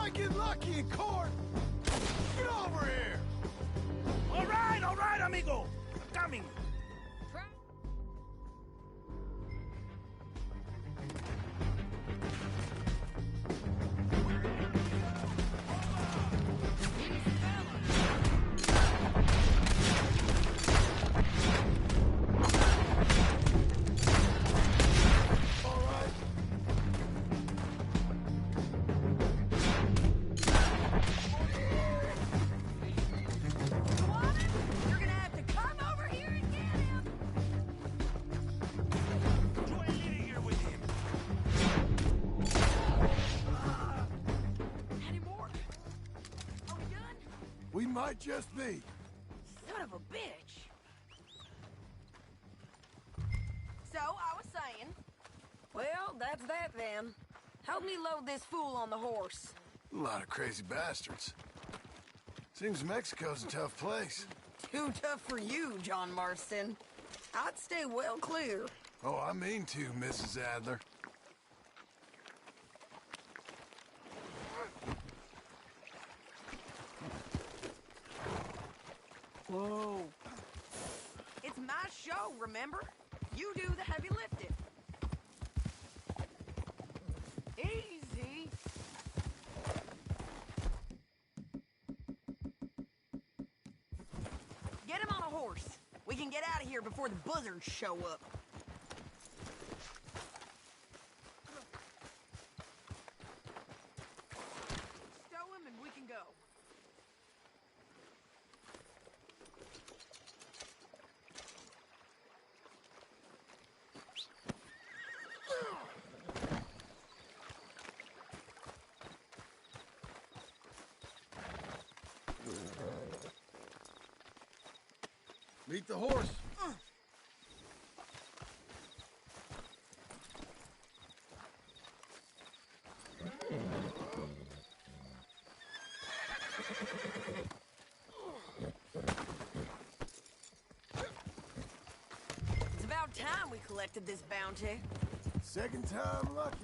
might get lucky in court. Get over here. All right, amigo. I'm coming. We might just be. Son of a bitch. So, I was saying... Well, that's that then. Help me load this fool on the horse. A lot of crazy bastards. Seems Mexico's a tough place. Too tough for you, John Marston. I'd stay well clear. Oh, I mean to, Mrs. Adler. Whoa. It's my show, remember? You do the heavy lifting. Easy. Get him on a horse. We can get out of here before the buzzards show up. Stow him and we can go. Meet the horse. It's about time we collected this bounty. Second time lucky.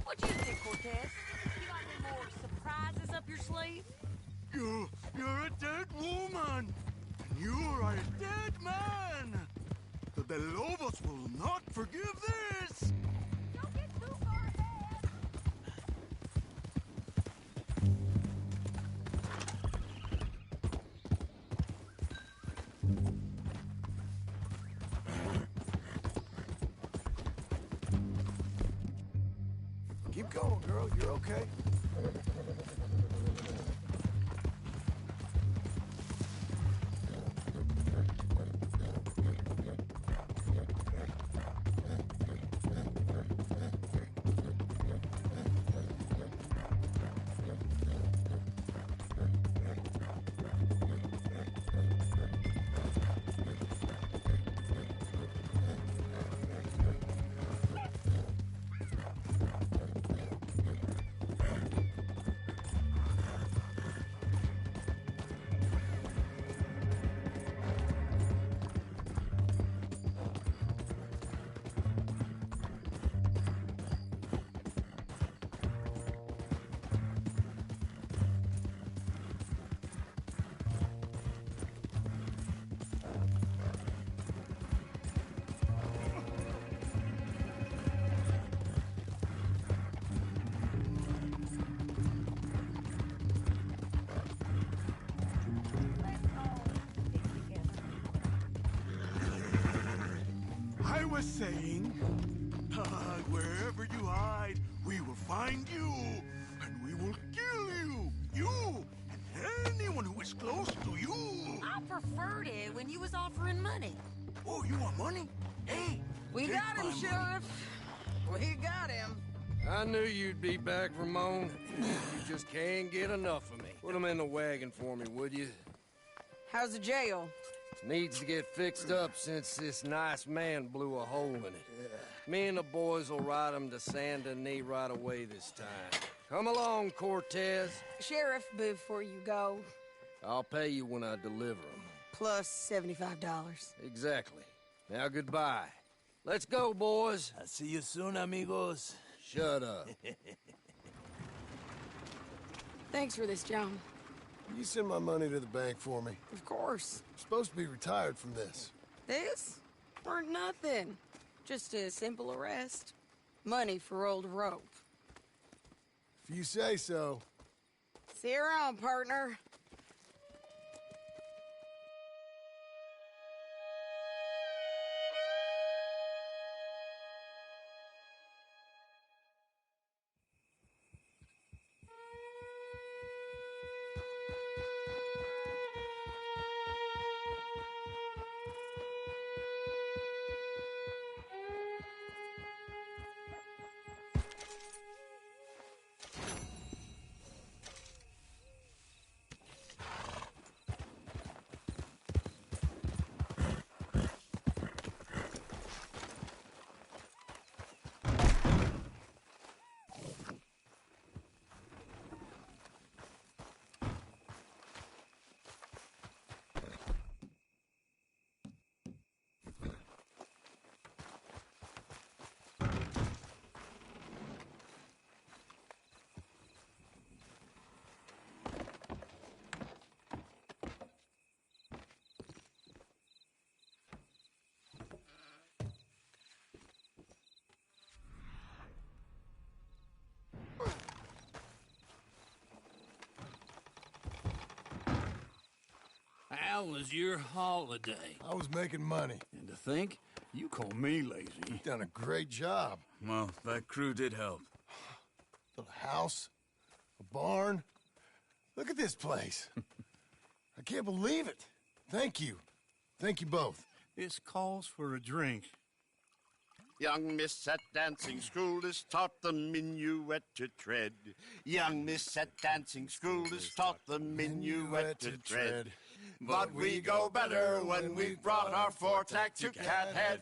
What you think, Cortez? You got any more surprises up your sleeve? You're a dead woman. And you are a dead man. The Lobos will not forgive this. Don't get too far ahead. Keep going, girl. You're okay. I was saying, wherever you hide, we will find you, and we will kill you. You and anyone who is close to you. I preferred it when you was offering money. Oh, you want money? Hey, We take got him, my money. Sheriff. We got him. I knew you'd be back, Ramon. You just can't get enough of me. Put him in the wagon for me, would you? How's the jail? Needs to get fixed up since this nice man blew a hole in it. Me and the boys will ride him to Saint Denis right away this time. Come along, Cortez. Sheriff, before you go, I'll pay you when I deliver him. plus $75. Exactly. Now goodbye. Let's go, boys. I'll see you soon, amigos. Shut up. Thanks for this, John. You send my money to the bank for me. Of course. I'm supposed to be retired from this. This? For nothing. Just a simple arrest. Money for old rope. If you say so. See you around, partner. How was your holiday? I was making money. And to think, you call me lazy. You've done a great job. Well, that crew did help. Little house, a barn. Look at this place. I can't believe it. Thank you. Thank you both. This calls for a drink. Young miss at dancing school is taught the minuet to tread. Young miss at dancing school is taught the minuet to tread. But we go better when we've brought our four-tack to Cathead.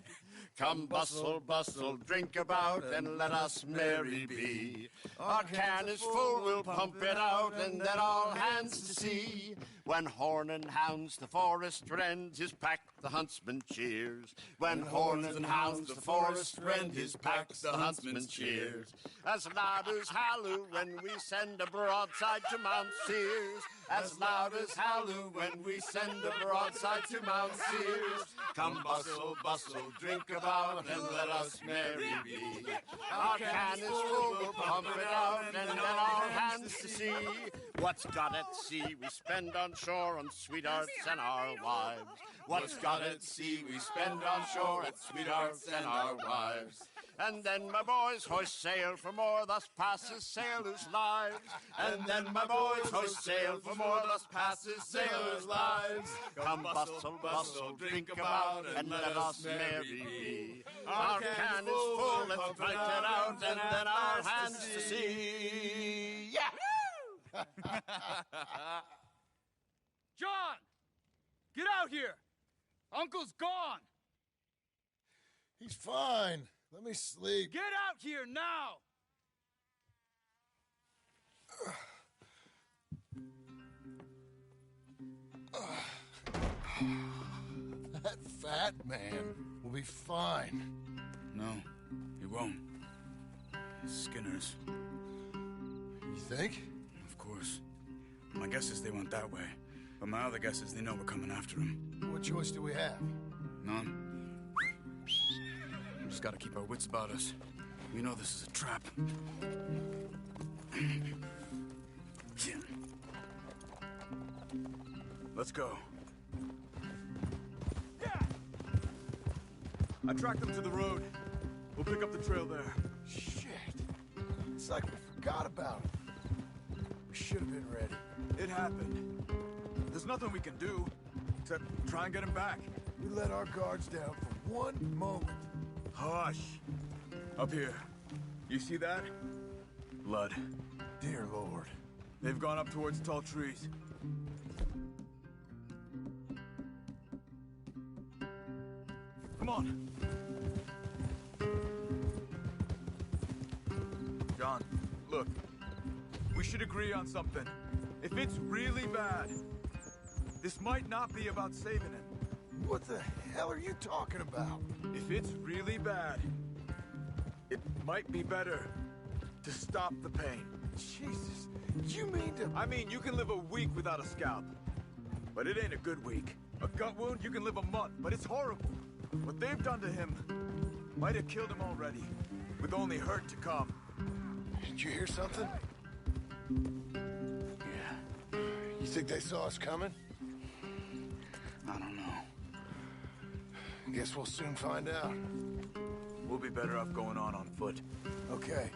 Come bustle, bustle, drink about, and let us merry be. Our can is full, we'll pump it out, and then all hands to sea. When horn and hounds the forest rend, his pack the huntsman cheers. When horns and hounds the forest rend, his pack the huntsman cheers. As loud as halloo when we send a broadside to Mount Sears. As loud as halloo when we send a broadside to Mount Sears. Come bustle, bustle, drink about, and let us merry be. Our can is full, we'll pump it out, and then all hands to sea. What's got at sea we spend on shore on sweethearts and our wives. What's got at sea we spend on shore at sweethearts and our wives. And then my boys hoist sail for more, thus passes sailors' lives. And then my boys hoist sail for more, thus passes sailors' lives. Come bustle, bustle, drink about, and let us merry be. Our can is full, let's drink it out, and then our hands to sea. Yeah! John! Get out here! Uncle's gone! He's fine. Let me sleep. Get out here now! That fat man will be fine. No, he won't. Skinner's. You think? Of course. My guess is they went that way. But my other guess is they know we're coming after him. What choice do we have? None. We just gotta keep our wits about us. We know this is a trap. Let's go. I tracked them to the road. We'll pick up the trail there. Shit. It's like we forgot about it. We should have been ready. It happened. There's nothing we can do, except try and get him back. We let our guards down for one moment. Hush. Up here. You see that? Blood. Dear Lord. They've gone up towards tall trees. Come on. John, look. We should agree on something. If it's really bad, this might not be about saving him. What the hell are you talking about? If it's really bad, it might be better To stop the pain. Jesus, you mean to... I mean, you can live a week without a scalp. But it ain't a good week. A gut wound, you can live a month, but it's horrible. What they've done to him might have killed him already, with only hurt to come. Did you hear something? Yeah. You think they saw us coming? I don't know. Guess we'll soon find out. We'll be better off going on foot. Okay.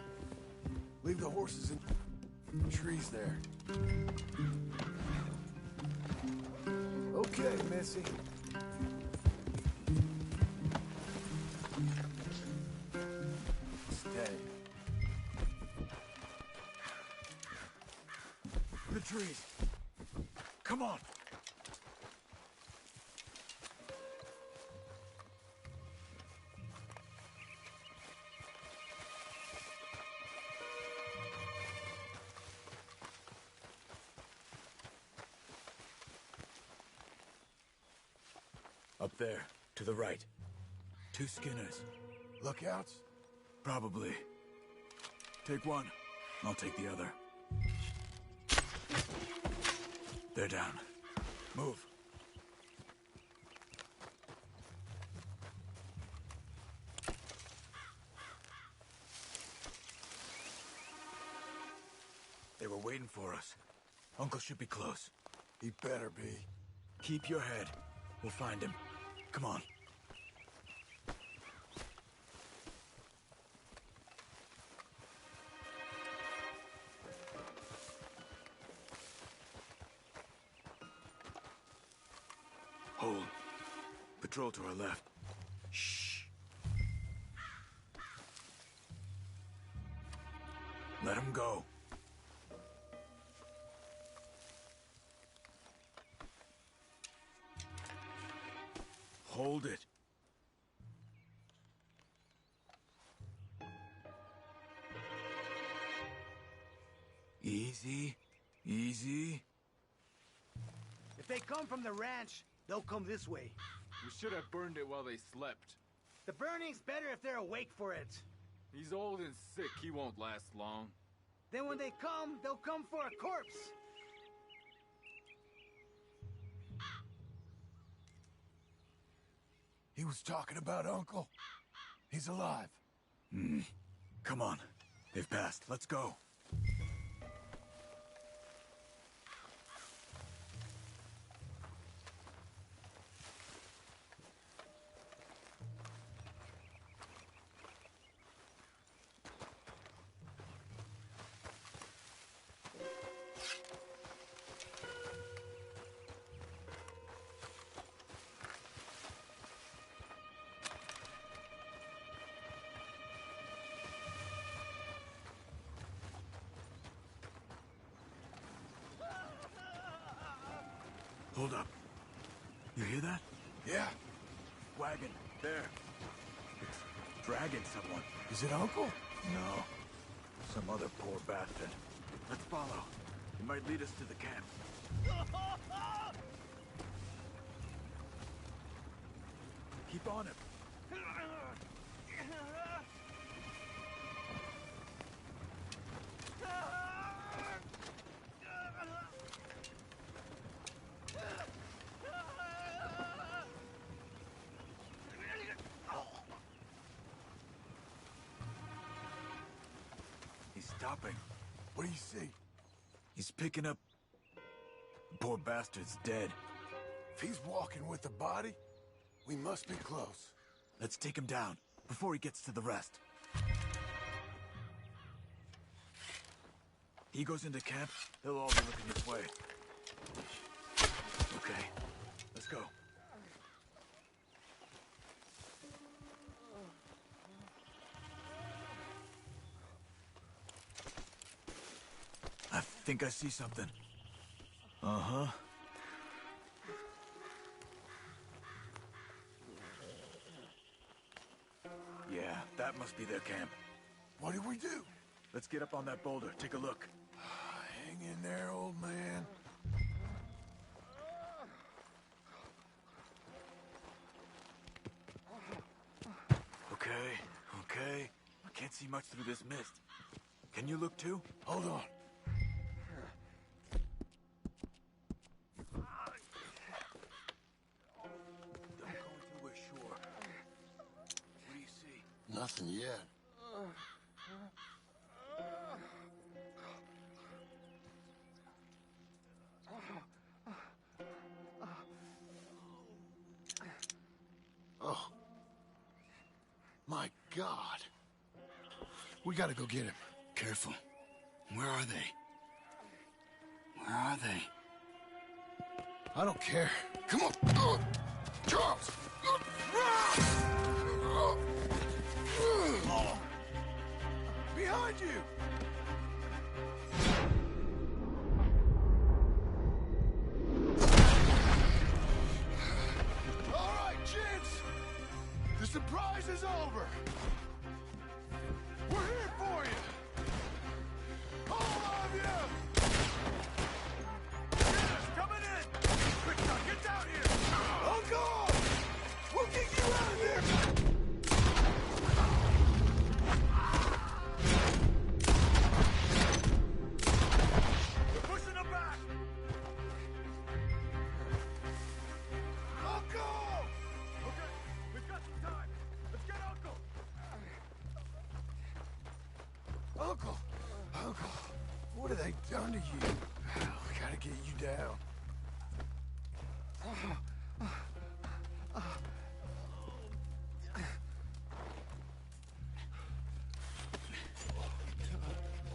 Leave the horses in the trees there. Okay, Missy. Stay. The trees. Come on. Up there, to the right. 2 Skinners. Lookouts? Probably. Take one. I'll take the other. They're down. Move. They were waiting for us. Uncle should be close. He better be. Keep your head. We'll find him. Come on. Hold. Patrol to our left. Shh. Let him go. Hold it. Easy. Easy. If they come from the ranch, they'll come this way. We should have burned it while they slept. The burning's better if they're awake for it. He's old and sick. He won't last long. Then when they come, they'll come for a corpse. He was talking about Uncle. He's alive. Come on. They've passed. Let's go. Hold up. You hear that? Yeah. Wagon. There. It's dragging someone. Is it Uncle? No. Some other poor bastard. Let's follow. It might lead us to the camp. Keep on him. He's stopping. What do you see? He's picking up... Poor bastard's dead. If he's walking with the body, we must be close. Let's take him down before he gets to the rest. He goes into camp, they'll all be looking this way. Okay, let's go. I think I see something. Uh-huh. Yeah, that must be their camp. What do we do? Let's get up on that boulder, take a look. Hang in there, old man. Okay. I can't see much through this mist. Can you look too? Hold on. Don't go until we're sure. What do you see? Nothing yet. Oh. My God. We gotta go get him. Careful. Where are they? Where are they? I don't care. Come on. Charles! Behind you! All right, gents. The surprise is over. We're here for you. All of you! Yes, coming in! Quick, now, get down here! Uncle! We'll get you out of there! We're pushing them back! Uncle! Okay, we've got some time. Let's get Uncle! Uncle! Uncle! What have they done to you? We gotta get you down.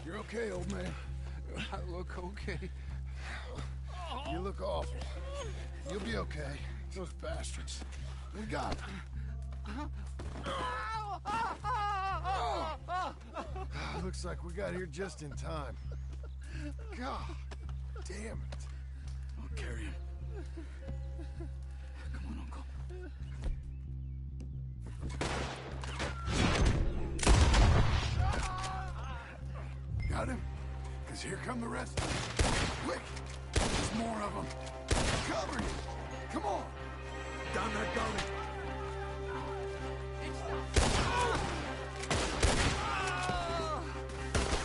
You're okay, old man. I look okay. You look awful. You'll be okay. Those bastards. We got them. Looks like we got here just in time. God damn it. I'll carry him. Come on, Uncle. Got him? Because here come the rest of them. Quick! There's more of them. Cover you! Come on! Down that gully!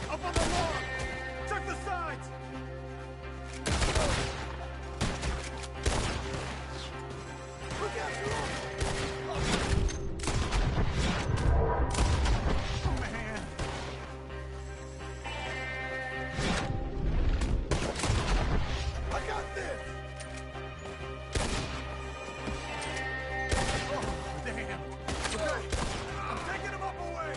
Up on the log! Check the sides! Look out, you Oh, man! I got this! Oh, damn! Okay, I'm taking him up away!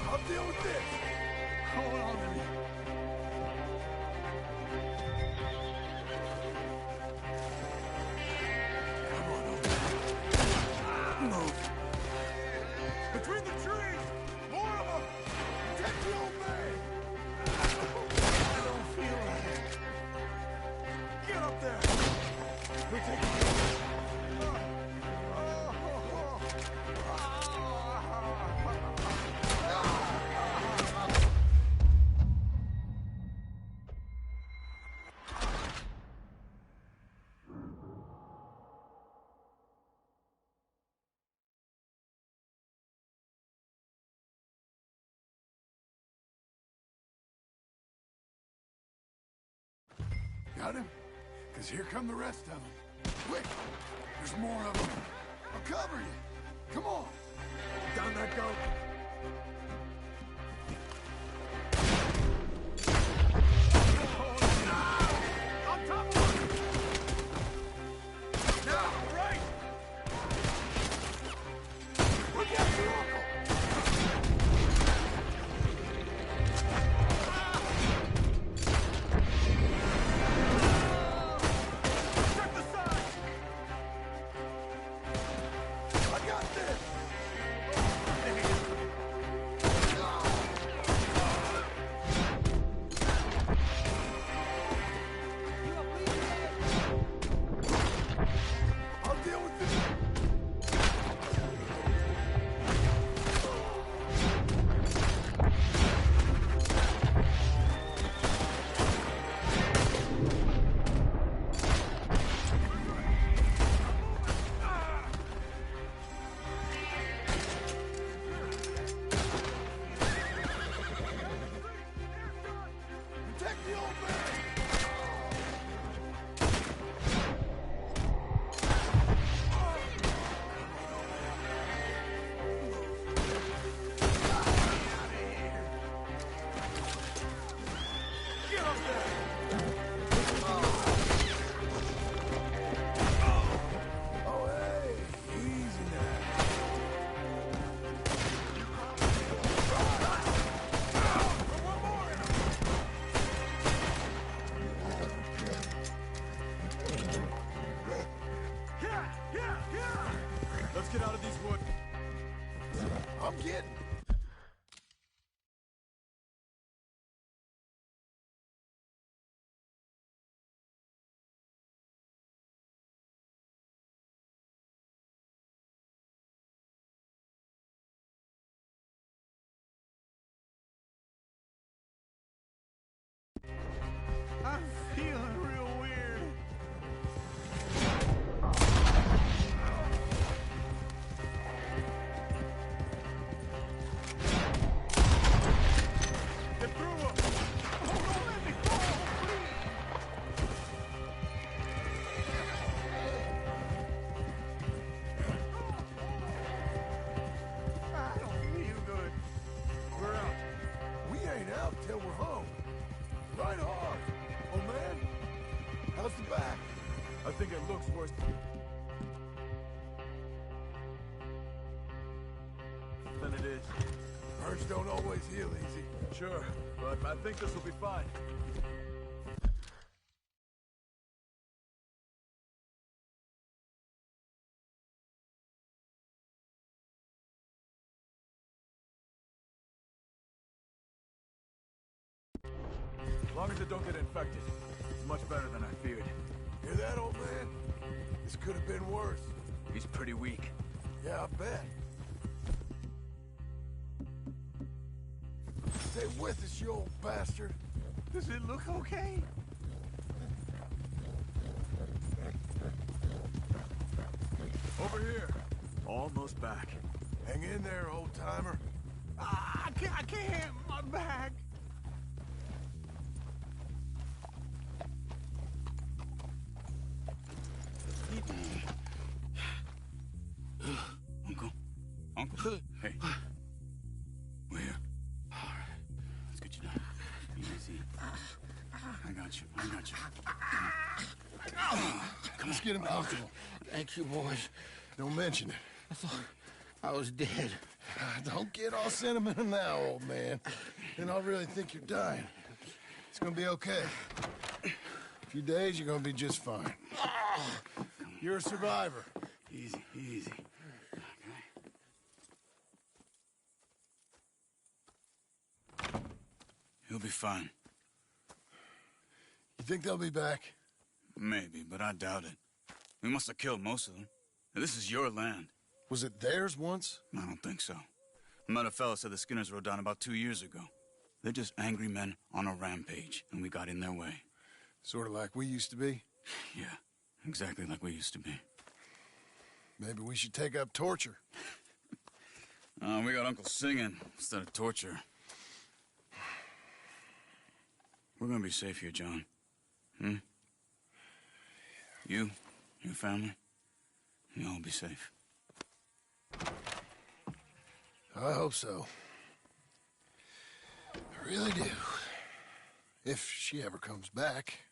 I'll deal with this! Hold on to me. Come on, old man. Move. Between the trees! More of them! Take the old man! I don't feel right. Get up there! We'll take it. Got him? Because here come the rest of them. Quick! There's more of them. I'll cover you. Come on. Down that gully! On top of him! Now, right! Look out, your uncle! Check the sides! I got this! Damn. Oh, hey, easy now. Let's get out of these woods. I'm getting. I'm feeling real weird. Get through him! Oh, don't let me fall, please! I don't feel good. We're out. We ain't out till we're home. Right hard. Oh, man. How's the back? I think it looks worse than it is. Hurts don't always heal easy. Sure, but I think this will be fine. As long as it don't get infected, it's much better than I feared. Hear that, old man? This could have been worse. He's pretty weak. Yeah, I bet. Stay with us, you old bastard. Does it look okay? Over here. Almost back. Hang in there, old-timer. I can't. My back. Uncle. Hey. We're here. Let's get you down. Easy. I got you. Let's get him comfortable. Thank you, boys. Don't mention it. I thought I was dead. Don't get all sentimental now, old man. Then I'll really think you're dying. It's gonna be okay. A few days, you're gonna be just fine. You're a survivor. Easy. He'll be fine. You think they'll be back? Maybe, but I doubt it. We must have killed most of them. This is your land. Was it theirs once? I don't think so. I met a fella said the Skinners rode down about 2 years ago. They're just angry men on a rampage, and we got in their way. Sort of like we used to be? Yeah, exactly like we used to be. Maybe we should take up torture. We got Uncle singing instead of torture. We're gonna be safe here, John. You, your family, you'll all be safe. I hope so. I really do. If she ever comes back.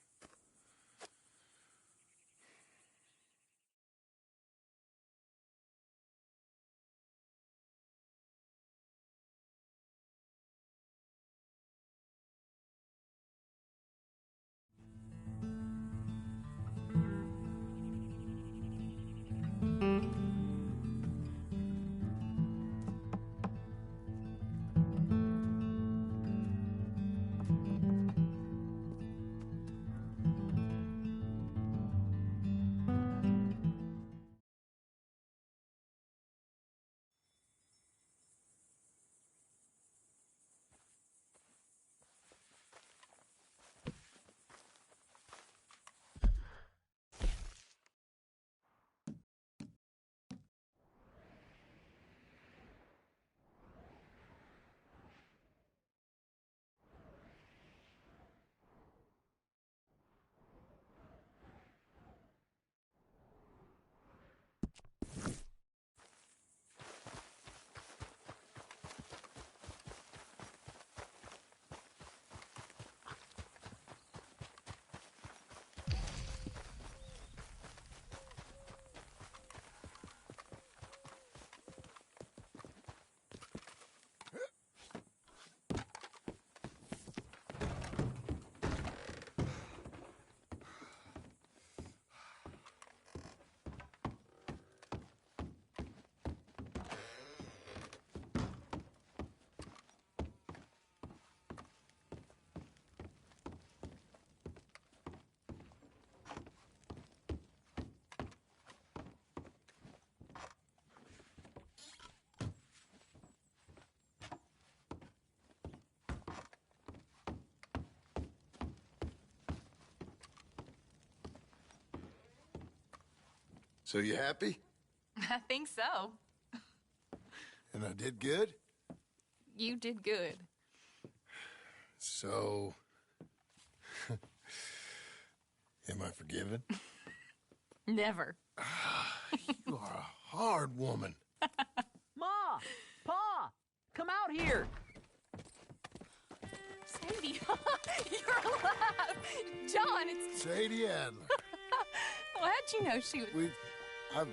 So you happy? I think so. And I did good? You did good. So... am I forgiven? Never. You are a hard woman. Ma! Pa! Come out here! Sadie, you're alive! John, it's... Sadie Adler. Well, how'd you know she was... I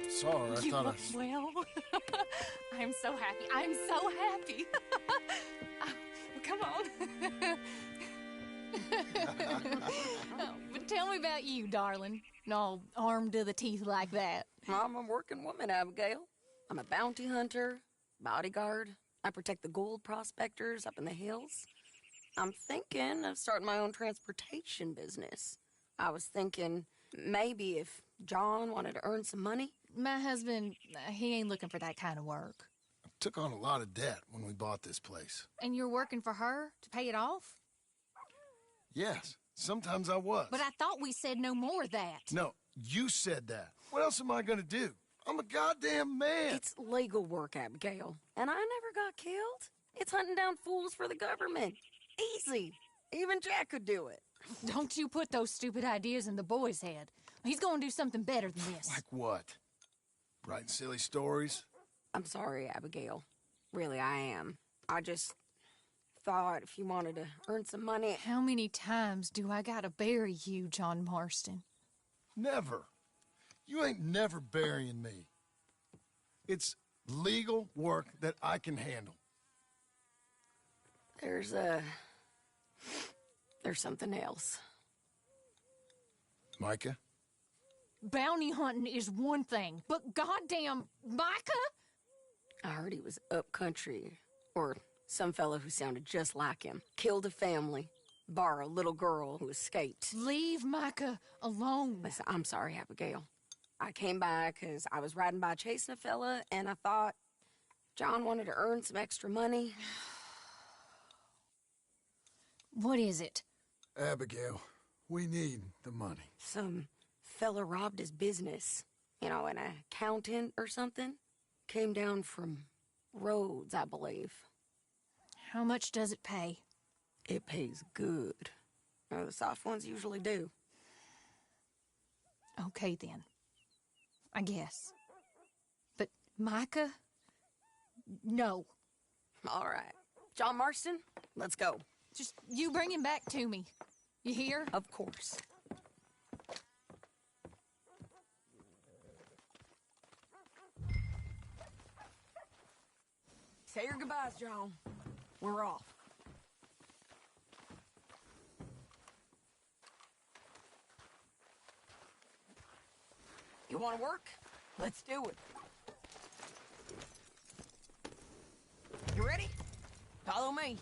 saw her. I You thought look well. I'm so happy. I'm so happy. Well, come on. Oh, but tell me about you, darling. All armed to the teeth like that. I'm a working woman, Abigail. I'm a bounty hunter, bodyguard. I protect the gold prospectors up in the hills. I'm thinking of starting my own transportation business. I was thinking maybe if John wanted to earn some money. My husband, he ain't looking for that kind of work. I took on a lot of debt when we bought this place. And you're working for her to pay it off? Yes, sometimes I was. But I thought we said no more of that. No, you said that. What else am I gonna do? I'm a goddamn man. It's legal work, Abigail. And I never got killed. It's hunting down fools for the government. Easy. Even Jack could do it. Don't you put those stupid ideas in the boy's head. He's gonna do something better than this. Like what? Writing silly stories? I'm sorry, Abigail. Really, I am. I just thought if you wanted to earn some money... How many times do I gotta bury you, John Marston? Never. You ain't never burying me. It's legal work that I can handle. There's something else. Micah? Bounty hunting is one thing, but goddamn Micah? I heard he was up country, or some fellow who sounded just like him. Killed a family, bar a little girl who escaped. Leave Micah alone. Listen, I'm sorry, Abigail. I came by because I was riding by chasing a fella, and I thought John wanted to earn some extra money. What is it? Abigail, we need the money. Some fella robbed his business. You know, an accountant or something. Came down from Rhodes, I believe. How much does it pay? It pays good. Well, the soft ones usually do. Okay, then. I guess. But Micah? No. All right. John Marston, let's go. Just you bring him back to me. You hear? Of course. Say your goodbyes, John. We're off. You want to work? Let's do it. You ready? Follow me.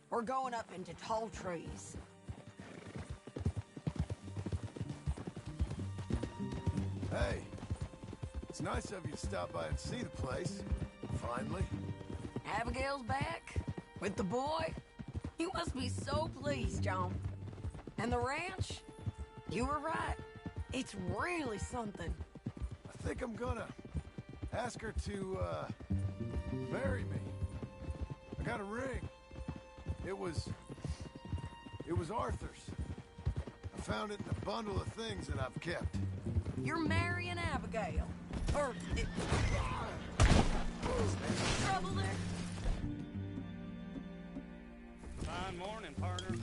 We're going up into tall trees. Hey, it's nice of you to stop by and see the place. Finally. Abigail's back? With the boy? You must be so pleased, John. And the ranch? You were right. It's really something. I think I'm gonna ask her to, marry me. I got a ring. It was Arthur's. I found it in a bundle of things that I've kept. You're marrying Abigail. Or... trouble there? Fine morning, partner.